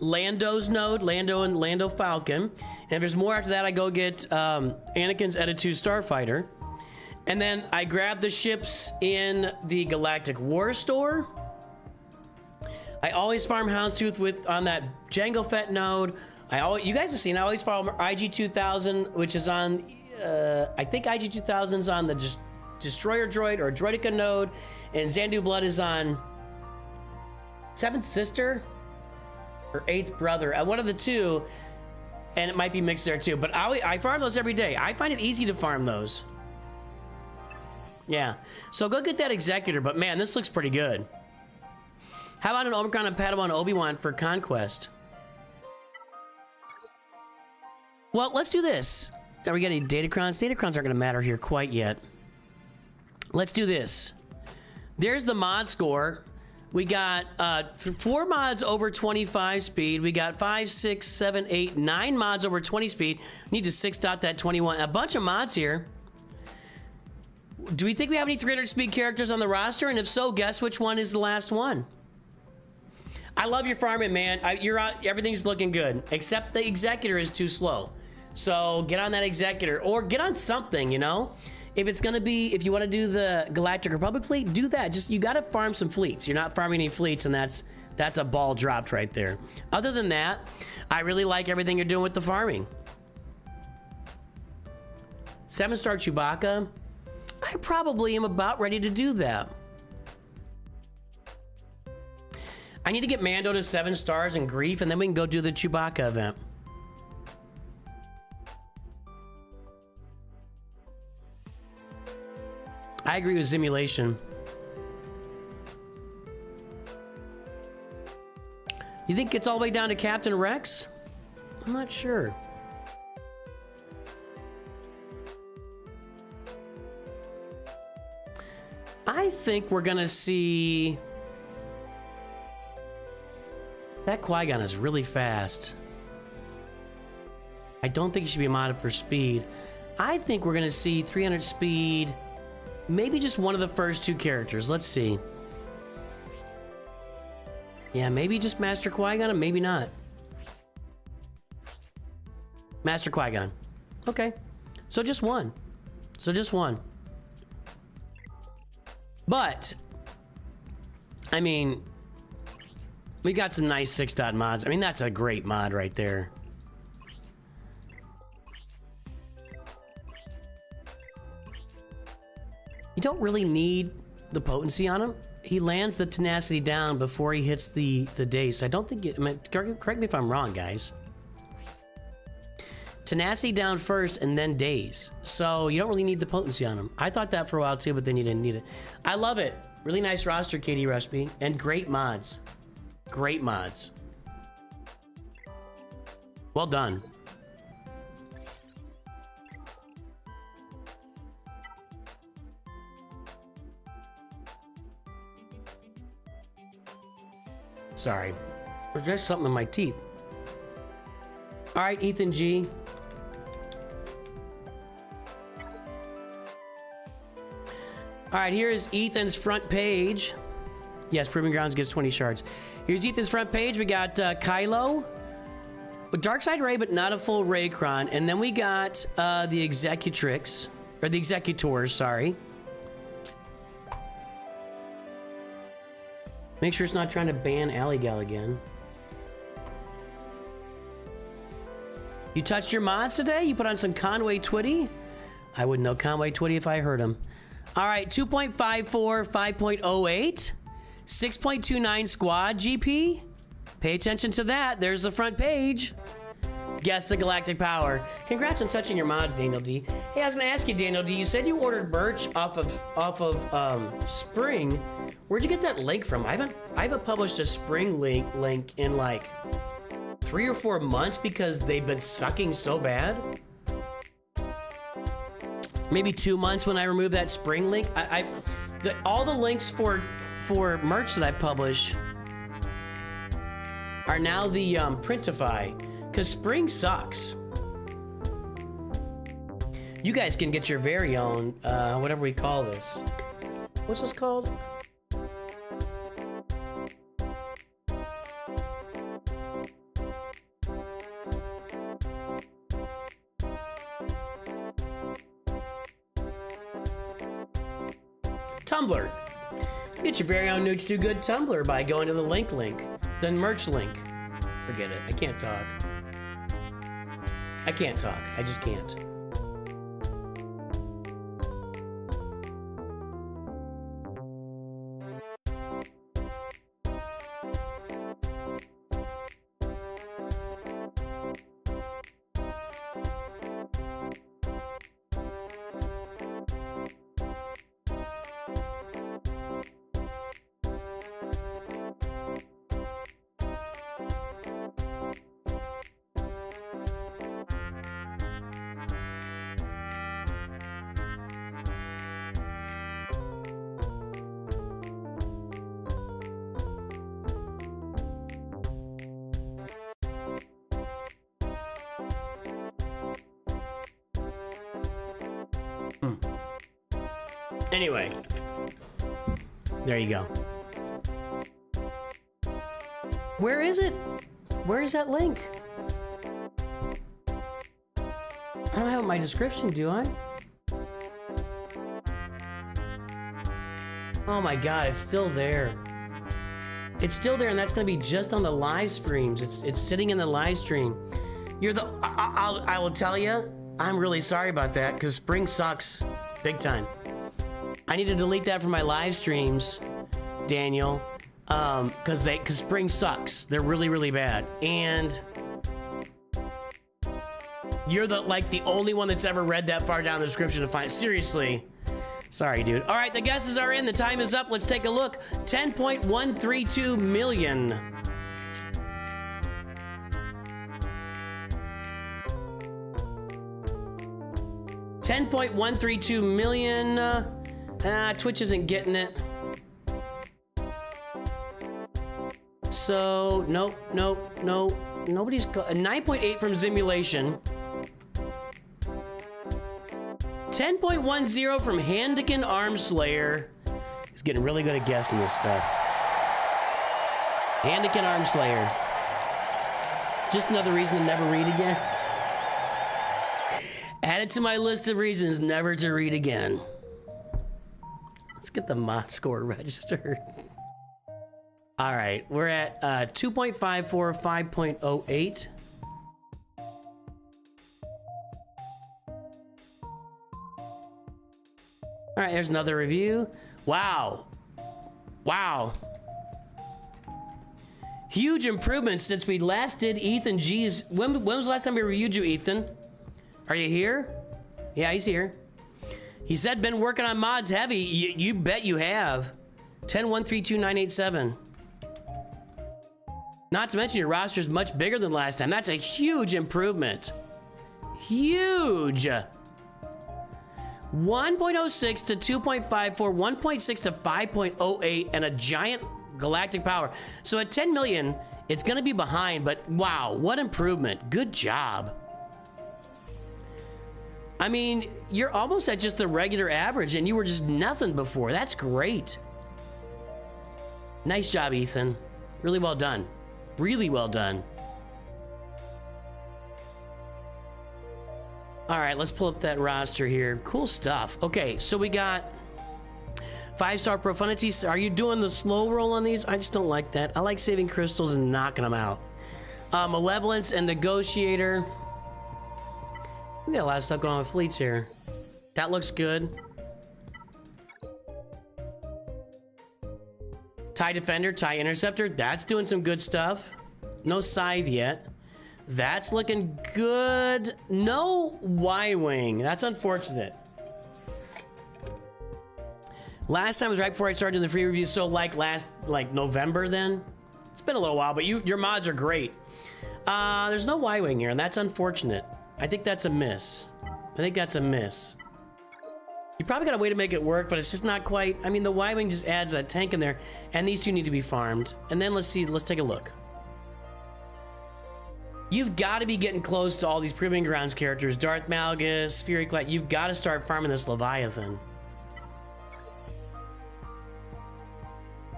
Lando's node, Lando Falcon. And if there's more after that, I go get Anakin's Edit 2 Starfighter. And then I grab the ships in the Galactic War Store. I always farm Houndstooth on that Jango Fett node. You guys have seen, I always farm IG-2000, which is on, I think IG-2000 is on the Destroyer Droid or Droideka node, and Xandu Blood is on 7th Sister or 8th Brother, one of the two, and it might be mixed there too, but I farm those every day. I find it easy to farm those. Yeah, so go get that Executor, but man, this looks pretty good. How about an Omicron and Padawan Obi-Wan for Conquest? Well, let's do this. Are we getting Datacrons? Datacrons aren't going to matter here quite yet. Let's do this. There's the mod score. We got 4 mods over 25 speed. We got 5, 6, 7, 8, 9 mods over 20 speed. Need to 6-dot that 21. A bunch of mods here. Do we think we have any 300 speed characters on the roster? And if so, guess which one is the last one? I love your farming, man. Everything's looking good, except the Executor is too slow. So get on that Executor, or get on something, you know? If you want to do the Galactic Republic fleet, do that. You got to farm some fleets. You're not farming any fleets, and that's a ball dropped right there. Other than that, I really like everything you're doing with the farming. 7-star Chewbacca, I probably am about ready to do that. I need to get Mando to 7 stars and grief, and then we can go do the Chewbacca event. I agree with simulation. You think it's all the way down to Captain Rex? I'm not sure. I think we're gonna see... That Qui-Gon is really fast. I don't think he should be modded for speed. I think we're gonna see 300 speed, maybe just one of the first 2 characters. Let's see. Yeah, maybe just Master Qui-Gon and maybe not. Master Qui-Gon. Okay. So just one. So just one. But, I mean, we got some nice 6-dot mods. I mean, that's a great mod right there. You don't really need the potency on him. He lands the tenacity down before he hits the daze. So I don't think I mean, correct me if I'm wrong, guys. Tenacity down first and then daze. So you don't really need the potency on him. I thought that for a while too, but then you didn't need it. I love it. Really nice roster, Katie Rushby, and great mods. Great mods. Well done. Sorry. There's something in my teeth. All right, Ethan G. All right, here is Ethan's front page. Yes, Proving Grounds gives 20 shards. Here's Ethan's front page. We got Kylo with Darkside Ray, but not a full Raycron. And then we got the Executrix, or the Executors, sorry. Make sure it's not trying to ban Alligal again. You touched your mods today? You put on some Conway Twitty? I wouldn't know Conway Twitty if I heard him. All right, 2.54, 5.08, 6.29 squad GP. Pay attention to that. There's the front page. Guess the Galactic Power. Congrats on touching your mods, Daniel D. Hey, I was gonna ask you, Daniel D. You said you ordered merch off of Spring. Where'd you get that link from? I haven't published a Spring link in like 3 or 4 months because they've been sucking so bad. Maybe 2 months when I removed that Spring link. All the links for merch that I publish are now the Printify, because Spring sucks. You guys can get your very own, whatever we call this. What's this called? Tumblr. Get your very own Nooch2Gud Tumblr by going to the link, then merch link. Forget it. I can't talk. I can't talk. I just can't. Anyway, there you go. Where is it? Where is that link? I don't have it in my description, do I? Oh my god, it's still there. It's still there, and that's gonna be just on the live streams. It's sitting in the live stream. You're the. I will tell you, I'm really sorry about that because Spring sucks, big time. I need to delete that from my live streams, Daniel. because spring sucks. They're really, really bad. And you're the only one that's ever read that far down the description to find. Seriously. Sorry, dude. All right, the guesses are in. The time is up. Let's take a look. 10.132 million. $10.132 million. Twitch isn't getting it. So, nope. Nobody's... 9.8 from Simulation. 10.10 from Handican Armslayer. He's getting really good at guessing this stuff. Handican Armslayer. Just another reason to never read again. Add it to my list of reasons never to read again. Let's get the mod score registered. All right, we're at 2.54, 5.08. All right, there's another review. Wow. Huge improvements since we last did Ethan G's. When was the last time we reviewed you, Ethan? Are you here? Yeah, he's here. He said been working on mods heavy. You bet you have. 10132987. Not to mention your roster is much bigger than last time. That's a huge improvement. Huge. 1.06 to 2.54, 1.6 to 5.08, and a giant galactic power. So at 10 million, it's going to be behind, but wow, what improvement. Good job. I mean, you're almost at just the regular average, and you were just nothing before. That's great. Nice job, Ethan. Really well done. Really well done. All right, let's pull up that roster here. Cool stuff. Okay, so we got 5-star profundity. Are you doing the slow roll on these? I just don't like that. I like saving crystals and knocking them out. Malevolence and Negotiator. We got a lot of stuff going on with fleets here. That looks good. TIE Defender, TIE Interceptor. That's doing some good stuff. No Scythe yet. That's looking good. No Y-Wing. That's unfortunate. Last time was right before I started doing the free review, so like November then. It's been a little while, but your mods are great. There's no Y-Wing here, and that's unfortunate. I think that's a miss. You probably got a way to make it work, but it's just not quite. I mean, the Y-Wing just adds a tank in there, and these two need to be farmed. And then let's take a look. You've got to be getting close to all these Proving Grounds characters. Darth Malgus, Fury Clad. You've got to start farming this Leviathan.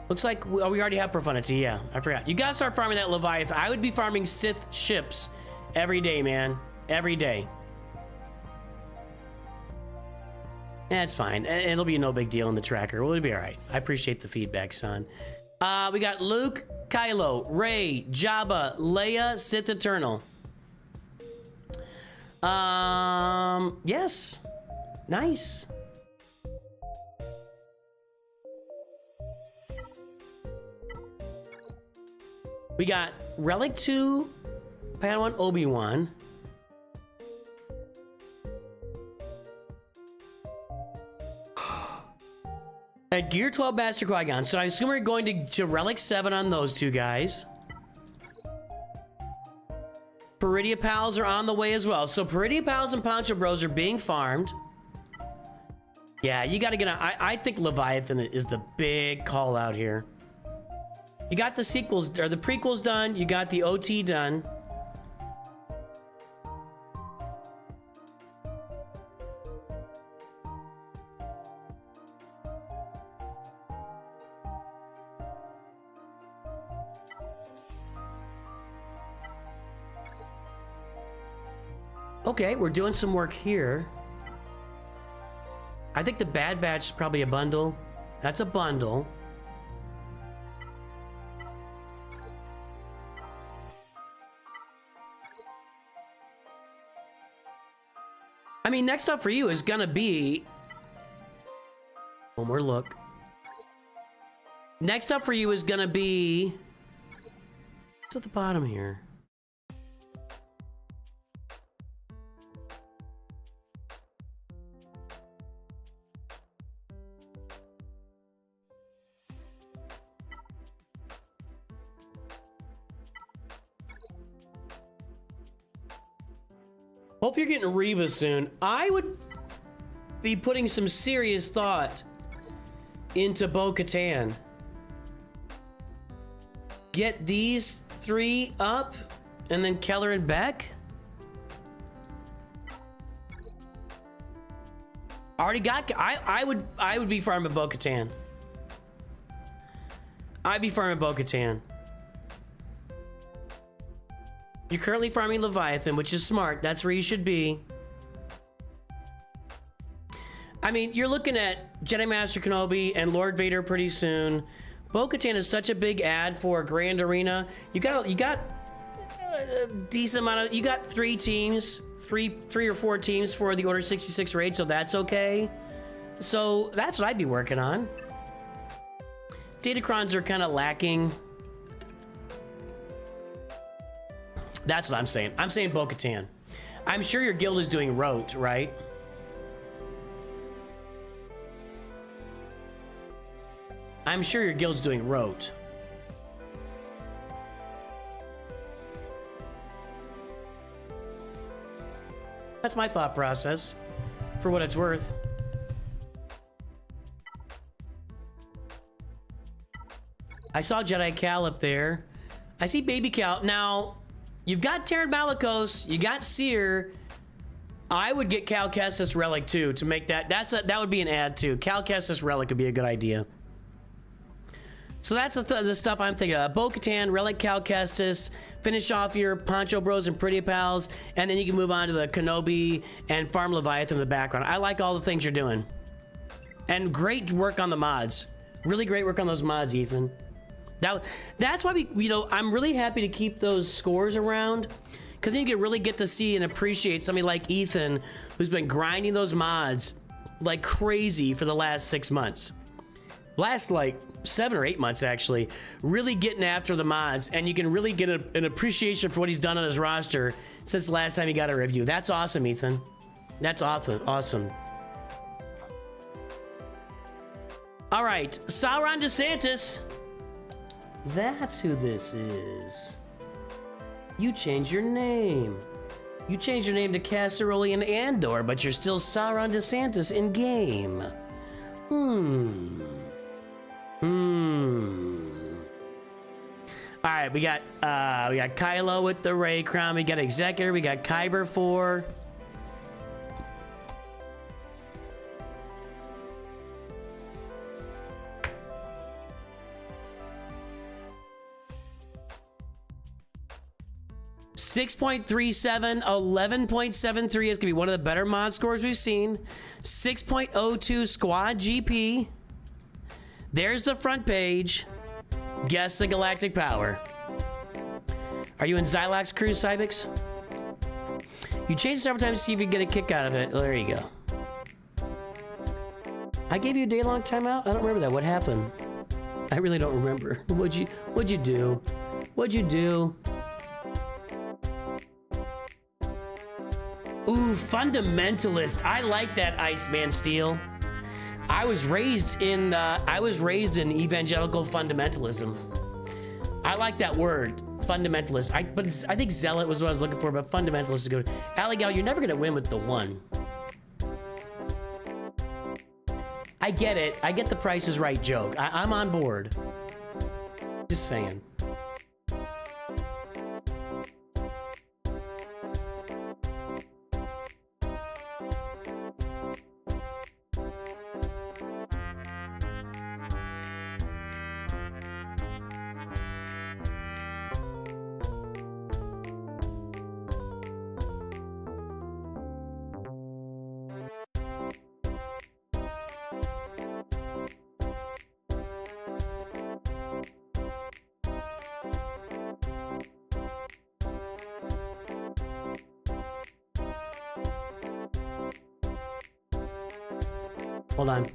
Looks like we already have Profundity. Yeah, I forgot. You got to start farming that Leviathan. I would be farming Sith ships every day, man. Every day. That's fine. It'll be no big deal in the tracker. We'll be all right. I appreciate the feedback, son. We got Luke, Kylo, Ray, Jabba, Leia, Sith Eternal. Yes. Nice. We got Relic 2, Padawan Obi-Wan. And Gear 12 Master Qui-Gon. So I assume we're going to Relic 7 on those two guys. Peridia Pals are on the way as well. So Peridia Pals and Poncho Bros are being farmed. Yeah, you got to get on. I think Leviathan is the big call out here. You got the sequels or the prequels done. You got the OT done. Okay, we're doing some work here. I think the Bad Batch is probably a bundle. That's a bundle. I mean, next up for you is gonna be one more look. Next up for you is gonna be... What's at the bottom here? Hope you're getting Reva soon. I would be putting some serious thought into Bo-Katan. Get these 3 up, and then Keller and Beck. Already got. I would be farming Bo-Katan. I'd be farming Bo-Katan. You're currently farming Leviathan, which is smart. That's where you should be. I mean, you're looking at Jedi Master Kenobi and Lord Vader pretty soon. Bo-Katan is such a big ad for Grand Arena. You got a decent amount of. You got 3 teams, three or 4 teams for the Order 66 raid, so that's okay. So that's what I'd be working on. Datacrons are kind of lacking. That's what I'm saying. I'm saying Bo-Katan. I'm sure your guild is doing Rote, right? I'm sure your guild's doing Rote. That's my thought process, for what it's worth. I saw Jedi Cal up there. I see Baby Cal. Now, you've got Terran Malicos, you got Seer. I would get Cal Kestis Relic too to make that. That would be an ad too. Cal Kestis Relic would be a good idea. So that's the stuff I'm thinking of. Bo-Katan, Relic Cal Kestis, finish off your Poncho Bros and Pretty Pals, and then you can move on to the Kenobi and Farm Leviathan in the background. I like all the things you're doing. And great work on the mods. Really great work on those mods, Ethan. That's why I'm really happy to keep those scores around, because then you can really get to see and appreciate somebody like Ethan, who's been grinding those mods like crazy for the last 6 months. Last like 7 or 8 months actually, really getting after the mods, and you can really get an appreciation for what he's done on his roster since the last time he got a review. That's awesome, Ethan. That's awesome. All right, Sauron DeSantis. That's who this is. You changed your name. You changed your name to Casserolian Andor, but you're still Sauron DeSantis in game. All right, we got Kylo with the Ray Crown. We got Executor. We got Kyber 4. .37, 11.73 is gonna be one of the better mod scores we've seen. 6.02 squad GP. There's the front page. Guess the galactic power. Are you in Xylox Cruise, Cybix? You changed it several times to see if you get a kick out of it. Oh, there you go. I gave you a day-long timeout? I don't remember that. What happened? I really don't remember. What'd you do? What'd you do? Ooh, fundamentalist. I like that, Iceman Steel. I was raised in evangelical fundamentalism. I like that word, fundamentalist. I think zealot was what I was looking for, but fundamentalist is good. Alligal, you're never gonna win with the 1. I get it. I get the Price is Right joke. I'm on board. Just saying. Hold on.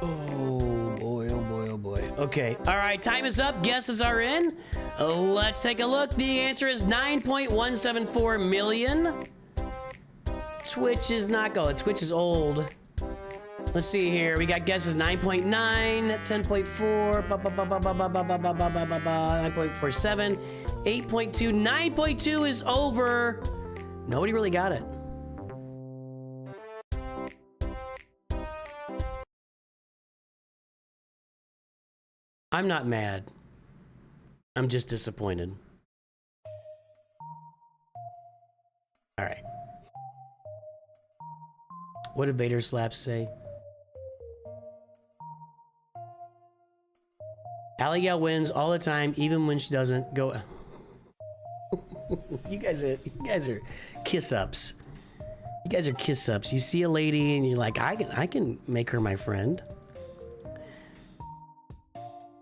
Oh boy, oh boy, oh boy. Okay, all right, time is up. Guesses are in. Let's take a look. The answer is 9.174 million. Twitch is not going. Twitch is old. Let's see here. We got guesses 9.9, 10.4, 9.47, 8.2, 9.2 is over. Nobody really got it. I'm not mad. I'm just disappointed. All right. What did Vader Slaps say? Abigail wins all the time, even when she doesn't go. You guys are kiss ups. You guys are kiss ups. You see a lady and you're like, I can make her my friend.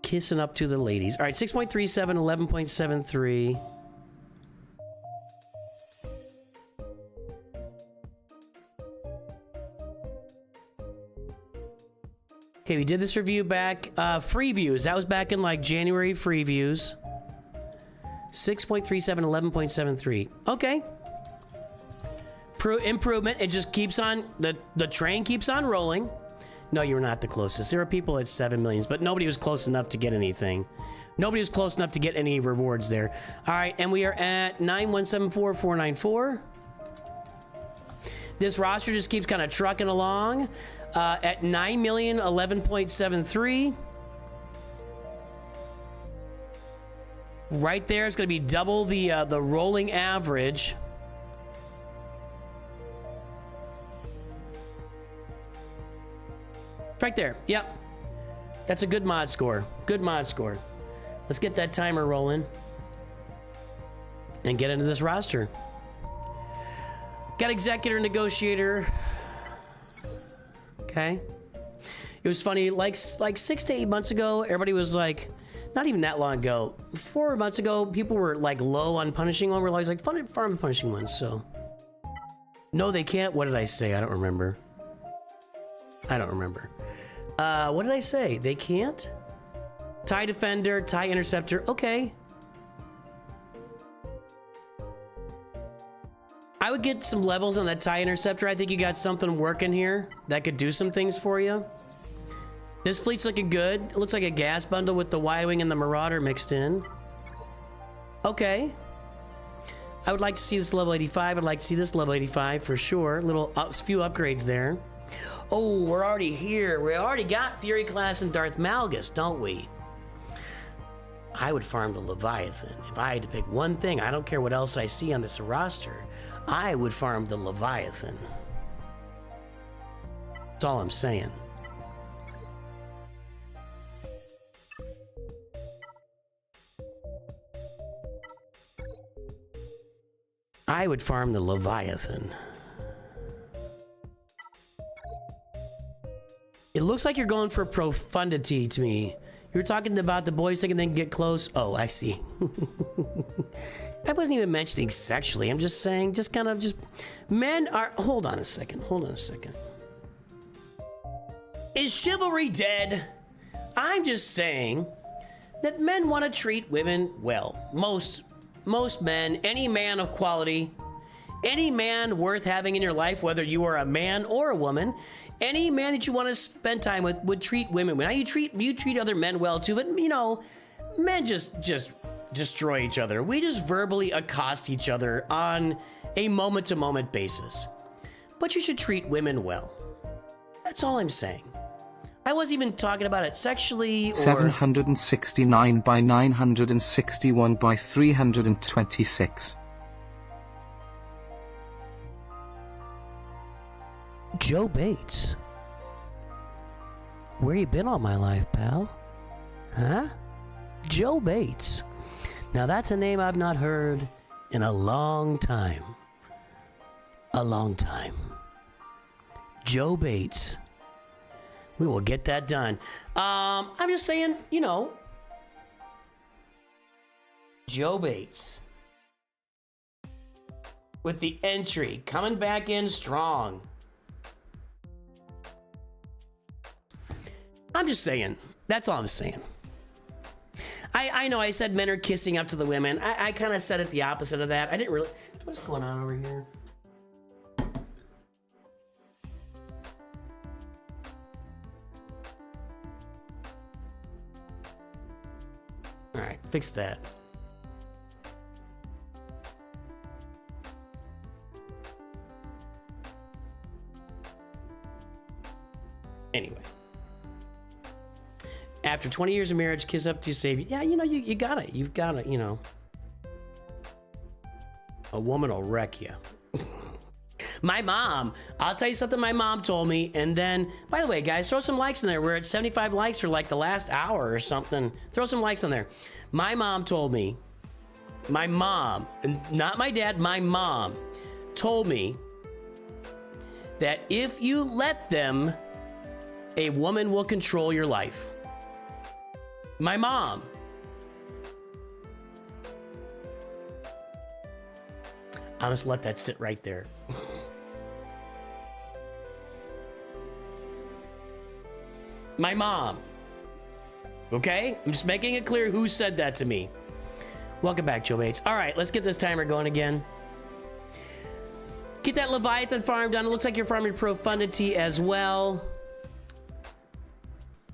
Kissing up to the ladies. All right, 6.37, 11.73. Okay, we did this review back, free views. That was back in like January free views. 6.37, 11.73. Okay. Improvement. It just keeps on, the train keeps on rolling. No, you were not the closest. There were people at 7 million, but nobody was close enough to get anything. Nobody was close enough to get any rewards there. All right, and we are at 9174494. This roster just keeps kind of trucking along at 9,011.73. Right there, it's going to be double the rolling average. Right there. Yep. That's a good mod score. Good mod score. Let's get that timer rolling and get into this roster. Got executor, negotiator. Okay. It was funny, like 6 to 8 months ago, everybody was like, not even that long ago, 4 months ago, people were like low on punishing one. We're always like, farm punishing ones. So, no, they can't. What did I say? I don't remember. What did I say? They can't? TIE defender, TIE interceptor. Okay. I would get some levels on that TIE interceptor. I think you got something working here that could do some things for you. This fleet's looking good. It looks like a gas bundle with the Y-Wing and the Marauder mixed in. Okay. I would like to see this level 85. I'd like to see this level 85 for sure. Few upgrades there. Oh, we're already here. We already got Fury Class and Darth Malgus, don't we? I would farm the Leviathan. If I had to pick one thing, I don't care what else I see on this roster, I would farm the Leviathan. That's all I'm saying. I would farm the Leviathan. It looks like you're going for profundity to me. You were talking about the boys thinking they can get close. Oh, I see. I wasn't even mentioning sexually. I'm just saying, men are, hold on a second. Is chivalry dead? I'm just saying that men want to treat women well. Most men, any man of quality, any man worth having in your life, whether you are a man or a woman, any man that you want to spend time with would treat women well. Now you treat other men well too, but you know, men just destroy each other. We just verbally accost each other on a moment-to-moment basis. But you should treat women well. That's all I'm saying. I wasn't even talking about it sexually or... 769 by 961 by 326. Joe Bates. Where you been all my life, pal? Huh? Joe Bates. Now that's a name I've not heard in a long time. A long time. Joe Bates. We will get that done. I'm just saying, you know, Joe Bates. With the entry, coming back in strong. I'm just saying. That's all I'm saying. I know I said men are kissing up to the women. I kind of said it the opposite of that. I didn't really... What's going on over here? All right, fix that. Anyway. After 20 years of marriage, kiss up to your savior. Yeah, you know, you got it. You've got it, you know. A woman will wreck you. My mom, I'll tell you something my mom told me. And then, by the way, guys, throw some likes in there. We're at 75 likes for like the last hour or something. Throw some likes in there. My mom told me, my mom, not my dad, my mom told me that if you let them, a woman will control your life. My mom. I'll just let that sit right there. My mom. Okay? I'm just making it clear who said that to me. Welcome back, Joe Bates. All right, let's get this timer going again. Get that Leviathan farm done. It looks like you're farming profundity as well.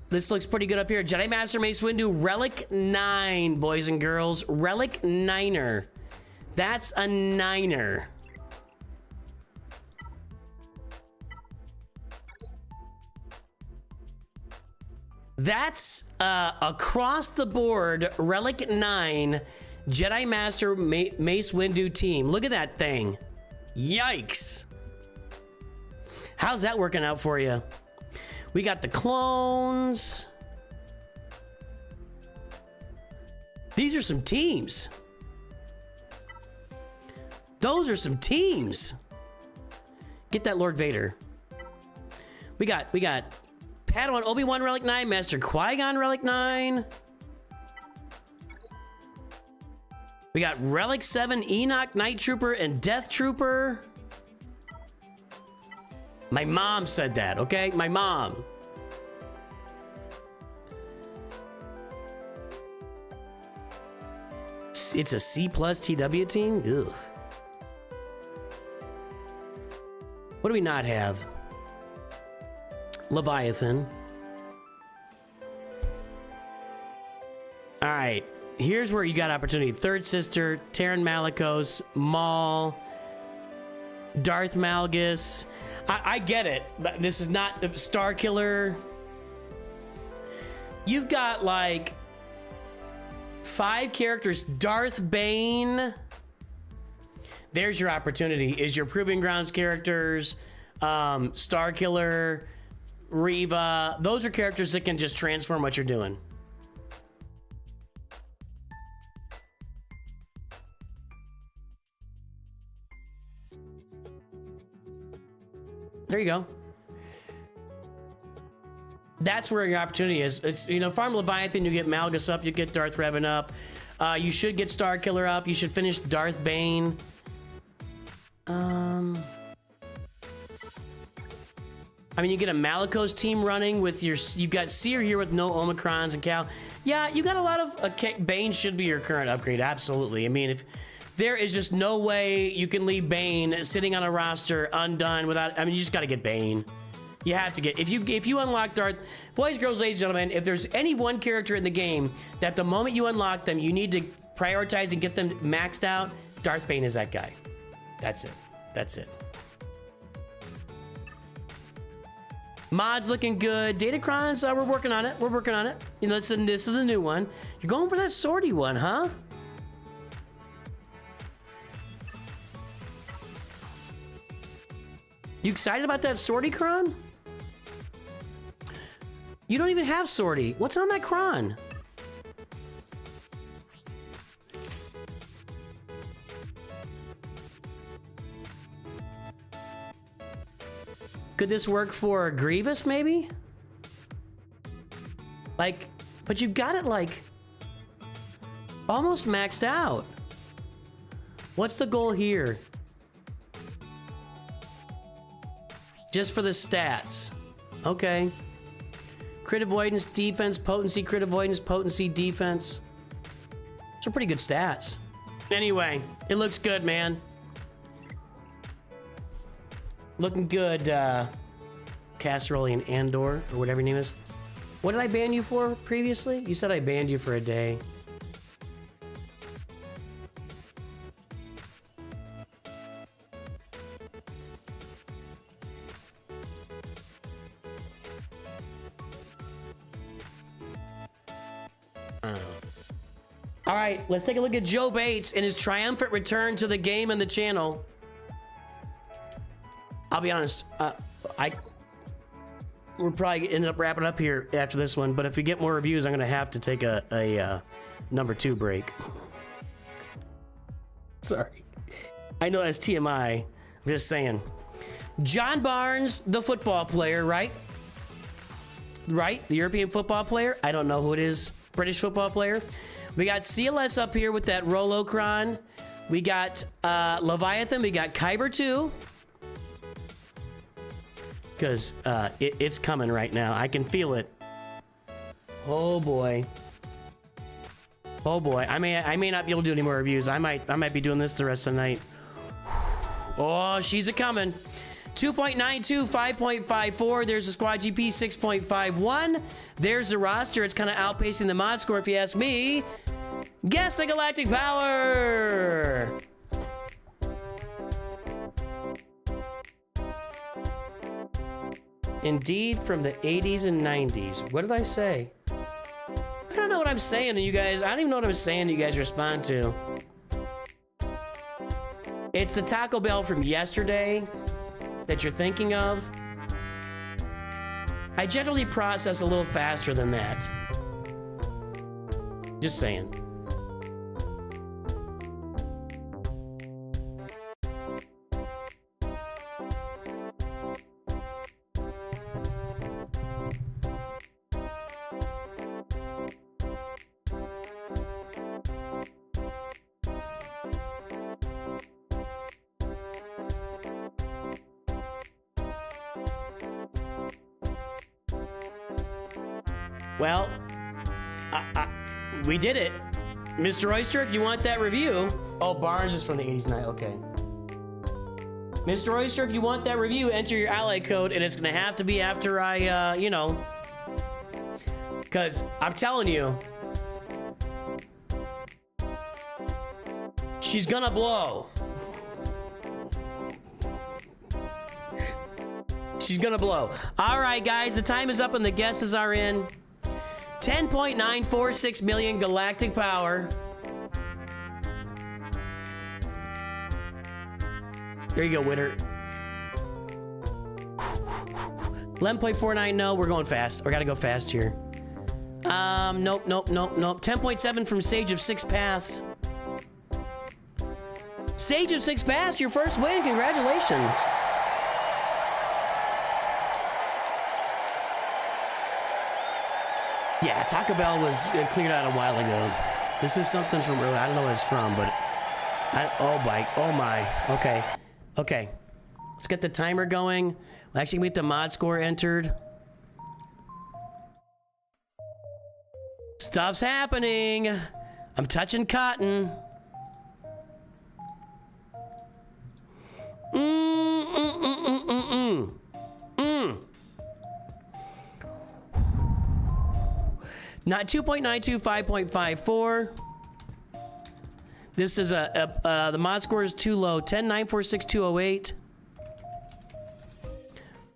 This looks pretty good up here. Jedi Master Mace Windu, Relic 9, boys and girls. Relic 9er. That's a 9er. That's across the board Relic 9 Jedi Master Mace Windu team. Look at that thing. Yikes. How's that working out for you? We got the clones. These are some teams. Those are some teams. Get that Lord Vader. We got Padawan Obi-Wan Relic 9, Master Qui-Gon Relic 9. We got Relic 7, Enoch Night Trooper and Death Trooper. My mom said that, okay? My mom. It's a C+ TW team? Ugh. What do we not have? Leviathan. All right. Here's where you got opportunity. Third Sister, Terran Malicos, Maul, Darth Malgus. I get it. But this is not Star Killer. You've got like 5 characters. Darth Bane. There's your opportunity. Is your Proving Grounds characters, Star Killer, Reva. Those are characters that can just transform what you're doing. There you go. That's where your opportunity is. It's, you know, farm Leviathan, you get Malgus up, you get Darth Revan up. You should get Star Killer up. You should finish Darth Bane. I mean, you get a Malicos team running with your... You've got Seer here with no Omicrons and Cal. Yeah, you got a lot of... Bane should be your current upgrade, absolutely. I mean, if there is just no way you can leave Bane sitting on a roster undone without... I mean, you just got to get Bane. You have to get... If you unlock Darth... Boys, girls, ladies, gentlemen, if there's any one character in the game that the moment you unlock them, you need to prioritize and get them maxed out, Darth Bane is that guy. That's it. That's it. Mods looking good. Datacrons, we're working on it. We're working on it. You know, this is the new one. You're going for that swordy one, huh? You excited about that swordy cron? You don't even have swordy. What's on that cron? Could this work for Grievous, maybe? Like, but you got it, like, almost maxed out. What's the goal here? Just for the stats. Okay. Crit avoidance, defense, potency, crit avoidance, potency, defense. Those are pretty good stats. Anyway, it looks good, man. Looking good, Casserolian Andor, or whatever your name is. What did I ban you for previously? You said I banned you for a day. All right, let's take a look at Joe Bates and his triumphant return to the game and the channel. I'll be honest, we're probably end up wrapping up here after this one, but if we get more reviews, I'm gonna have to take a number 2 break. Sorry, I know that's TMI. I'm just saying. John Barnes, the football player, right? Right, the European football player. I don't know who it is. British football player. We got CLS up here with that Rolocron. We got Leviathan. We got Kyber 2. Because it's coming right now. I can feel it. Oh boy. Oh boy. I may not be able to do any more reviews. I might be doing this the rest of the night. Oh, she's a coming. 2.92, 5.54. There's the squad GP, 6.51. There's the roster. It's kind of outpacing the mod score, if you ask me. Guess the Galactic Power. Indeed, from the 80s and 90s. What did I say? I don't know what I'm saying to you guys. I don't even know what I'm saying you guys respond to. It's the Taco Bell from yesterday that you're thinking of. I generally process a little faster than that. Just saying. Well, we did it. Mr. Oyster, if you want that review. Oh, Barnes is from the 80s night. Okay. Mr. Oyster, if you want that review, enter your ally code, and it's going to have to be after I, you know. Because I'm telling you, she's going to blow. She's going to blow. All right, guys, the time is up and the guesses are in. 10.946 million galactic power. There you go, winner. 11.49, no, we're going fast. We gotta go fast here. Nope. 10.7 from Sage of Six Paths. Sage of Six Paths, your first win, congratulations. Yeah, Taco Bell was cleared out a while ago. This is something from earlier. I don't know what it's from, but oh my. Okay. Let's get the timer going. We'll actually get the mod score entered. Stuff's happening. I'm touching cotton. Not 2.92, 5.54. This is the mod score is too low. 10.946.208.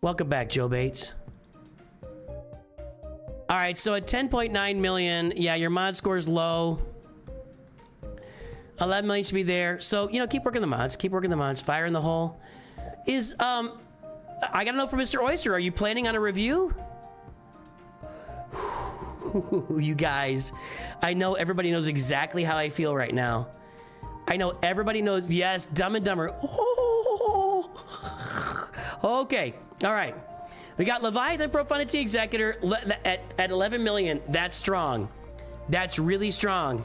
Welcome back, Joe Bates. All right, so at 10.9 million, yeah, your mod score is low. 11 million should be there. So, you know, keep working the mods. Keep working the mods. Fire in the hole. I gotta know from Mr. Oyster, are you planning on a review? You guys, I know everybody knows exactly how I feel right now. I know everybody knows. Yes, Dumb and Dumber. Oh. Okay, all right. We got Leviathan Profundity Executor at 11 million. That's strong. That's really strong.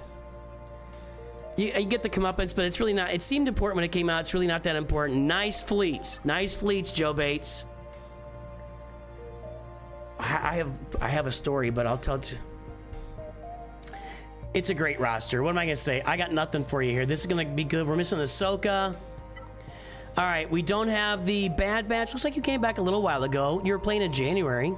You get the comeuppance, but it's really not. It seemed important when it came out. It's really not that important. Nice fleets. Nice fleets, Joe Bates. I have a story, but I'll tell you. It's a great roster. What am I gonna say? I got nothing for you here. This is gonna be good. We're missing Ahsoka. All right, we don't have the Bad Batch. Looks like you came back a little while ago. You were playing in January.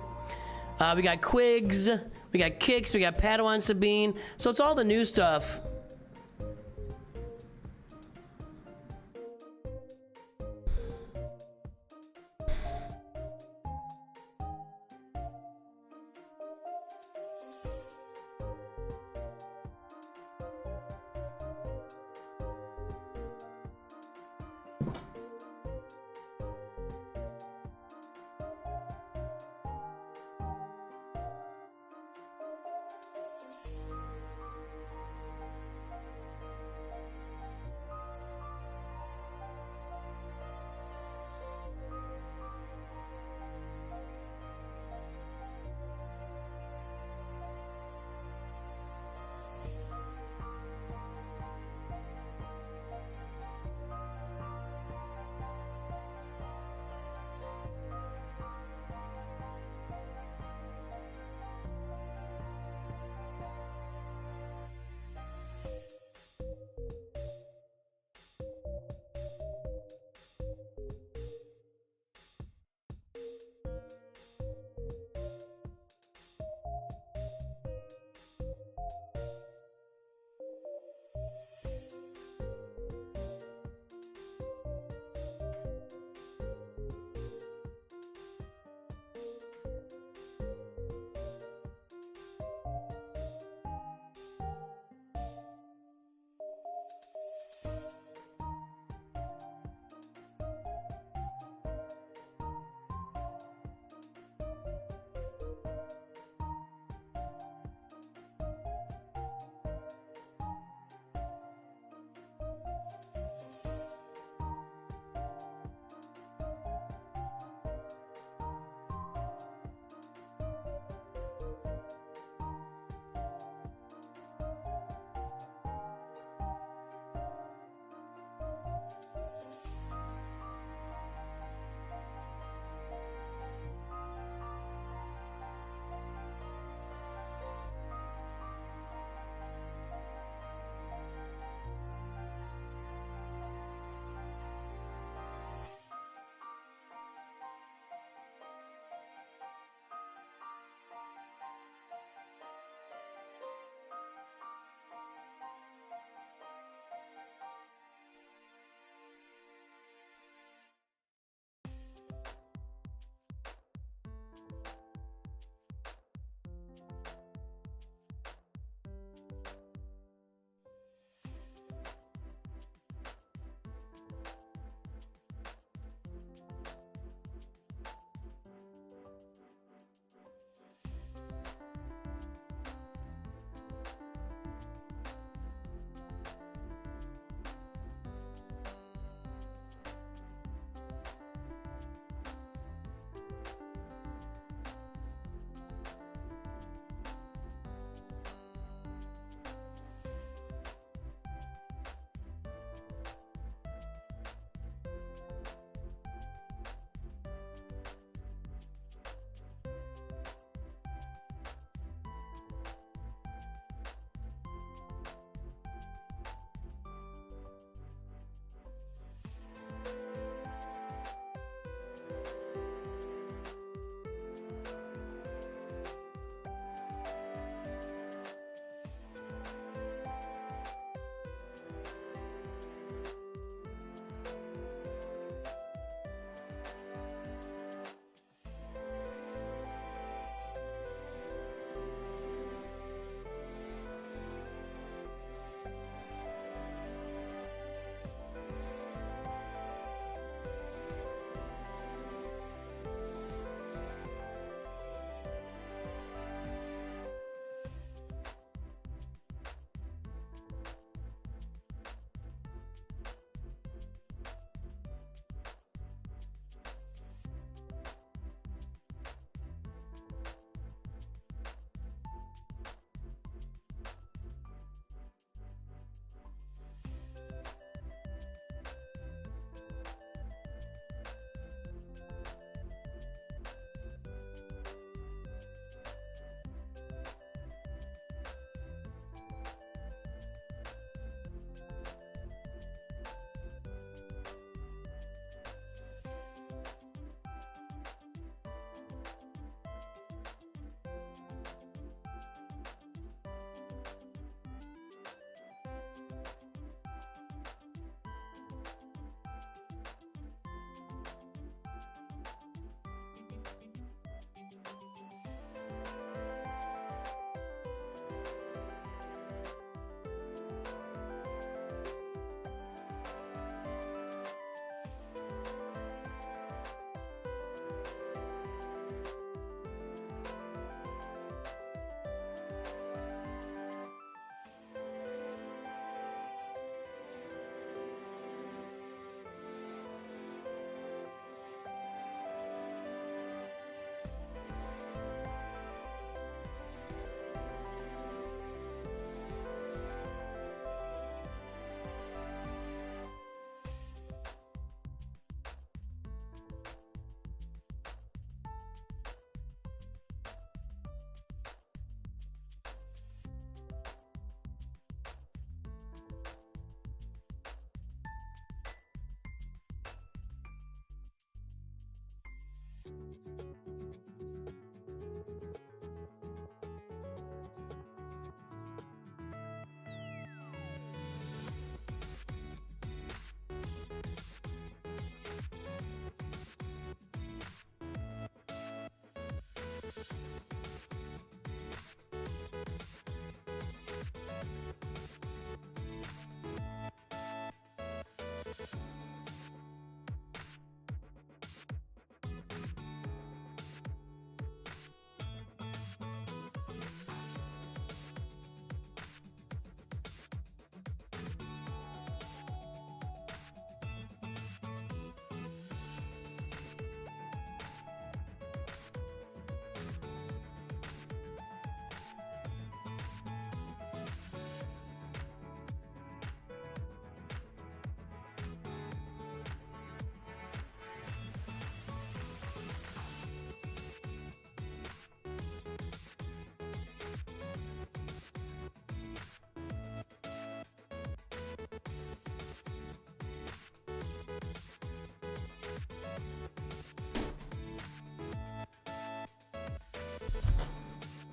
We got Quigs, we got Kix, we got Padawan Sabine. So it's all the new stuff.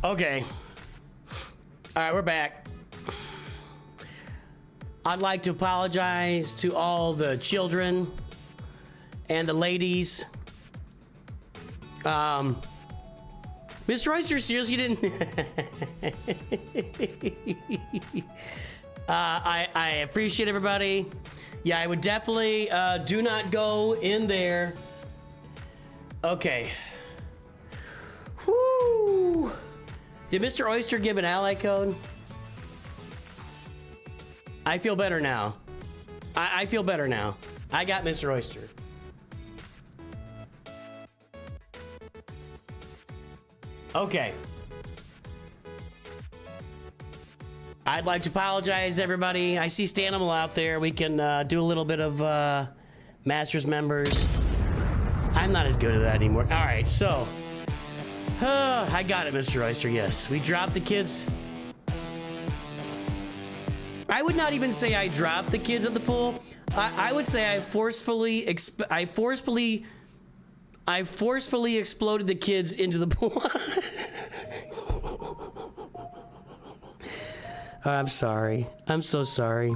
Okay. All right, we're back. I'd like to apologize to all the children and the ladies. Mr. Oyster, seriously didn't. I appreciate everybody. Yeah, I would definitely do not go in there. Okay. Whoo! Did Mr. Oyster give an ally code? I feel better now. I feel better now. I got Mr. Oyster. Okay. I'd like to apologize, everybody. I see Stanimal out there. We can do a little bit of Masters members. I'm not as good at that anymore. All right, so. I got it, Mr. Oyster, yes. We dropped the kids. I would not even say I dropped the kids at the pool. I would say I forcefully exploded the kids into the pool. I'm sorry. I'm so sorry.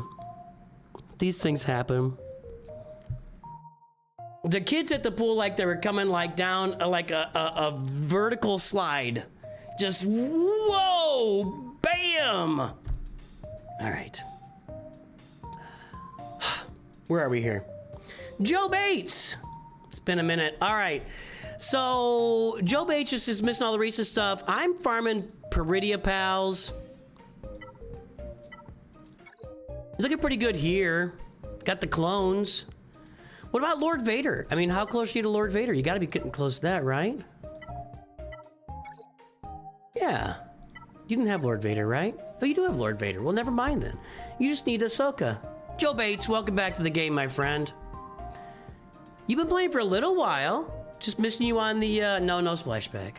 These things happen. The kids at the pool, like they were coming like down like a vertical slide. Just whoa, bam. All right. Where are we here? Joe Bates. It's been a minute. All right. So Joe Bates just is missing all the recent stuff. I'm farming Peridia Pals. Looking pretty good here. Got the clones. What about Lord Vader? I mean, how close are you to Lord Vader? You gotta be getting close to that, right? Yeah. You didn't have Lord Vader, right? Oh, you do have Lord Vader. Well, never mind then. You just need Ahsoka. Joe Bates, welcome back to the game, my friend. You've been playing for a little while. Just missing you on the, no splashback.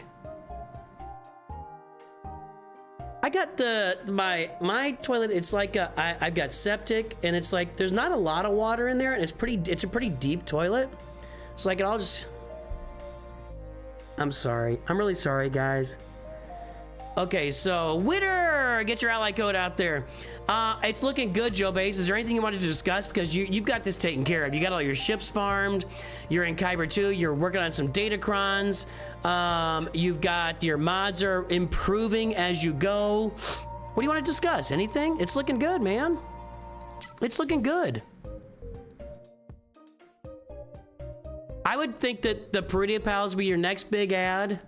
I got my toilet, it's like I've got septic, and it's like there's not a lot of water in there, and it's a pretty deep toilet. So like I'll just, I'm sorry. I'm really sorry, guys. Okay, so Witter, get your ally code out there. It's looking good, Joe Bates. Is there anything you wanted to discuss? Because you've got this taken care of. You got all your ships farmed. You're in Kyber 2. You're working on some datacrons. You've got your mods are improving as you go. What do you want to discuss? Anything? It's looking good, man. It's looking good. I would think that the Peridia Pals be your next big ad.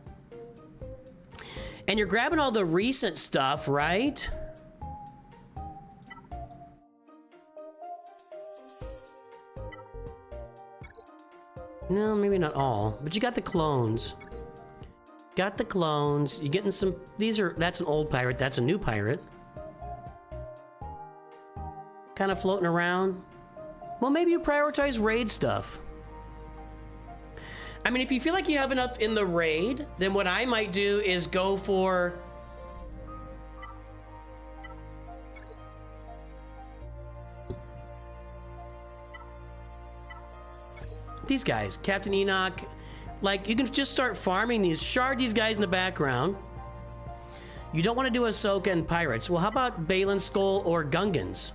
And you're grabbing all the recent stuff, right? No, maybe not all, but you got the clones. Got the clones. You're getting some, that's an old pirate, that's a new pirate. Kind of floating around. Well, maybe you prioritize raid stuff. I mean, if you feel like you have enough in the raid, then what I might do is go for... these guys, Captain Enoch. Like, you can just start farming these, shard these guys in the background. You don't want to do Ahsoka and pirates. Well, how about Balin Skull or Gungans?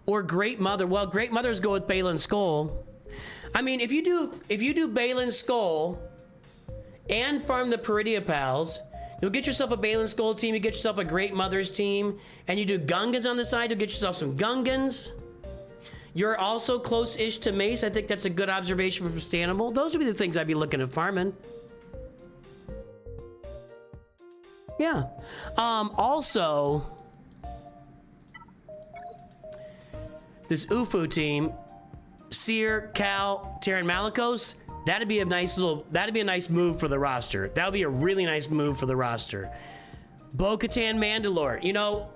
Or Great Mother. Well, Great Mothers go with Balin Skull. I mean, if you do Balin Skull and farm the Peridia Pals, you'll get yourself a Balin Skull team, you get yourself a Great Mothers team, and you do Gungans on the side, you'll get yourself some Gungans. You're also close-ish to Mace. I think that's a good observation from Stanimal. Those would be the things I'd be looking at farming. Yeah. Also, this UFO team, Seer, Cal, Terran Malicos, that'd be a nice move for the roster. That would be a really nice move for the roster. Bo-Katan Mandalore, you know,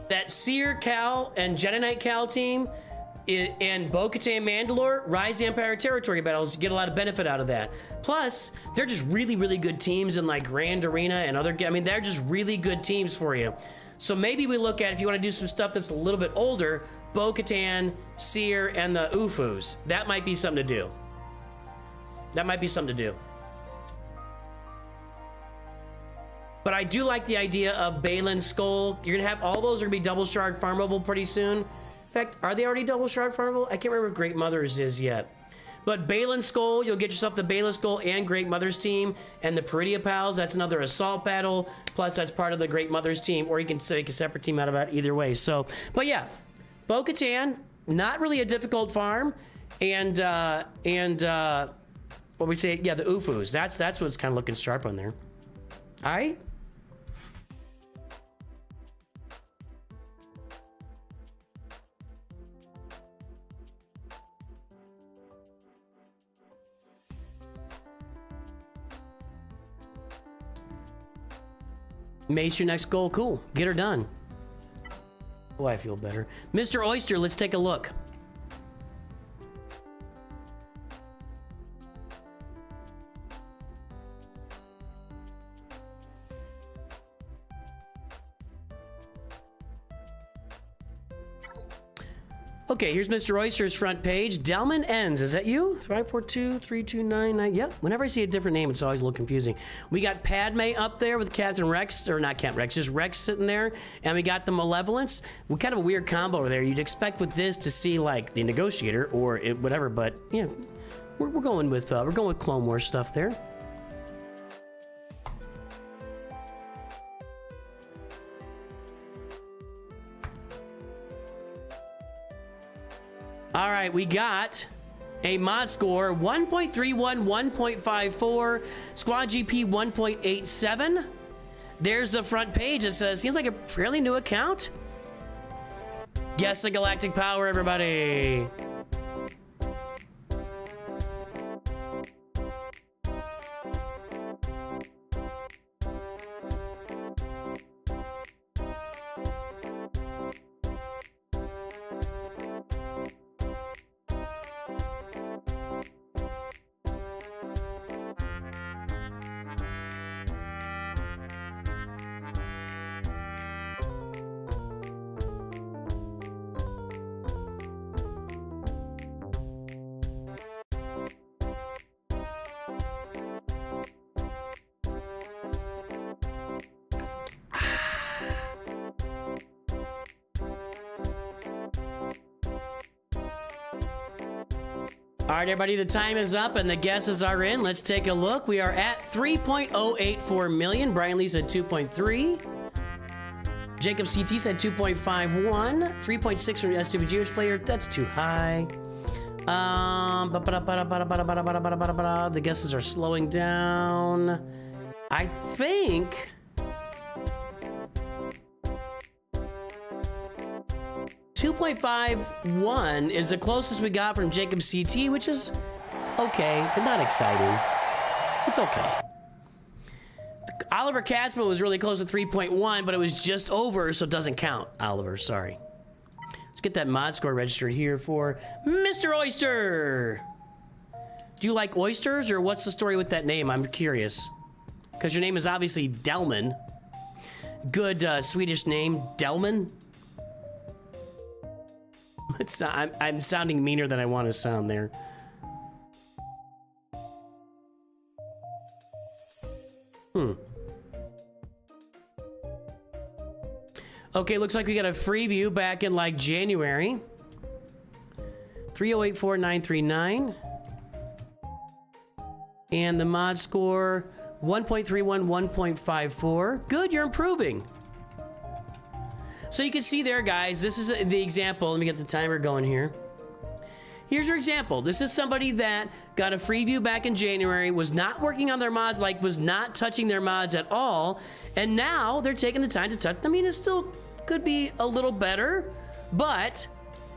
that Seer, Cal, and Jedi Knight Cal team and Bo-Katan Mandalore, Rise the Empire territory battles, get a lot of benefit out of that. Plus, they're just really, really good teams in like Grand Arena and other, I mean, they're just really good teams for you. So maybe we look at, if you want to do some stuff that's a little bit older, Bo-Katan, Seer, and the Ufus. That might be something to do. That might be something to do. But I do like the idea of Balin's Skull. You're gonna have all those are gonna be double shard farmable pretty soon. In fact, are they already double shard farmable? I can't remember if Great Mother's is yet. But Balin's Skull, you'll get yourself the Balin's Skull and Great Mother's team, and the Peridia Pals, that's another assault battle, plus that's part of the Great Mother's team, or you can make a separate team out of that either way. So, but yeah, Bo-Katan, not really a difficult farm, and what we say, yeah, the Ufus, that's what's kind of looking sharp on there. All right. Mace your next goal. Cool. Get her done. Oh, I feel better. Mr. Oyster, let's take a look. Okay, here's Mr. Oyster's front page. Delman Ends, is that you? 5423299. Yep. Whenever I see a different name, it's always a little confusing. We got Padme up there with Captain Rex, or not Captain Rex, just Rex sitting there, and we got the Malevolence. We kind of a weird combo over there. You'd expect with this to see like the Negotiator or whatever, but yeah, we're going with Clone Wars stuff there. All right, we got a mod score 1.31, 1.54, squad GP 1.87. There's the front page. It says, seems like a fairly new account. Guess the galactic power, everybody. All right, everybody, the time is up and the guesses are in. Let's take a look. We are at 3.084 million. Brian Lee said 2.3. Jacob CT said 2.51. 3.6 from SWGers player. That's too high. The guesses are slowing down. I think... $2.51 is the closest we got from Jacob CT, which is okay, but not exciting. It's okay. Oliver Katzma was really close to 3.1, but it was just over, so it doesn't count. Oliver, sorry. Let's get that mod score registered here for Mr. Oyster. Do you like oysters, or what's the story with that name? I'm curious. Because your name is obviously Delman. Good Swedish name, Delman. I'm sounding meaner than I want to sound there. Okay, looks like we got a free view back in like January. 3084939. And the mod score 1.31, 1.54. Good, you're improving. So you can see there, guys, this is the example. Let me get the timer going here. Here's your example. This is somebody that got a free view back in January, was not working on their mods, like was not touching their mods at all, and now they're taking the time to touch. I mean, it still could be a little better, but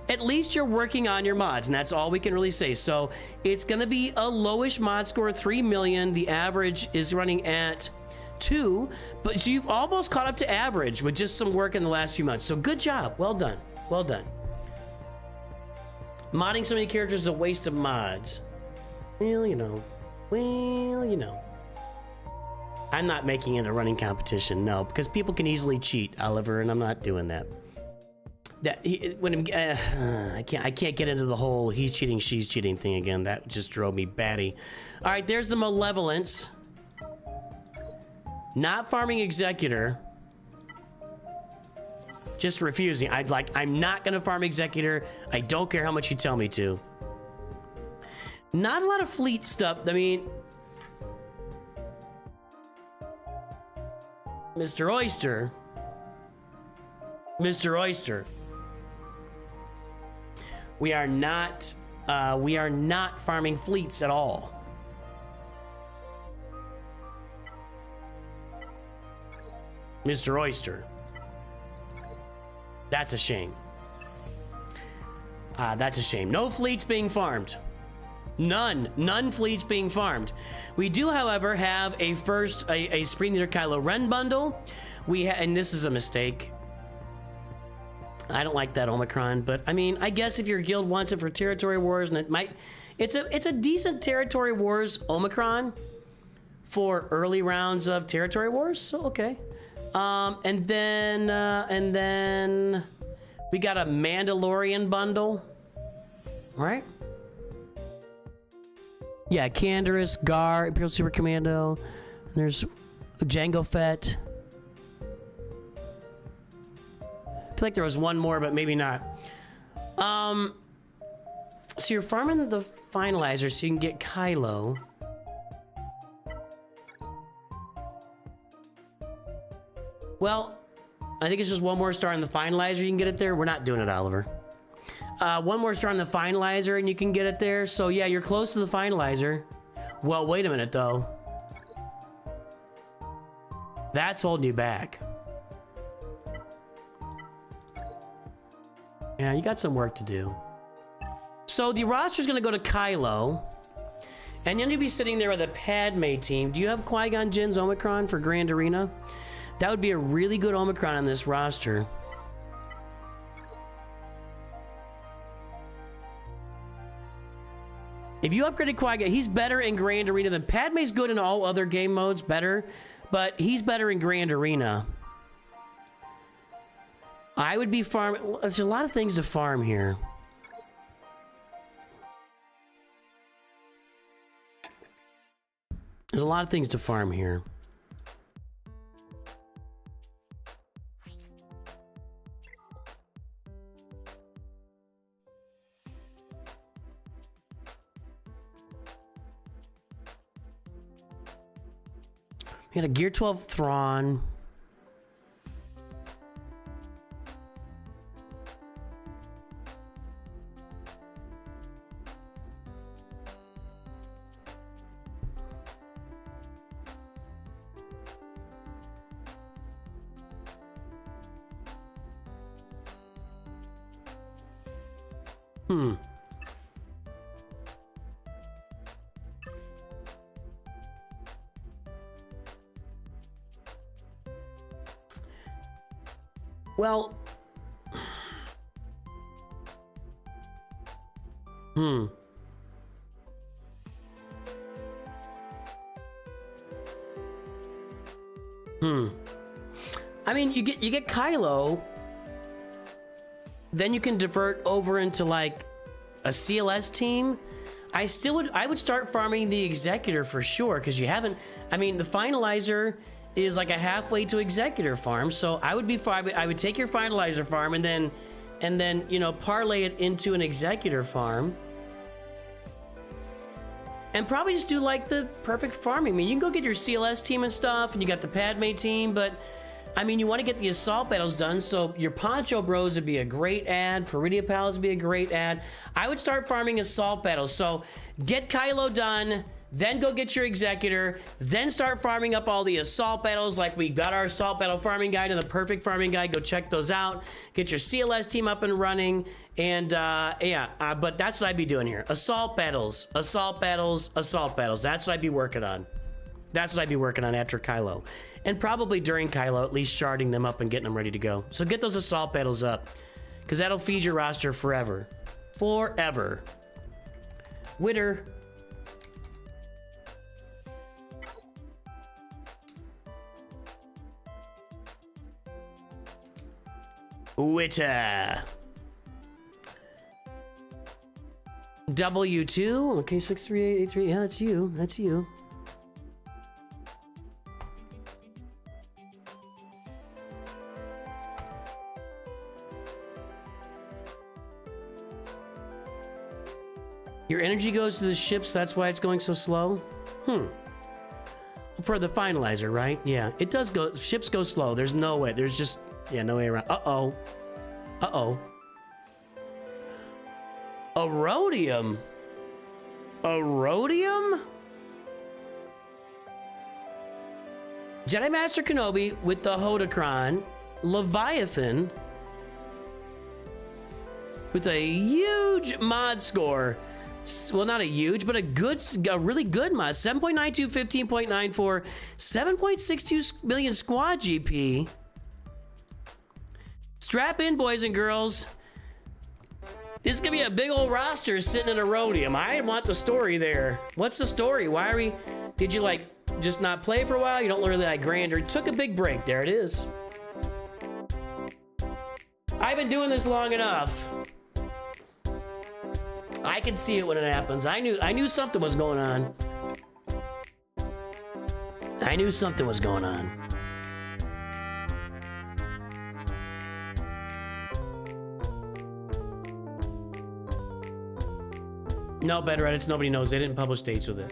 at least you're working on your mods, and that's all we can really say. So it's gonna be a lowish mod score, 3 million. The average is running at 2, but so you've almost caught up to average with just some work in the last few months. So good job. Well done. Well done. Modding so many characters is a waste of mods. Well, you know. Well, you know. I'm not making it a running competition, no, because people can easily cheat, Oliver, and I'm not doing that. that I can't get into the whole he's cheating, she's cheating thing again. That just drove me batty. All right, there's the Malevolence. Not farming Executor. Just refusing. I'm not gonna farm Executor. I don't care how much you tell me to. Not a lot of fleet stuff. I mean, Mr. Oyster. Mr. Oyster. We are not farming fleets at all. Mr. Oyster. That's a shame. That's a shame. No fleets being farmed. None fleets being farmed. We do, however, have a Supreme Leader Kylo Ren bundle. And this is a mistake. I don't like that Omicron, but I mean, I guess if your guild wants it for Territory Wars, and it's a decent Territory Wars Omicron for early rounds of Territory Wars. So okay. And then we got a Mandalorian bundle, right? Yeah, Canderous, Gar, Imperial Super Commando. There's Jango Fett. I feel like there was one more, but maybe not. So you're farming the Finalizer so you can get Kylo. Well, I think it's just one more star in the Finalizer. You can get it there. We're not doing it, Oliver. One more star in the Finalizer and you can get it there. So yeah, you're close to the Finalizer. Well, wait a minute though. That's holding you back. Yeah, you got some work to do. So the roster's gonna go to Kylo. And you're gonna be sitting there with a Padme team. Do you have Qui-Gon Jinn's Omicron for Grand Arena? That would be a really good Omicron on this roster. If you upgraded Qui-Gon, he's better in Grand Arena than Padme's good in all other game modes, better, but he's better in Grand Arena. I would be farming. There's a lot of things to farm here. There's a lot of things to farm here. We got a Gear 12 Thrawn. Well, I mean, you get Kylo, then you can divert over into like a CLS team. I would start farming the Executor for sure, because you haven't. I mean, the Finalizer is like a halfway to Executor farm, so I would take your Finalizer farm and then you know, parlay it into an Executor farm, and probably just do like the perfect farming. I mean, you can go get your CLS team and stuff, and you got the Padme team, but I mean, you want to get the assault battles done, so your Poncho Bros would be a great ad. Peridia Pals would be a great ad. I would start farming assault battles, so get Kylo done, then go get your Executor, then start farming up all the assault battles. Like, we got our assault battle farming guide and the perfect farming guide. Go check those out. Get your CLS team up and running. And but that's what I'd be doing here. Assault battles, assault battles, assault battles. That's what I'd be working on. That's what I'd be working on after Kylo. And probably during Kylo, at least sharding them up and getting them ready to go. So get those assault battles up, because that'll feed your roster forever. Forever. Witter. Witta. W2. Okay, 63883. Yeah, that's you. That's you. Your energy goes to the ships, that's why it's going so slow? For the finalizer, right? Yeah, it does go, ships go slow. There's no way, there's just, yeah, no way around. Uh-oh. Uh-oh. A rhodium? A rhodium? Jedi Master Kenobi with the Hodocron, Leviathan, with a huge mod score. Well, not a huge, but a really good mod. 7.92, 15.94, 7.62 million squad GP. Strap in, boys and girls. This is gonna be a big old roster sitting in a rhodium. I want the story there. What's the story? Why are we? Did you like just not play for a while? You don't really like Grander. Took a big break. There it is. I've been doing this long enough. I can see it when it happens. I knew something was going on. I knew something was going on. No, better edits. Nobody knows. They didn't publish dates with it.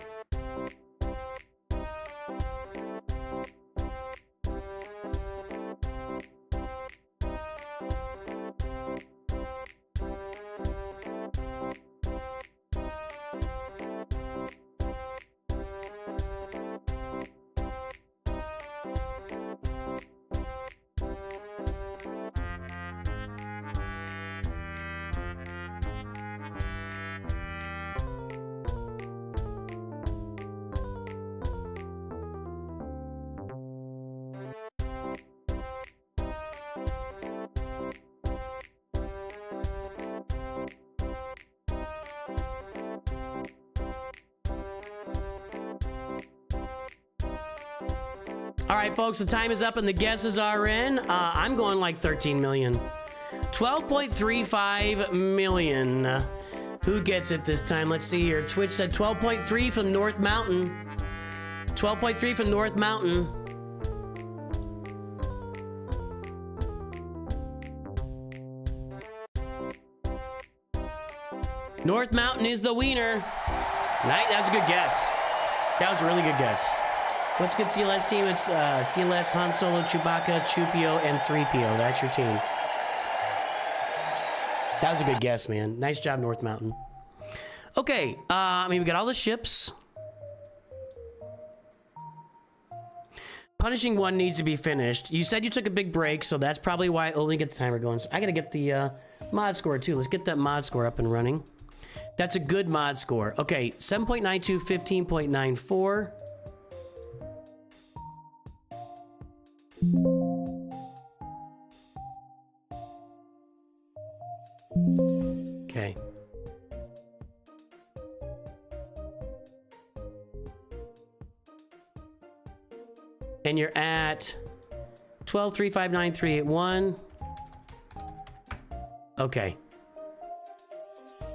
All right, folks, the time is up and the guesses are in. I'm going like 13 million. 12.35 million. Who gets it this time? Let's see here. Twitch said 12.3 from North Mountain. 12.3 from North Mountain. North Mountain is the wiener. Nice, that was a good guess. That was a really good guess. What's good CLS team? It's CLS, Han Solo, Chewbacca, Chupio, and 3PO. That's your team. That was a good guess, man. Nice job, North Mountain. Okay, we got all the ships. Punishing one needs to be finished. You said you took a big break, so that's probably why. Oh, let me get the timer going. So I gotta get the mod score too. Let's get that mod score up and running. That's a good mod score. Okay, 7.92, 15.94. Okay. And you're at 12.359.381. Okay.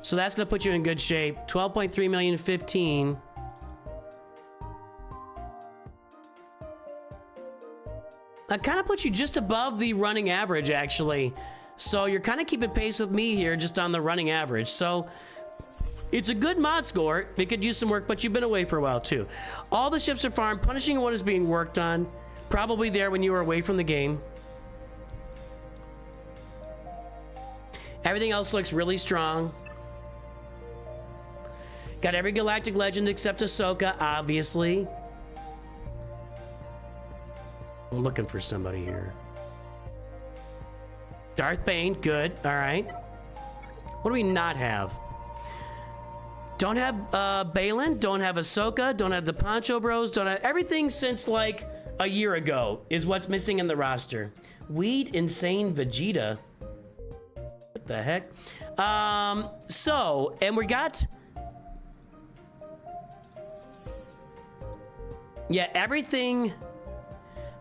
So that's going to put you in good shape. 12.3 million, 15. That kind of puts you just above the running average, actually. So you're kind of keeping pace with me here, just on the running average. So it's a good mod score. It could use some work, but you've been away for a while, too. All the ships are farmed. Punishing one is being worked on. Probably there when you were away from the game. Everything else looks really strong. Got every Galactic Legend except Ahsoka, obviously. I'm looking for somebody here. Darth Bane, good. All right. What do we not have? Don't have Balin, don't have Ahsoka, don't have the Poncho Bros, don't have everything since like a year ago is what's missing in the roster. Weed Insane Vegeta. What the heck? And we got... Yeah, everything...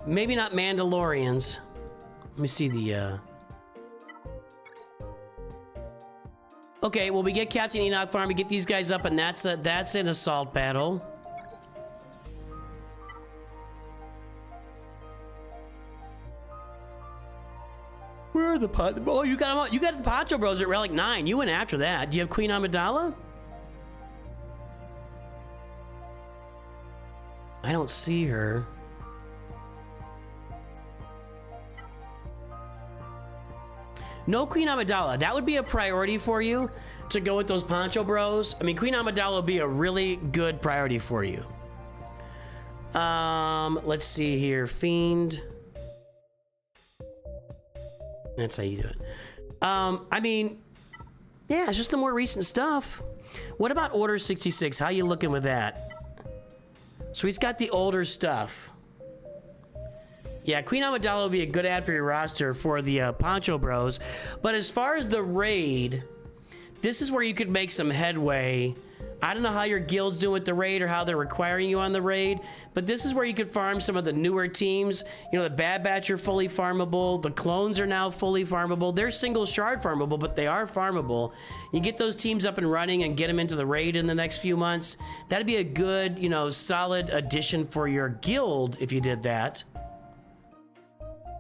Maybe not Mandalorians. Let me see the... Okay, well, we get Captain Enoch Farm, we get these guys up, and that's an assault battle. Where are the oh, you got them all. You got the Poncho Bros at Relic 9. You went after that. Do you have Queen Amidala? I don't see her. No Queen Amidala. That would be a priority for you to go with those Poncho Bros. I mean, Queen Amidala would be a really good priority for you. Let's see here. Fiend. That's how you do it. I mean, yeah, it's just the more recent stuff. What about Order 66? How you looking with that? So he's got the older stuff. Yeah, Queen Amidala would be a good ad for your roster for the Poncho Bros. But as far as the raid, this is where you could make some headway. I don't know how your guild's doing with the raid or how they're requiring you on the raid, but this is where you could farm some of the newer teams. You know, the Bad Batch are fully farmable. The clones are now fully farmable. They're single shard farmable, but they are farmable. You get those teams up and running and get them into the raid in the next few months. That'd be a good, you know, solid addition for your guild if you did that.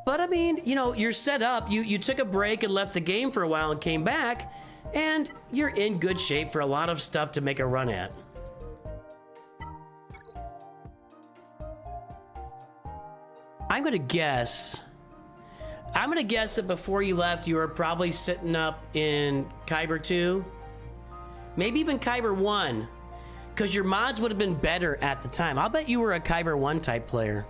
But I mean, you know, you're set up. You took a break and left the game for a while and came back, and you're in good shape for a lot of stuff to make a run at. I'm gonna guess that before you left, you were probably sitting up in Kyber 2, maybe even Kyber 1, because your mods would have been better at the time. I'll bet you were a Kyber 1 type player.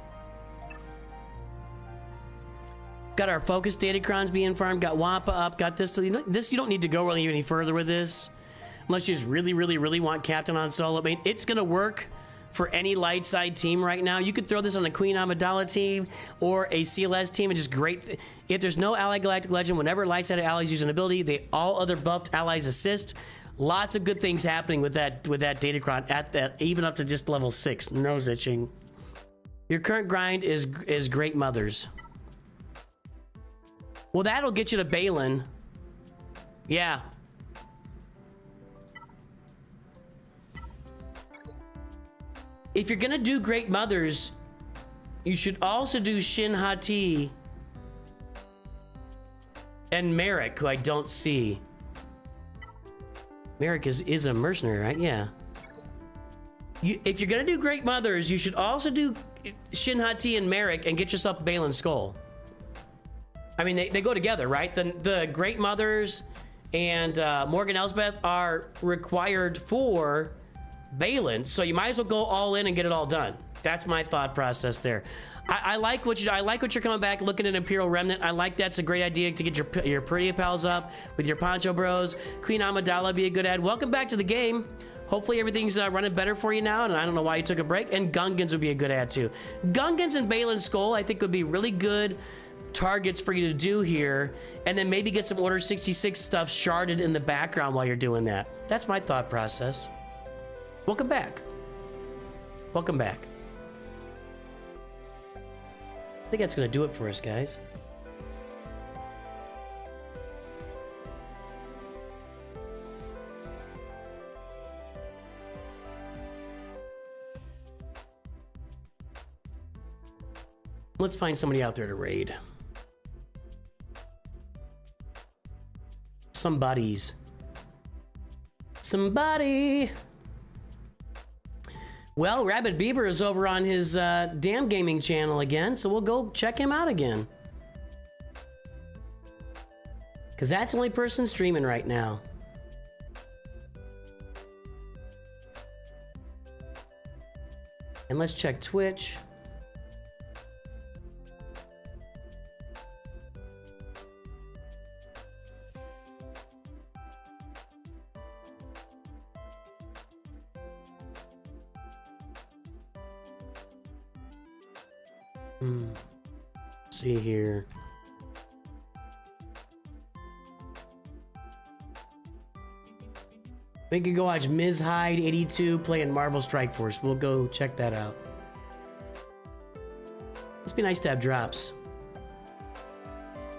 Got our focus datacrons being farmed, got Wampa up, got this. This you don't need to go really any further with this, unless you just really want Captain on solo. I mean, it's gonna work for any light side team right now. You could throw this on a Queen Amidala team or a CLS team, and just great. If there's no ally Galactic Legend, whenever light side allies use an ability, all other buffed allies assist. Lots of good things happening with that datacron at that, even up to just level 6. Nose itching. Your current grind is Great Mothers. Well, that'll get you to Balin. Yeah. If you're gonna do Great Mothers, you should also do Shin Hati and Merrick, who I don't see. Merrick is a mercenary, right? Yeah. If you're gonna do Great Mothers, you should also do Shin Hati and Merrick and get yourself Balin's Skull. I mean, they go together, right? The Great Mothers and Morgan Elsbeth are required for Balin, so you might as well go all in and get it all done. That's my thought process there. I like what you're coming back looking at Imperial Remnant. I like that's a great idea to get your pretty pals up with your Poncho Bros. Queen Amidala be a good ad. Welcome back to the game. Hopefully everything's running better for you now, and I don't know why you took a break. And Gungans would be a good ad too. Gungans and Balin's Skull I think would be really good targets for you to do here, and then maybe get some Order 66 stuff sharded in the background while you're doing that. That's my thought process. Welcome back. Welcome back. I think that's gonna do it for us, guys. Let's find somebody out there to raid. Somebody. Well, Rabbit Beaver is over on his Damn Gaming channel again, so we'll go check him out again. Because that's the only person streaming right now. And let's check Twitch. See here. We could go watch Ms. Hyde 82 playing Marvel Strike Force. We'll go check that out. Must be nice to have drops.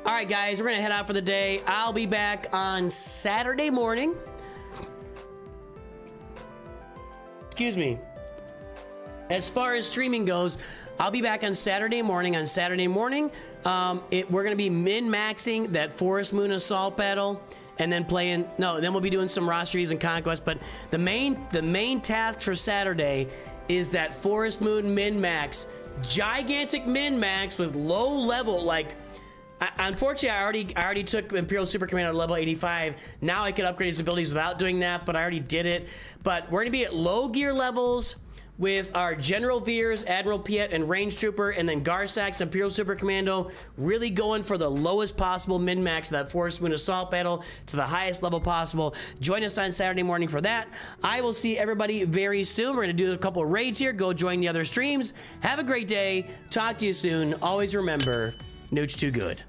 All right, guys, we're gonna head out for the day. I'll be back on Saturday morning Excuse me. As far as streaming goes, I'll be back on Saturday morning. We're going to be min-maxing that Forest Moon Assault battle, and then then we'll be doing some rosters and Conquest. But the main task for Saturday is that Forest Moon min-max, gigantic min-max with low level, like. Unfortunately, I already took Imperial Super Commando to level 85. Now I can upgrade his abilities without doing that, but I already did it. But we're going to be at low gear levels with our General Veers, Admiral Piet, and Range Trooper, and then Garsax and Imperial Super Commando, really going for the lowest possible min-max of that Forest Moon Assault battle to the highest level possible. Join us on Saturday morning for that. I will see everybody very soon. We're going to do a couple of raids here. Go join the other streams. Have a great day. Talk to you soon. Always remember, Nooch2Gud.